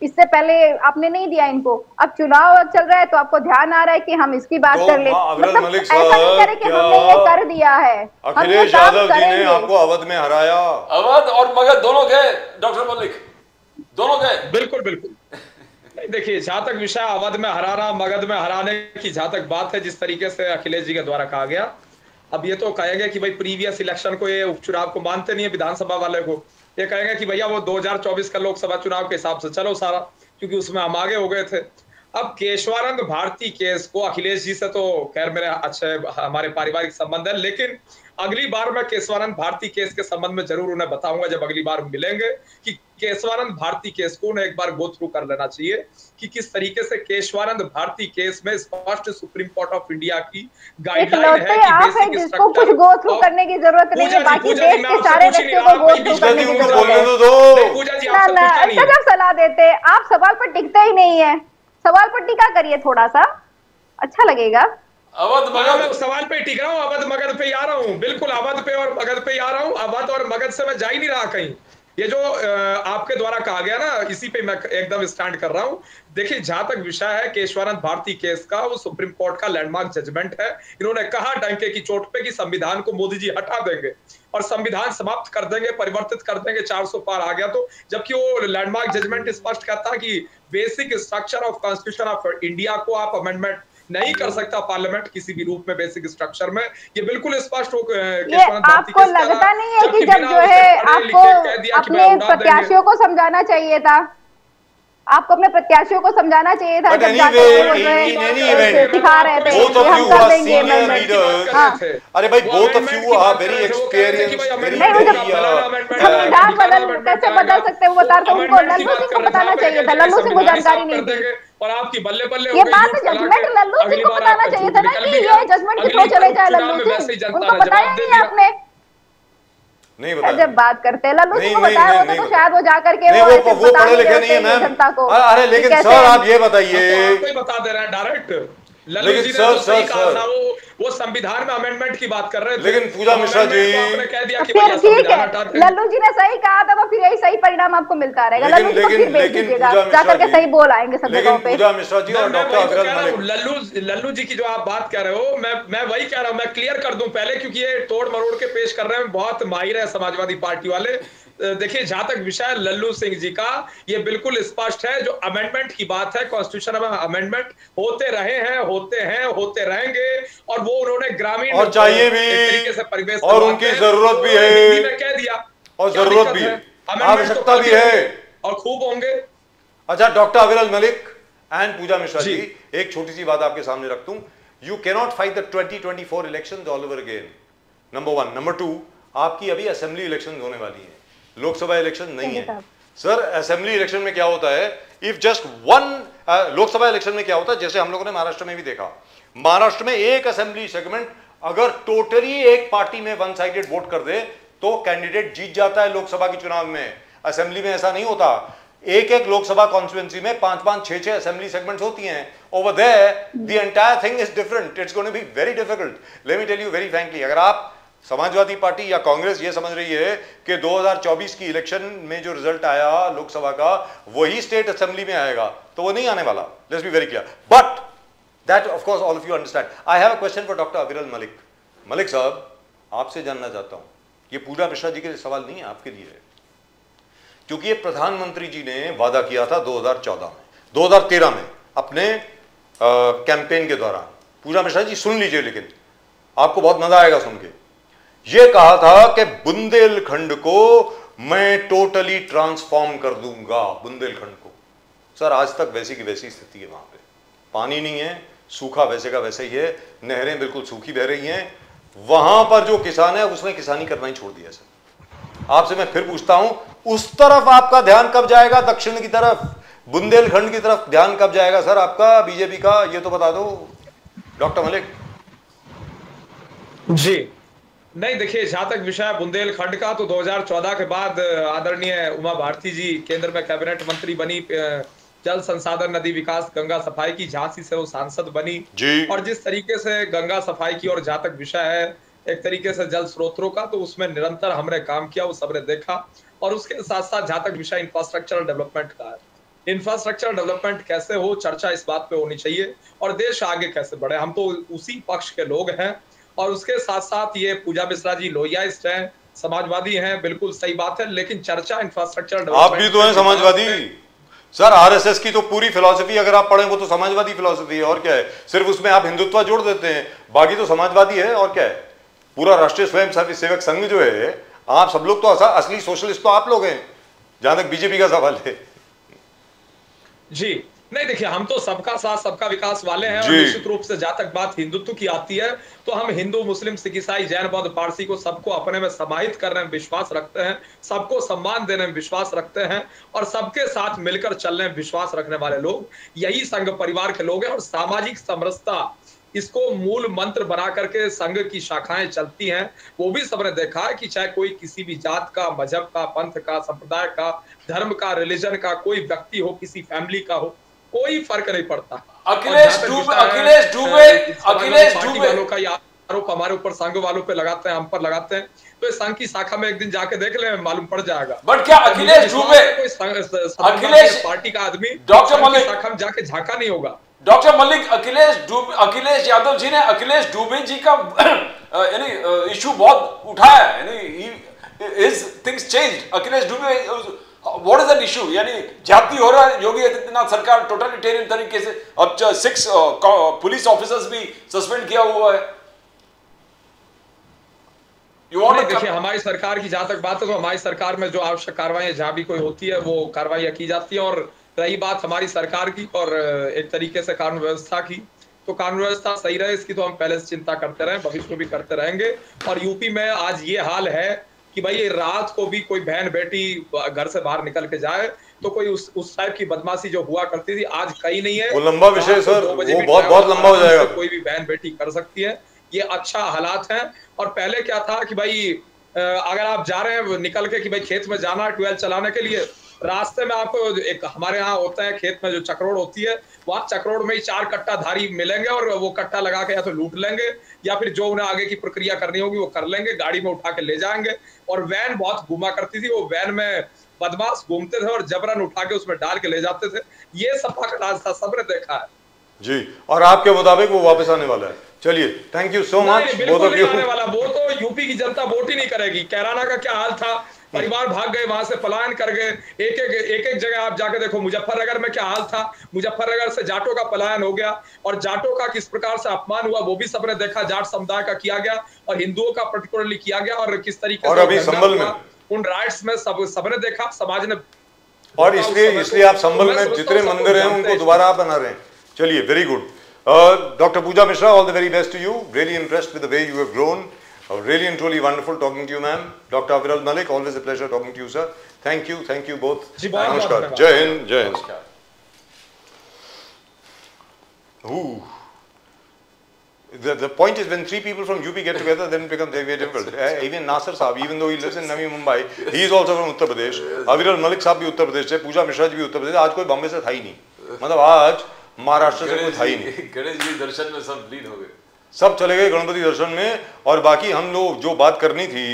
इससे पहले आपने नहीं दिया इनको। अब चुनाव चल रहा है तो आपको ध्यान आ रहा है कि हम इसकी बात कर ले, मतलब ऐसा नहीं करे कि हमने ये कर दिया है। अखिलेश यादव जी ने आपको अवध में हराया। अवध और मगध दोनों गए डॉक्टर मलिक, दोनों गए। बिल्कुल बिल्कुल। देखिए, जहां तक विषय अवध में हराना, मगध में हराने की जहां तक बात है, जिस तरीके से अखिलेश जी के द्वारा कहा गया, अब ये तो कहेंगे कि भाई प्रीवियस इलेक्शन को, ये उपचुनाव को मानते नहीं है विधानसभा वाले को। ये कहेंगे कि भैया वो 2024 का लोकसभा चुनाव के हिसाब से चलो सारा, क्योंकि उसमें हम आगे हो गए थे। अब केशवानंद भारती केस को अखिलेश जी से तो खैर मेरे अच्छे हमारे पारिवारिक संबंध है, लेकिन अगली बार मैं केशवानंद भारती केस के संबंध में जरूर उन्हें बताऊंगा जब अगली बार मिलेंगे, कि केशवानंद भारती केस को उन्हें एक बार गो थ्रू कर लेना चाहिए कि किस तरीके से केशवानंद भारती केस में स्पष्ट सुप्रीम कोर्ट ऑफ इंडिया की गाइडलाइन है कि बेसिक जिसको कुछ गो थ्रू करने की जरूरत नहीं है, बाकी देश के सारे व्यक्तियों को गो थ्रू करने की जरूरत है। पूजा जी आप सलाह देते, आप सवाल पर टिकते ही नहीं है। सवाल पर टिका करिए थोड़ा सा, अच्छा लगेगा। अवध मगध सवाल पे टिक रहा हूँ, अवध मगध पे आ रहा हूँ। बिल्कुल अवध पे और मगध पे आ रहा हूँ। अवध और मगध से मैं जा ही नहीं रहा कहीं। ये जो आपके द्वारा कहा गया ना, इसी पे मैं एकदम स्टैंड कर रहा हूं। देखिए, जहां तक विषय है केशवानंद भारती केस का, वो सुप्रीम कोर्ट का लैंडमार्क जजमेंट है। इन्होंने कहा डंके की चोट पे कि संविधान को मोदी जी हटा देंगे और संविधान समाप्त कर देंगे, परिवर्तित कर देंगे, 400 पार आ गया तो। जबकि वो लैंडमार्क जजमेंट स्पष्ट कहता है कि basic structure of constitution of India को आप अमेंडमेंट नहीं कर सकता पार्लियामेंट किसी भी रूप में, बेसिक स्ट्रक्चर में। ये बिल्कुल स्पष्ट हो। आपको लगता नहीं है कि जब जो है आपको अपने प्रत्याशियों को समझाना चाहिए था, आपको अपने प्रत्याशियों को समझाना चाहिए था जब दिखा रहे थे कि हम कर देंगे अमेंडमेंट। अरे भाई, both of you are very experienced, संविधान कैसे बदल सकते हैं वो बता रहे थे। उनको लल्लू सिंह को बताना चाहिए था, लल्लू सिंह को जानकारी नहीं थी। और आपकी बल्ले बल्ले ये बात जजमेंट लल्लू सिंह को बताना चाहिए था ना कि ये जजमेंट कितना चले जाए। लल्लू सिंह उनको बताया नहीं आपने, नहीं बताया। जब बात करते हैं लल्लू सिंह को बताया होता तो शायद वो जाकर के वो पढ़े लिखे नहीं है मैम जनता को। अरे लेकिन सर आप ये बताइए, बता दे रहा है डायरेक्ट। लल्लू जी ने तो सही कहा था, वो संविधान में अमेंडमेंट की बात कर रहे थे। लेकिन पूजा मिश्रा जी आपने कह दिया कि ठीक है, लल्लू जी ने सही कहा था तो फिर यही सही परिणाम आपको मिलता रहेगा। लल्लू जी को फिर भेज दीजिएगा, जाकर के सही बोल आएंगे सब जगहों पे। पूजा मिश्रा जी और डॉक्टर अविरल मलिक, लल्लू जी की जो आप बात कह रहे हो, मैं वही कह रहा हूं, मैं क्लियर कर दूं पहले, क्योंकि ये तोड़ मरोड़ के पेश कर रहे हैं, बहुत माहिर है समाजवादी पार्टी वाले। देखिए, जहां तक विषय लल्लू सिंह जी का, ये बिल्कुल स्पष्ट है। जो अमेंडमेंट की बात है, कॉन्स्टिट्यूशन में अमेंडमेंट होते रहे हैं, होते रहेंगे, और वो उन्होंने ग्रामीण और चाहिए भी तरीके से परिवेश और उनकी जरूरत भी है, मैं कह दिया, और जरूरत भी है, आवश्यकता भी है और खूब होंगे। अच्छा, डॉक्टर अविरल मलिक एंड पूजा मिश्रा जी, एक छोटी सी बात आपके सामने रख दूं। You cannot fight the 2024 elections all over again, number 1। Number 2, आपकी अभी असेंबली इलेक्शन होने वाली है, लोकसभा इलेक्शन नहीं है सर। असेंबली इलेक्शन में क्या होता है, if just one, Lok Sabha election में क्या होता है, जैसे हम लोगों ने महाराष्ट्र में भी देखा, महाराष्ट्र में एक असेंबली सेगमेंट अगर टोटली एक पार्टी में वन साइडेड वोट कर दे तो कैंडिडेट जीत जाता है लोकसभा के चुनाव में। असेंबली में ऐसा नहीं होता, एक एक लोकसभा कॉन्स्टिट्यूएंसी में 5-5, 6-6 असेंबली सेगमेंट्स होती हैं। Over there the entire thing is different, it's going to be very difficult. Let me tell you very frankly, अगर आप समाजवादी पार्टी या कांग्रेस ये समझ रही है कि 2024 की इलेक्शन में जो रिजल्ट आया लोकसभा का वही स्टेट असेंबली में आएगा, तो वो नहीं आने वाला। Let's be very clear, but that of course all of you understand. I have a question for doctor अविरल मलिक। मलिक साहब, आपसे जानना चाहता हूं, ये पूजा मिश्रा जी के लिए सवाल नहीं है, आपके लिए है, क्योंकि ये प्रधानमंत्री जी ने वादा किया था 2013 में अपने कैंपेन के दौरान। पूजा मिश्रा जी सुन लीजिए, लेकिन आपको बहुत मजा आएगा सुन के। ये कहा था कि बुंदेलखंड को मैं टोटली ट्रांसफॉर्म कर दूंगा, बुंदेलखंड को। सर, आज तक वैसी की वैसी स्थिति है, वहां पे पानी नहीं है, सूखा वैसे का वैसे ही है, नहरें बिल्कुल सूखी बह रही हैं। वहां पर जो किसान है उसने किसानी करना ही छोड़ दिया। सर, आपसे मैं फिर पूछता हूं, उस तरफ आपका ध्यान कब जाएगा, दक्षिण की तरफ, बुंदेलखंड की तरफ ध्यान कब जाएगा सर आपका, बीजेपी का, ये तो बता दो डॉक्टर मलिक जी। नहीं, देखिए, जहां तक विषय बुंदेलखंड का, तो 2014 के बाद आदरणीय उमा भारती जी केंद्र में कैबिनेट मंत्री बनी, जल संसाधन, नदी विकास, गंगा सफाई की, झांसी से वो सांसद बनी जी। और जिस तरीके से गंगा सफाई की, और जहां तक विषय है एक तरीके से जल स्रोतों का, तो उसमें निरंतर हमने काम किया, वो सबने देखा। और उसके साथ साथ जहां तक विषय इंफ्रास्ट्रक्चरल डेवलपमेंट का है, इंफ्रास्ट्रक्चरल डेवलपमेंट कैसे हो, चर्चा इस बात पे होनी चाहिए, और देश आगे कैसे बढ़े, हम तो उसी पक्ष के लोग हैं। और उसके साथ साथ ये पूजा मिश्रा जी लोहियाइस्ट हैं, समाजवादी हैं, बिल्कुल सही बात है, लेकिन चर्चा इंफ्रास्ट्रक्चर, आप भी तो हैं समाजवादी सर। आरएसएस की तो पूरी फिलॉसफी अगर आप पढ़ें वो तो समाजवादी फिलॉसफी है, और क्या है, सिर्फ उसमें आप हिंदुत्व जोड़ देते हैं, बाकी तो समाजवादी है, और क्या है। पूरा राष्ट्रीय स्वयं सेवक संघ जो है, आप सब लोग तो असली सोशलिस्ट तो आप लोग हैं, जहां तक बीजेपी का सवाल है जी। नहीं, देखिए, हम तो सबका साथ सबका विकास वाले हैं, और निश्चित रूप से जहां तक बात हिंदुत्व की आती है, तो हम हिंदू, मुस्लिम, सिख, ईसाई, जैन, बौद्ध, पारसी को सबको अपने में समाहित करने में विश्वास रखते हैं, सबको सम्मान देने में विश्वास रखते हैं, और सबके साथ मिलकर चलने में विश्वास रखने वाले लोग यही संघ परिवार के लोग हैं। और सामाजिक समरसता, इसको मूल मंत्र बना करके संघ की शाखाएं चलती हैं। वो भी सबने देखा है कि चाहे कोई किसी भी जात का, मजहब का, पंथ का, संप्रदाय का, धर्म का, रिलीजन का, कोई व्यक्ति हो, किसी फैमिली का हो, कोई फर्क नहीं पड़ता। अखिलेश डूबे आरोप हमारे ऊपर संघ वालों पे लगाते हैं, हम पर लगाते हैं, तो इस संघ की शाखा में एक दिन जाके देख ले, मालूम पड़ जाएगा। बट क्या अखिलेश दुबे, अखिलेश पार्टी का आदमी डॉक्टर मलिक शाखा में जाके झांका नहीं होगा। डॉक्टर मलिक, अखिलेश यादव जी ने अखिलेश दुबे जी का यानी इशू बहुत उठाया, यानी his things changed. Akhilesh Dubey, what is that issue? यानी जाति हो रहा है, योगी आदित्यनाथ सरकार टोटलिटेरियन तरीके से, अब 6 पुलिस ऑफिसर्स भी सस्पेंड किया हुआ है। देखिए, हमारी सरकार की जहां तक बात है तो हमारी सरकार में जो आवश्यक कार्रवाई जहां भी कोई होती है वो कार्रवाई की जाती है। और रही बात हमारी सरकार की और एक तरीके से कानून व्यवस्था की, तो कानून व्यवस्था सही रहे इसकी तो हम पहले से चिंता करते रहे, भविष्य में भी करते रहेंगे। और यूपी में आज ये हाल है कि भाई रात को भी कोई बहन बेटी घर से बाहर निकल के जाए तो कोई उस टाइप की बदमाशी जो हुआ करती थी आज कहीं नहीं है। वो लंबा विषय सर, वो बहुत लंबा हो जाएगा। कोई भी बहन बेटी कर सकती है, ये अच्छा हालात है। और पहले क्या था कि भाई अगर आप जा रहे हैं निकल के कि भाई खेत में जाना 12 चलाने के लिए, रास्ते में आपको एक हमारे यहाँ होता है खेत में जो चक्रोड़ होती है, वहां चक्रोड़ में ही 4 कट्टाधारी मिलेंगे और वो कट्टा लगा के या तो लूट लेंगे या फिर जो उन्हें आगे की प्रक्रिया करनी होगी वो कर लेंगे, गाड़ी में उठा के ले जाएंगे। और वैन बहुत घुमा करती थी, वो वैन में बदमाश घूमते थे और जबरन उठा के उसमें डाल के ले जाते थे। ये सपा का राज था, सबने देखा है जी। और आपके मुताबिक वो वापस आने वाला है। चलिए, थैंक यू सो मच। बिल्कुल नहीं आने वाला, वो तो यूपी की जनता वोट ही नहीं करेगी। कैराना का क्या हाल था, परिवार भाग गए, वहां से पलायन कर गए। एक जगह आप जाके देखो, मुजफ्फरनगर में क्या हाल था, मुजफ्फरनगर से जाटों का पलायन हो गया और जाटों का किस प्रकार से अपमान हुआ वो भी सबने देखा। जाट समुदाय का किया गया और हिंदुओं का पर्टिकुलरली किया गया, और किस तरीके और से अभी संभल में उन राइट्स में सबने देखा, समाज ने। और इसलिए आप संभल में जितने मंदिर हैं उनको दोबारा आप बना रहे हैं। चलिए, very good. Dr. Pooja Mishra, all the very best to you. Really impressed with the way you have grown. Really and truly wonderful talking to you, ma'am. Dr. Aviral Malik, always a pleasure talking to you, sir. Thank you both. Namaskar. Jai Hind, Jai Hind. The point is, when 3 people from UP get together, then it becomes very difficult. Even Nasir Saab, even though he lives in Navi Mumbai, he is also from Uttar Pradesh. Aviral Malik Saab भी उत्तर प्रदेश से, पूजा मिश्रा जी भी उत्तर प्रदेश। आज कोई बॉम्बे से था ही नहीं, मतलब आज महाराष्ट्र से कोई था ही नहीं। गणेश जी दर्शन में सब लीन हो गए, सब चले गए गणपति दर्शन में। और बाकी हम लोग जो बात करनी थी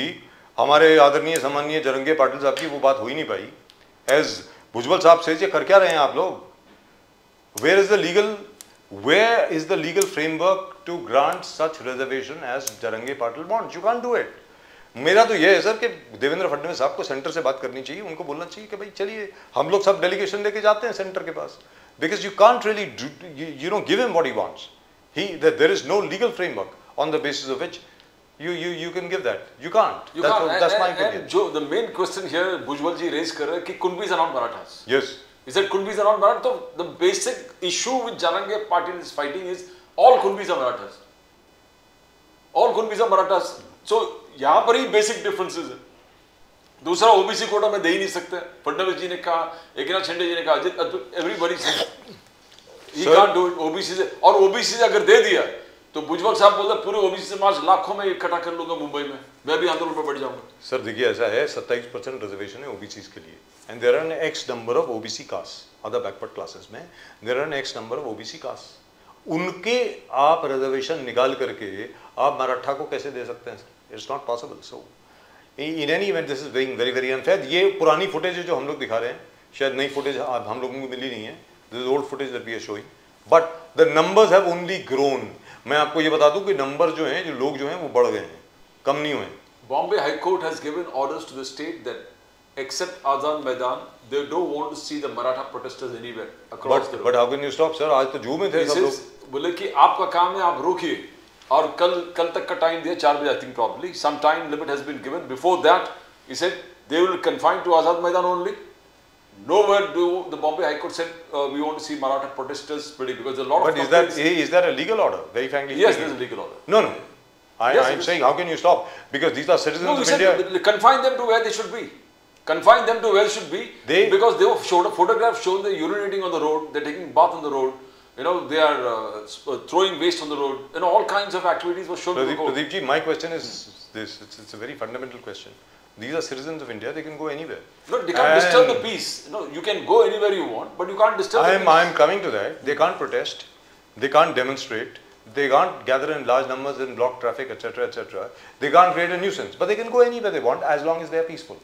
हमारे आदरणीय सम्माननीय जरंगे पाटिल साहब की, वो बात हो ही नहीं पाई। एज भुजबल साहब से कर क्या रहे हैं आप लोग? Where is the legal framework to grant such reservation as Jarange Patil wants? You can't do it. मेरा तो यह है सर कि देवेंद्र फडणवीस साहब को सेंटर से बात करनी चाहिए, उनको बोलना चाहिए कि भाई चलिए हम लोग सब डेलीगेशन लेके जाते हैं सेंटर के पास, because you can't really give him what he wants. There is no legal framework on the basis of which you can give that. You can't. That's my opinion. The main question here Bhujbal ji raised kar rahe ki Kunbis are not Marathas. Yes. He said Kunbis are not Marathas. So the basic issue with Jarange Patil is fighting is all Kunbis are Marathas. All Kunbis are Marathas. So यहाँ पर ही basic differences है। दूसरा OBC Kota में दे ही नहीं सकते। फडणवीस जी ने कहा, एकनाथ शिंदे जी ने कहा, everybody he can't do it OBC से। और ओबीसी से अगर दे दिया तो भुजबल साहब बोलते पूरे ओबीसी समाज लाखों में इकट्ठा कर लूंगा मुंबई में, मैं भी आंदोलन में बढ़ जाऊंगा। सर देखिए, ऐसा है 27% रिजर्वेशन है ओबीसी के लिए, and there are an x number of OBC caste, other backward classes में there are an x number of OBC caste. उनके आप रिजर्वेशन निकाल करके आप मराठा को कैसे दे सकते हैं? It's not possible. So in any event this is being very very unfair. ये पुरानी फुटेज जो हम लोग दिखा रहे हैं, शायद नई फुटेज हम लोगों को मिली नहीं है, this is old footage that we are showing, but the numbers have only grown. मैं आपको ये बता दूं कि नंबर जो हैं, जो लोग जो हैं वो बढ़ गए हैं, कम नहीं हुए। Bombay high court has given orders to the state that except Azad Maidan they don't want to see the Maratha protesters anywhere across the road. But how can you stop sir? आज तो जू में थे सब लोग। बोले कि आपका काम है, आप रोकिए। और कल तक का टाइम दिया, 4 बजे I think probably some time limit has been given. Before that he said they will confine to Azad Maidan only. Nowhere do the Bombay High Court said we want to see Maratha protesters spreading, because there's a lot of. But is that a legal order? Very frankly. Yes, there's a legal order. No. I'm saying, how can you stop? Because these are citizens of India. Confine them to where they should be. Confine them to where they should be. Because they were showed a photograph showing they're urinating on the road, they're taking bath on the road. They are throwing waste on the road. All kinds of activities were shown. Pradeep ji, my question is this. It's a very fundamental question. These are citizens of India, they can go anywhere. No, they can't disturb the peace. You can go anywhere you want, but you can't disturb the peace. I'm coming to that. They can't protest, they can't demonstrate, they can't gather in large numbers and block traffic, etc., etc. They can't create a nuisance, but they can go anywhere they want as long as they are peaceful.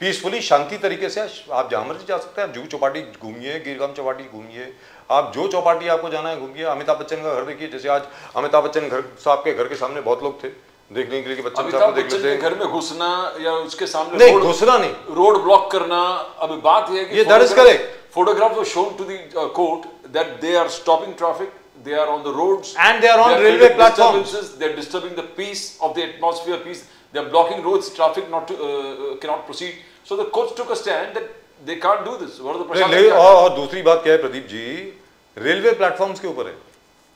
Peacefully शांति तरीके से आप जहाँ मर्जी जा सकते हैं। आप जुहू चौपाटी घूमिए, गिरगाम चौपाटी घूमिए, आप जो चौपाटी आपको जाना है घूमिए। अमिताभ बच्चन का घर देखिए, जैसे आज अमिताभ बच्चन घर साहब के घर के सामने बहुत लोग थे देखने के लिए कि बच्चन साहब को देख लेते हैं। घर में घुसना या उसके सामने नहीं, घुसना नहीं, रोड ब्लॉक करना। अभी बात यह है कि ये that is correct. Photographs were shown to the court that they are stopping traffic, they are on the roads, and they are on railway platforms. They are disturbing the peace of the atmosphere, peace. They are blocking roads, traffic not to, cannot proceed. So the court took a stand that they can't do this. What are the प्रशासन? और दूसरी बात क्या है Pradeep ji, railway platforms के ऊपर है,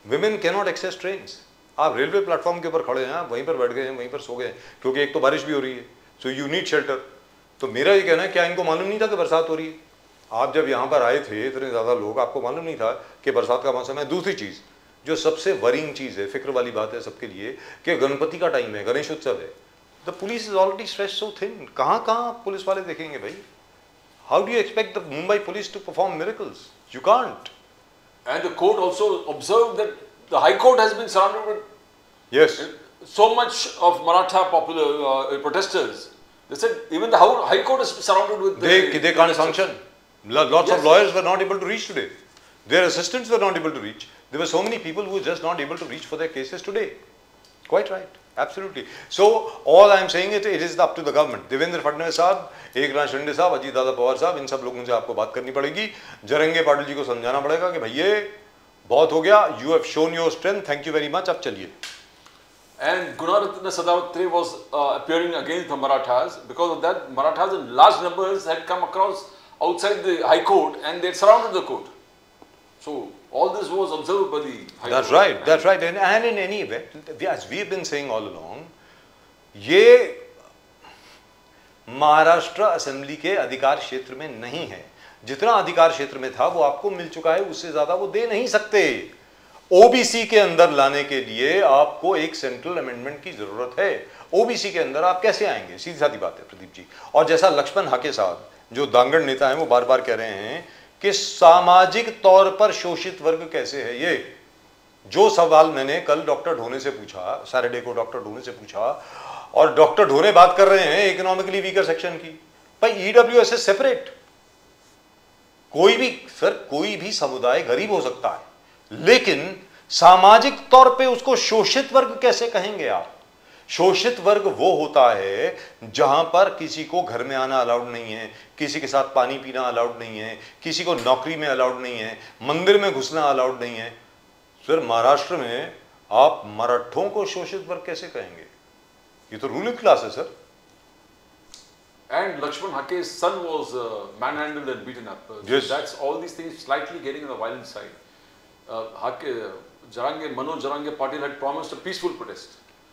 women cannot access trains. आप रेलवे प्लेटफॉर्म के ऊपर खड़े हैं, आप वहीं पर बैठ गए हैं, वहीं पर सो गए हैं, क्योंकि एक तो बारिश भी हो रही है, so you need shelter. तो मेरा ये कहना है, क्या इनको मालूम नहीं था कि बरसात हो रही है? आप जब यहाँ पर आए थे इतने ज़्यादा लोग, आपको मालूम नहीं था कि बरसात का मौसम है? दूसरी चीज़ जो सबसे वरिंग चीज़ है, फिक्र वाली बात है सबके लिए, कि गणपति का टाइम है, गणेश उत्सव है, the police is already stretched so thin. कहाँ कहाँ पुलिस वाले देखेंगे भाई? How do you expect the Mumbai police to perform miracles? You can't. And the court also observed that the High Court has been surrounded with so much of Maratha popular protesters. They said even the High Court is surrounded with. They can't function. Lots of lawyers were not able to reach today. Their assistants were not able to reach. There were so many people who were just not able to reach for their cases today. Quite right. Absolutely. So all I am saying is it is up to the government. Devendra Fadnavis साहब, एकनाथ शिंदे साहब, अजीत दादा पवार साहब, इन सब लोगों से आपको बात करनी पड़ेगी। जरंगे पाटिल जी को समझाना पड़ेगा कि भैया बहुत हो गया, you have shown your strength, thank you very much, अब चलिए। And Gunaratna Sadavatre was appearing against the Marathas. Because of that, Marathas in large numbers had come across outside the High Court and they had surrounded the court. So all this was observed by the High That's Court. right, that's right. And in any event, as we have been saying all along, ये Maharashtra assembly के अधिकार क्षेत्र में नहीं है। जितना अधिकार क्षेत्र में था वो आपको मिल चुका है, उससे ज्यादा वो दे नहीं सकते। ओबीसी के अंदर लाने के लिए आपको एक सेंट्रल अमेंडमेंट की जरूरत है। ओबीसी के अंदर आप कैसे आएंगे? सीधी सादी बात है प्रदीप जी। और जैसा लक्ष्मण हाके साहब जो दांगड़ नेता हैं वो बार बार कह रहे हैं कि सामाजिक तौर पर शोषित वर्ग कैसे है, ये जो सवाल मैंने कल डॉक्टर ढोने से पूछा, सैटरडे को डॉक्टर ढोने से पूछा, और डॉक्टर ढोने बात कर रहे हैं इकोनॉमिकली वीकर सेक्शन की। भाई ईडब्ल्यूएस इज सेपरेट। कोई भी सर, कोई भी समुदाय गरीब हो सकता है, लेकिन सामाजिक तौर पे उसको शोषित वर्ग कैसे कहेंगे आप? शोषित वर्ग वो होता है जहां पर किसी को घर में आना अलाउड नहीं है, किसी के साथ पानी पीना अलाउड नहीं है, किसी को नौकरी में अलाउड नहीं है, मंदिर में घुसना अलाउड नहीं है। सर महाराष्ट्र में आप मराठों को शोषित वर्ग कैसे कहेंगे? ये तो रूलिंग क्लास है sir. And Lakshman Hake's son was manhandled and beaten up. Yes. So that's all these things slightly getting on the violent side. Manoj Jarange Patil had promised a peaceful protest.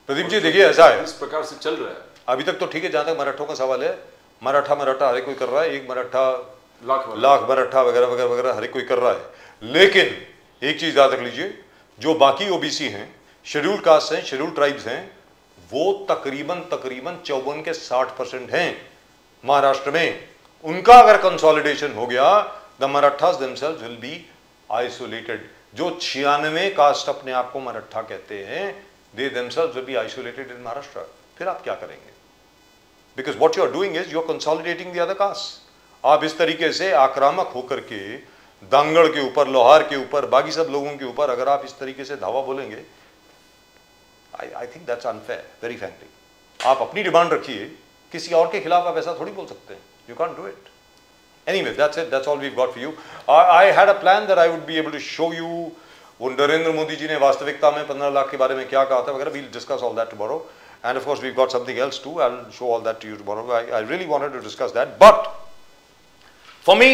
Pradeep ji देखिए ऐसा है, इस प्रकार से चल रहा है अभी तक तो ठीक है। जहां तक मराठों का सवाल है, मराठा हर कोई कर रहा है, एक मराठा लाख मराठा वगैरह वगैरह वगैरह हर कोई कर रहा है। लेकिन एक चीज याद रख लीजिए, जो बाकी ओबीसी हैं, शेड्यूल्ड कास्ट हैं, शेड्यूल्ड ट्राइब्स हैं, वो तकरीबन 54 के 60% हैं महाराष्ट्र में। उनका अगर कंसोलिडेशन हो गया, the Marathas themselves will be isolated. जो 96 कास्ट अपने आप को मराठा कहते हैं, they themselves will be isolated in Maharashtra. फिर आप क्या करेंगे? Because what you are doing is you are consolidating the other caste. आप इस तरीके से आक्रामक होकर के दांगड़ के ऊपर, लोहार के ऊपर, बाकी सब लोगों के ऊपर अगर आप इस तरीके से धावा बोलेंगे, I think that's unfair, very frankly. आप अपनी डिमांड रखिए, किसी और के खिलाफ आप ऐसा थोड़ी बोल सकते हैं। You can't do it. Anyway, that's it. That's all we've got for you. I had a plan that I would be able to show you वो नरेंद्र मोदी जी ने वास्तविकता में 15 लाख के बारे में क्या कहा था वगैरह। We'll discuss all that tomorrow. And of course, we've got something else too. I'll show all that to you tomorrow. I really wanted to discuss that. But for me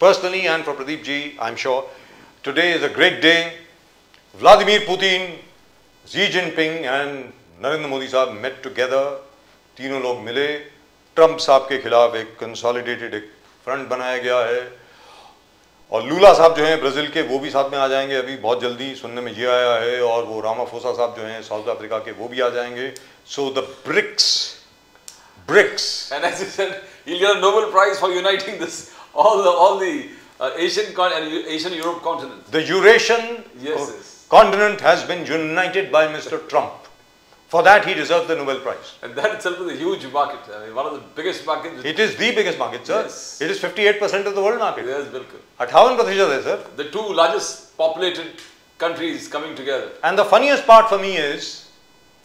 personally and for Pradeep ji, I'm sure today is a great day. Vladimir Putin, Xi Jinping and Narendra Modi साहब met together. तीनों लोग मिले। Trump साहब के खिलाफ एक consolidated एक front बनाया गया है, और लूला साहब जो हैं ब्राजील के, वो भी साथ में आ जाएंगे अभी बहुत जल्दी, सुनने में ये आया है। और वो रामाफोसा साहब जो हैं साउथ अफ्रीका के, वो भी आ जाएंगे। So the BRICS. And as you said, he'll get a Nobel Prize for uniting this all the Asian Europe continent. The Eurasian. Yes. continent has been united by Mr. Trump. For that, he deserves the Nobel Prize. And that itself is a huge market. I mean, one of the biggest markets. It is the biggest market, sir. Yes. It is 58% of the world market. Yes, बिल्कुल. 58% है, sir. The two largest populated countries coming together. And the funniest part for me is,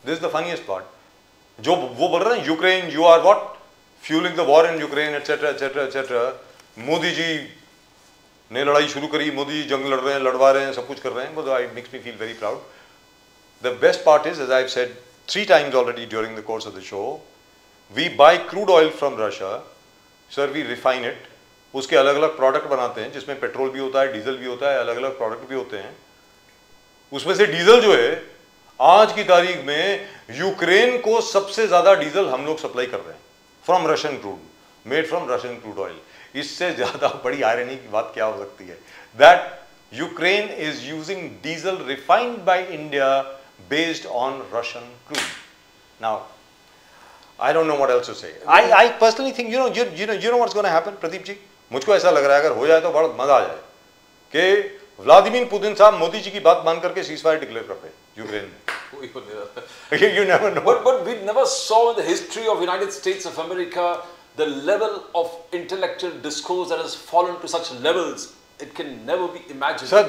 this is the funniest part. जो वो बोल रहे हैं, Ukraine, you are what? Fueling the war in Ukraine, etc., etc., etc. Modi ji ने लड़ाई शुरू करी, मोदी जी जंग लड़ रहे हैं, लड़वा रहे हैं, सब कुछ कर रहे हैं. But it makes me feel very proud. The best part is, as I've said 3 times already during the course of the show, we buy crude oil from Russia, sir, we refine it, उसके अलग अलग product बनाते हैं जिसमें petrol भी होता है, diesel भी होता है, अलग अलग प्रोडक्ट भी होते हैं. उसमें से डीजल जो है आज की तारीख में यूक्रेन को सबसे ज्यादा डीजल हम लोग सप्लाई कर रहे हैं from Russian crude, made from Russian crude oil. इससे ज्यादा बड़ी आयरनी की बात क्या हो सकती है? That Ukraine is using diesel refined by India based on Russian crude. Now, I don't know what else to say. I personally think, you know what's going to happen, Pradeep ji? मुझको ऐसा लग रहा है अगर हो जाए तो बड़ा मजा आ जाए कि व्लादिमीर पुतिन साहब मोदी जी की बात मान करके सीजफायर डिक्लेयर करते हैं यूक्रेन में. You never know. But we never saw in the history of United States of America the level of intellectual discourse that has fallen to such levels. It can never be imagined. Sir,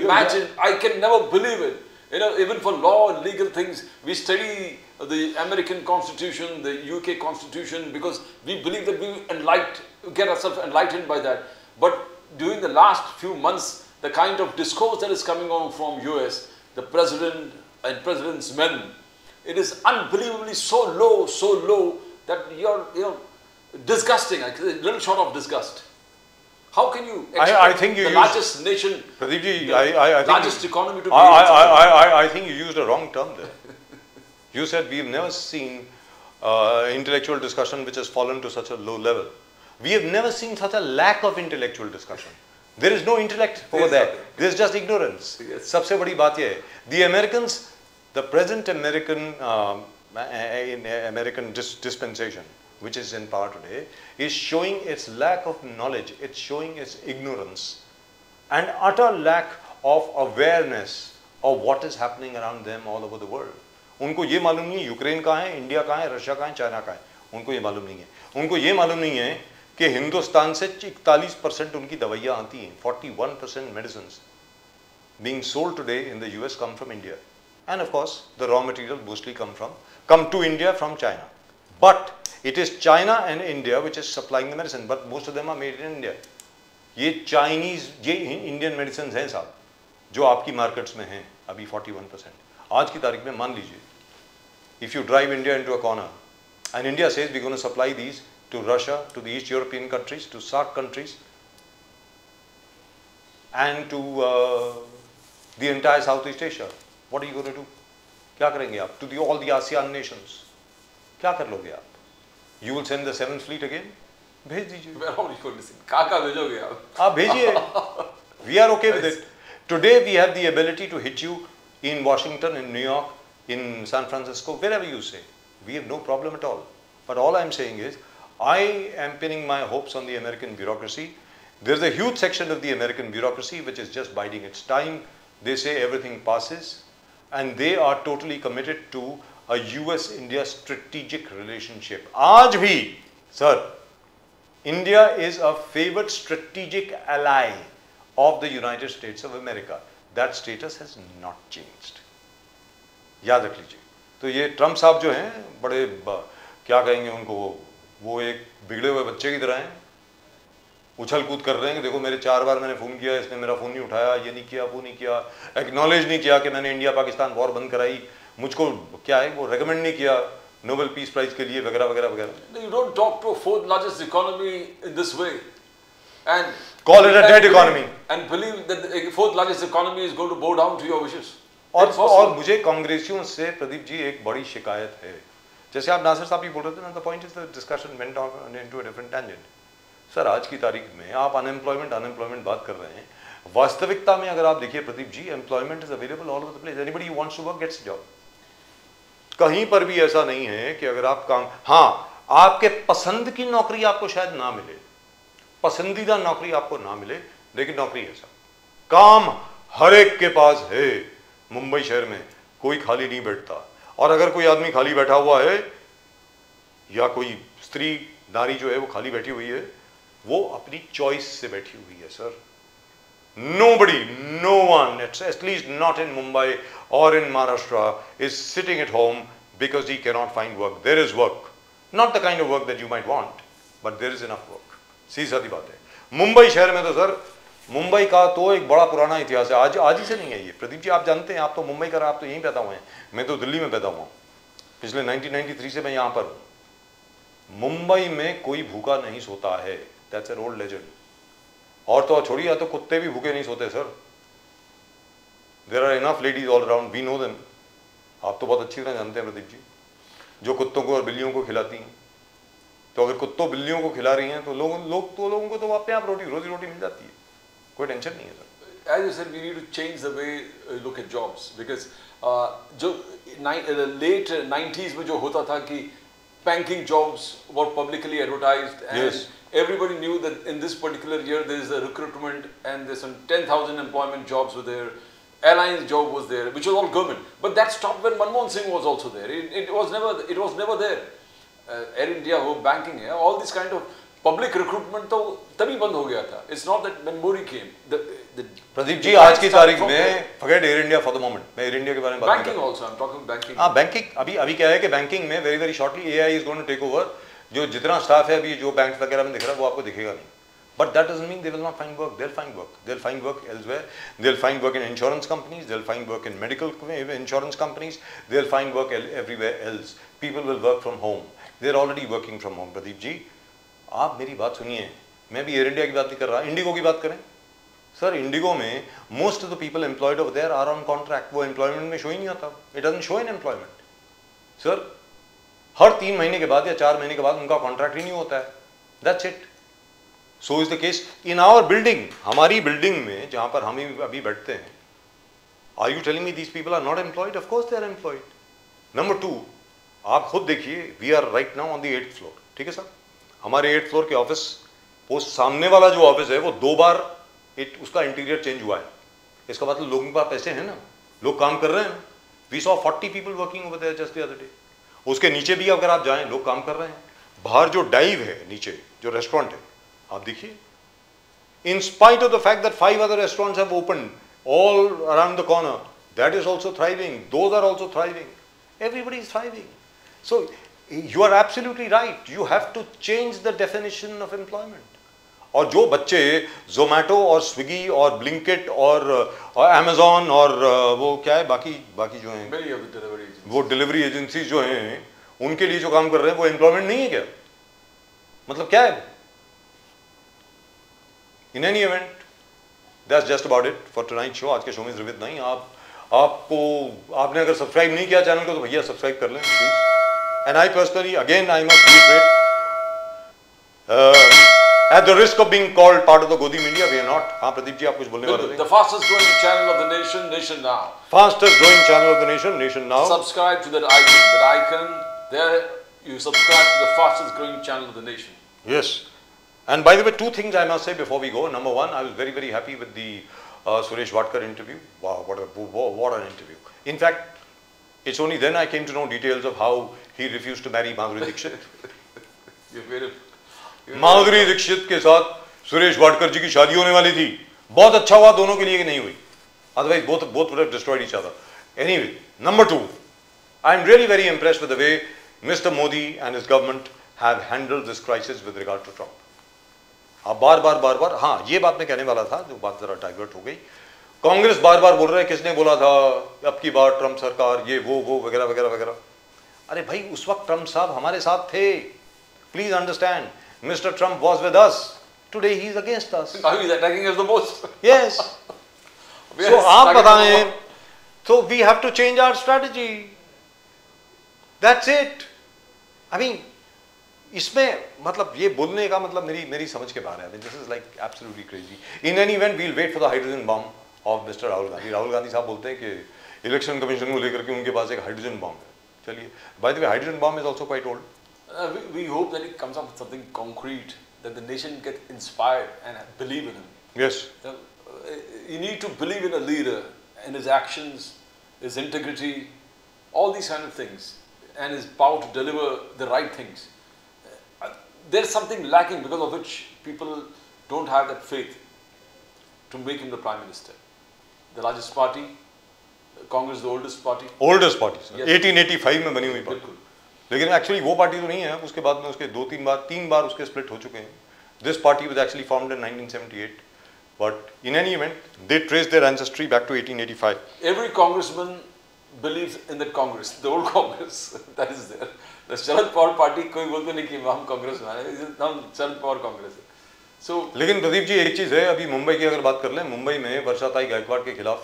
imagine, I can never believe it. You know, even for law and legal things, we study the American Constitution, the UK Constitution, because we believe that we get ourselves enlightened by that. But during the last few months, the kind of discourse that is coming on from US, the president and president's men, it is unbelievably so low that you're disgusting, a little short of disgust. How can you expect I think you the largest nation, Pradeep ji, the largest economy to be I think you used a wrong term there. You said we've never seen intellectual discussion which has fallen to such a low level. We have never seen such a lack of intellectual discussion. There is no intellect over there. There is just ignorance. Yes. सबसे बड़ी बात ये है. The Americans, the present American dispensation, which is in power today, is showing its lack of knowledge, it's showing its ignorance and utter lack of awareness of what is happening around them all over the world. उनको ये मालूम नहीं है Ukraine कहाँ है, India कहाँ है, Russia कहाँ है, चाइना कहाँ है. उनको ये मालूम नहीं है. उनको ये मालूम नहीं है कि हिंदुस्तान से 41% उनकी दवाइयाँ आती हैं. 41% medicines being sold today in the US come from India. And of course, the raw material mostly come to India from China. But it is China and India which is supplying the medicine, but most of them are made in India. ये Chinese, ये Indian medicines हैं साहब, जो आपकी markets में हैं अभी 41%. आज की तारीख में मान लीजिए, if you drive India into a corner, and India says we're going to supply these to Russia, to the East European countries, to SAARC countries, and to the entire Southeast Asia, what are you going to do? क्या करेंगे आप? To all the ASEAN nations, क्या कर लोगे आप? You will send the 7th fleet again? भेज दीजिए. कहाँ भेजोगे आप? आप भेजिए. We are okay with it. Today we have the ability to hit you in Washington, in New York, in San Francisco, wherever you say. We have no problem at all. But all I'm saying is, I am pinning my hopes on the American bureaucracy. There's a huge section of the American bureaucracy which is just biding its time. They say everything passes, and they are totally committed to a US-India strategic relationship. आज भी, sir, India is a favored strategic ally of the United States of America. That status has not changed. याद रख लीजिए. तो ये Trump साहब जो हैं, बड़े क्या कहेंगे उनको, वो एक बिगड़े हुए बच्चे की तरह हैं. उछल कूद कर रहे हैं कि देखो मेरे 4 बार मैंने फ़ोन किया, इसने मेरा फ़ोन नहीं उठाया, ये नहीं किया, वो नहीं किया, एक्नॉलेज नहीं किया कि मैंने इंडिया पाकिस्तान वॉर बंद कराई, मुझको क्या है वो रेकमेंड नहीं किया नोबेल पीस प्राइज के लिए, वगैरह वगैरह वगैरह. You don't talk to a 4th largest economy in this way and call it a dead economy and believe that the 4th largest economy is going to bow down to your wishes. और मुझे कांग्रेसियों से प्रदीप जी एक बड़ी शिकायत है. जैसे आप नासिर साहब भी बोल रहे थे ना, the point is the discussion went on into a different tangent. Sir आज की तारीख में आप अनएम्प्लॉयमेंट बात कर रहे हैं. वास्तविकता में अगर आप देखिए Pradeep ji, employment is available all over the place. Anybody who wants to work gets a job. कहीं पर भी ऐसा नहीं है कि अगर आप काम, हाँ आपके पसंद की नौकरी आपको शायद ना मिले, पसंदीदा नौकरी आपको ना मिले, लेकिन नौकरी है सब. काम हर एक के पास है. मुंबई शहर में कोई खाली नहीं बैठता, और अगर कोई आदमी खाली बैठा हुआ है या कोई स्त्री नारी जो है वो खाली बैठी हुई है, वो अपनी चॉइस से बैठी हुई है sir. Nobody, no one, at least not in Mumbai or in Maharashtra, is sitting at home because he cannot find work. There is work. Not the kind of work that you might want, but there is enough work. सीधी सादी बात है। मुंबई शहर में तो sir, Mumbai का तो एक बड़ा पुराना इतिहास है, आज ही से नहीं है ये। प्रदीप जी आप जानते हैं, आप तो मुंबई का, आप तो यहीं पैदा हुए हैं, मैं तो दिल्ली में पैदा हुआ हूँ, पिछले 1993 से मैं यहाँ पर हूँ। मुंबई में कोई भूखा नहीं सोता है, दैट्स एन ओल्ड लेजेंड। और तो छोड़िए, या तो कुत्ते भी भूखे नहीं सोते sir. There are enough ladies all around, we know them. आप तो बहुत अच्छी तरह जानते हैं प्रदीप जी, जो कुत्तों को और बिल्लियों को खिलाती हैं। तो अगर कुत्तों बिल्लियों को खिला रही हैं तो लोगों को तो अपने आप रोजी रोटी मिल जाती है, कोई टेंशन नहीं है sir. As you said, we need to change the way look at jobs, because जो late 90s में जो होता था कि banking jobs were publicly advertised, and yes, everybody knew that in this particular year there is a recruitment and there's some 10,000 employment jobs were there, airlines job was there, which was all government. But that stopped when Manmohan Singh was also there. It was never there. Air India हो, banking है, all this kind of public recruitment तो तभी बंद हो गया था. It's not that when Modi came. Pradeep ji आज की तारीख में forget Air India for the moment. मैं Air India के बारे में बात banking also, I'm talking banking. हाँ बैंकिंग, अभी क्या है कि बैंकिंग में very shortly AI is going to take over. जो जितना स्टाफ है अभी जो बैंक वगैरह में दिख रहा है वो आपको दिखेगा नहीं. But that doesn't mean they will not find work. They'll find work. They'll find work elsewhere. They'll find work in insurance companies. They'll find work in medical insurance companies. They'll find work everywhere else. People will work from home. They're already working from home. Pradeep ji आप मेरी बात सुनिए, मैं भी air India की बात नहीं कर रहा, इंडिगो की बात करें सर। इंडिगो में most of the people employed over there are on contract. वो एम्प्लॉयमेंट में शो ही नहीं होता, it doesn't show in employment sir. हर 3 महीने के बाद या 4 महीने के बाद उनका कॉन्ट्रैक्ट ही नहीं होता है, that's it. So is the case in our building. हमारी बिल्डिंग में जहां पर हम अभी बैठते हैं, are you telling me these people are not employed? Of course they are employed. Number 2, आप खुद देखिए, we are right now on the 8th floor, ठीक है सर। हमारे 8th फ्लोर के ऑफिस, वो सामने वाला जो ऑफिस है वो 2 बार उसका इंटीरियर चेंज हुआ है। इसका मतलब लोगों के पास पैसे हैं ना, लोग काम कर रहे हैं। We saw 40 people working over there just the other day. उसके नीचे भी अगर आप जाएं, लोग काम कर रहे हैं। बाहर जो डाइव है, नीचे जो रेस्टोरेंट है, आप देखिए, in spite of the fact that 5 other restaurants have opened all around the corner, that is also thriving, those are also thriving, everybody is thriving. So you are absolutely right, you have to change the definition of employment. और जो बच्चे जोमेटो और Swiggy और Blinkit और Amazon और वो क्या है बाकी जो हैं वो डिलीवरी एजेंसी जो हैं, उनके लिए जो काम कर रहे हैं वो एम्प्लॉयमेंट नहीं है क्या? मतलब क्या है? In any event, that's just about it for tonight show. आज के शो में द्रवित नहीं, आपने अगर सब्सक्राइब नहीं किया चैनल को तो भैया सब्सक्राइब कर लें please. And I personally again I must reiterate, at the risk of being called part of the Godi media, we are not. हाँ प्रदीप जी आप कुछ बोलने वाले थे? The fastest growing channel of the nation, Nation Now. Fastest growing channel of the nation, Nation Now. Subscribe to that icon. There you subscribe to the fastest growing channel of the nation. Yes. And by the way, 2 things I must say before we go. Number 1, I was very happy with the Suresh Vatkar interview. Wow, what an interview. In fact, it's only then I came to know details of how he refused to marry Madhuri Dixit. Madhuri Dixit के साथ सुरेश वाडकर जी की शादी होने वाली थी। बहुत अच्छा हुआ दोनों के लिए कि नहीं हुई, otherwise both would have destroyed each other. Anyway, number 2, I am really very impressed with the way Mr. Modi and his government have handled this crisis with regard to Trump. अब बार, हाँ ये बात मैं कहने वाला था, जो बात जरा डाइवर्ट हो गई। कांग्रेस बार बोल रहा है किसने बोला था अब की बार ट्रम्प सरकार ये वो वगैरह। अरे भाई उस वक्त ट्रम्प साहब हमारे साथ थे, please understand. Mr. Trump was with us. Today he is against us. Now he is attacking us the most. Yes. So आप बताएं, so we have to change our strategy. That's it. I mean, इसमें मतलब ये बोलने का मतलब मेरी समझ के बाहर है. I mean, this is like absolutely crazy. In any event, we'll wait for the hydrogen bomb of Mr. Rahul Gandhi. Rahul Gandhi साहब बोलते हैं कि इलेक्शन कमीशन को लेकर के उनके पास एक हाइड्रोजन बॉम्ब है. चलिए, by the way, hydrogen bomb is also quite old. We hope that it comes up with something concrete, that the nation get inspired and believe in him. Yes. You need to believe in a leader and his actions his integrity, all these kind of things, and his power to deliver the right things. There's something lacking because of which people don't have that faith to make him the Prime Minister. The largest party, Congress, the oldest party. Oldest party, sir. Yes. 1885 में बनी हुई party. बिल्कुल. लेकिन actually वो party तो नहीं है. उसके बाद में उसके तीन बार उसके स्प्लिट हो चुके हैं. This party was actually formed in 1978, but in any event, they traced their ancestry back to 1885. Every congressman believes in that Congress, the old Congress that is there. The Sharad Pawar party कोई बोलते नहीं कि हम कांग्रेस में हैं, हम शरद पवार कांग्रेस है. So लेकिन प्रदीप जी एक चीज है, अभी मुंबई की अगर बात कर लें, मुंबई में वर्षाताई गायकवाड़ के खिलाफ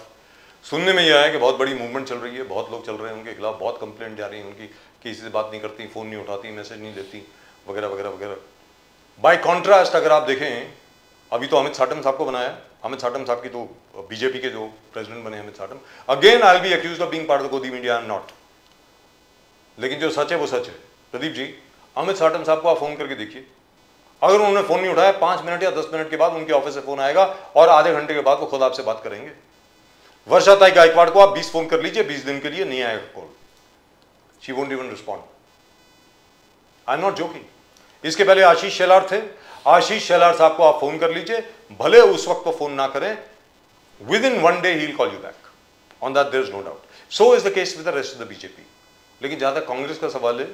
सुनने में यह आया कि बहुत बड़ी मूवमेंट चल रही है, बहुत लोग चल रहे हैं उनके खिलाफ, बहुत कंप्लेंट जा रही है उनकी, किसी से बात नहीं करती, फोन नहीं उठाती, मैसेज नहीं देती, वगैरह वगैरह वगैरह. बाय कॉन्ट्रास्ट अगर आप देखें, अभी तो अमित साटम साहब को बनाया, अमित साटम साहब की तो बीजेपी के जो प्रेसिडेंट बने Amit Satam, again I will be accused of being part of the गोदी मीडिया, आई एम नॉट. लेकिन जो सच है वो सच है. प्रदीप जी, अमित साटम साहब को आप फोन करके देखिए, अगर उन्होंने फोन नहीं उठाया 5 मिनट या 10 मिनट के बाद उनके ऑफिस से फोन आएगा और आधे घंटे के बाद वो खुद आपसे बात करेंगे. वर्षाताई गायकवाड़ को आप 20 फोन कर लीजिए, 20 दिन के लिए नहीं आएगा call. She won't even respond. I am not joking. इसके पहले आशीष शेलार थे. आशीष शेलार साहब को आप फोन कर लीजिए, भले उस वक्त वो फोन ना करें, within 1 day he will call you back. On that there is no doubt. So is the case with the rest of the BJP. लेकिन जहां तक कांग्रेस का सवाल है,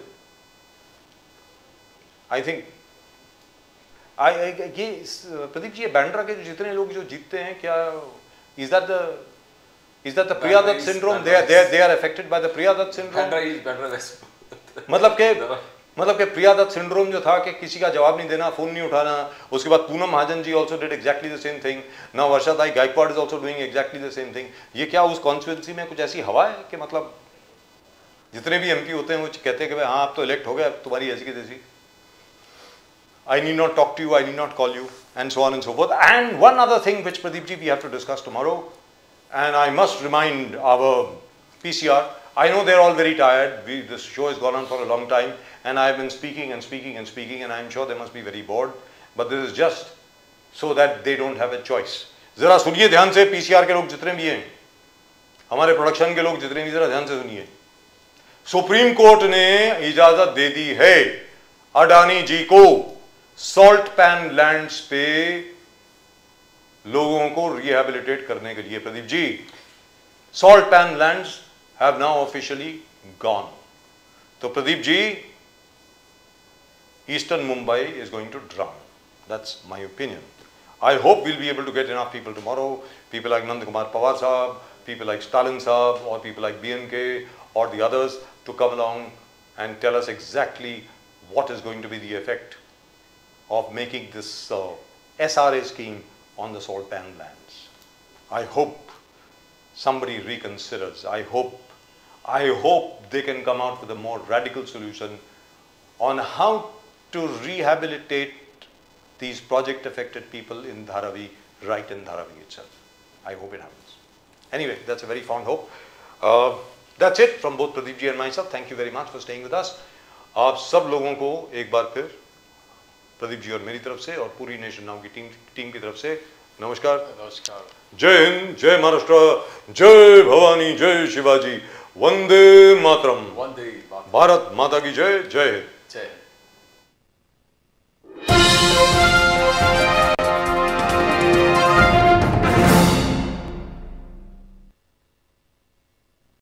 आई थिंक ये प्रदीप जी, ये बैंड्रा के जो जितने लोग जो जीतते हैं, क्या is that the Priya Dutt syndrome? They are affected by the Priya Dutt syndrome. मतलब कि प्रिया दत्त सिंड्रोम जो था कि किसी का जवाब नहीं देना, फोन नहीं उठाना. उसके बाद Poonam Mahajan ji also did exactly the same thing. Now Varshatai Gaikwad is also doing exactly the same thing. ये क्या उस कॉन्स्टिट्यूंसी में कुछ ऐसी हवा है कि मतलब जितने भी एमपी होते हैं वो कहते हैं कि भाई हाँ आप तो इलेक्ट हो गए, अब तुम्हारी ऐसी की तैसी, I need not talk to you, I need not call you, and so on and so forth. And one other thing which Pradeep ji we have to discuss tomorrow, and I must remind our PCR, I know they're all very tired, this show has gone on for a long time, and I have been speaking and speaking and speaking, and I'm sure they must be very bored, but this is just so that they don't have a choice. जरा सुनिए ध्यान से, PCR के लोग जितने भी हैं, हमारे प्रोडक्शन के लोग जितने भी, जरा ध्यान से सुनिए. सुप्रीम कोर्ट ने इजाजत दे दी है अडानी जी को सॉल्ट पैन लैंड्स पे लोगों को रिहेबिलिटेट करने के लिए. Pradeep ji, salt pan lands have now officially gone. तो Pradeep ji, eastern Mumbai is going to drown. That's my opinion. I hope we'll be able to get enough people tomorrow, people like Nand Kumar Pawar sahab, people like Stalin sahab, or people like BNK or the others to come along and tell us exactly what is going to be the effect of making this SRA scheme on the salt pan lands. I hope somebody reconsiders. I hope they can come out with a more radical solution on how to rehabilitate these project affected people in Dharavi, right in Dharavi itself. I hope it happens. Anyway, that's a very fond hope. That's it from both Pradeep ji and myself. Thank you very much for staying with us. आप सब लोगों को एक बार फिर प्रदीप जी और मेरी तरफ से और पूरी नेशन नाउ की टीम की तरफ से नमस्कार. नमस्कार. जय हिंद, जय महाराष्ट्र, जय भवानी, जय शिवाजी, वंदे मातरम. वंदे मातरम. भारत माता की जय. जय हिंद.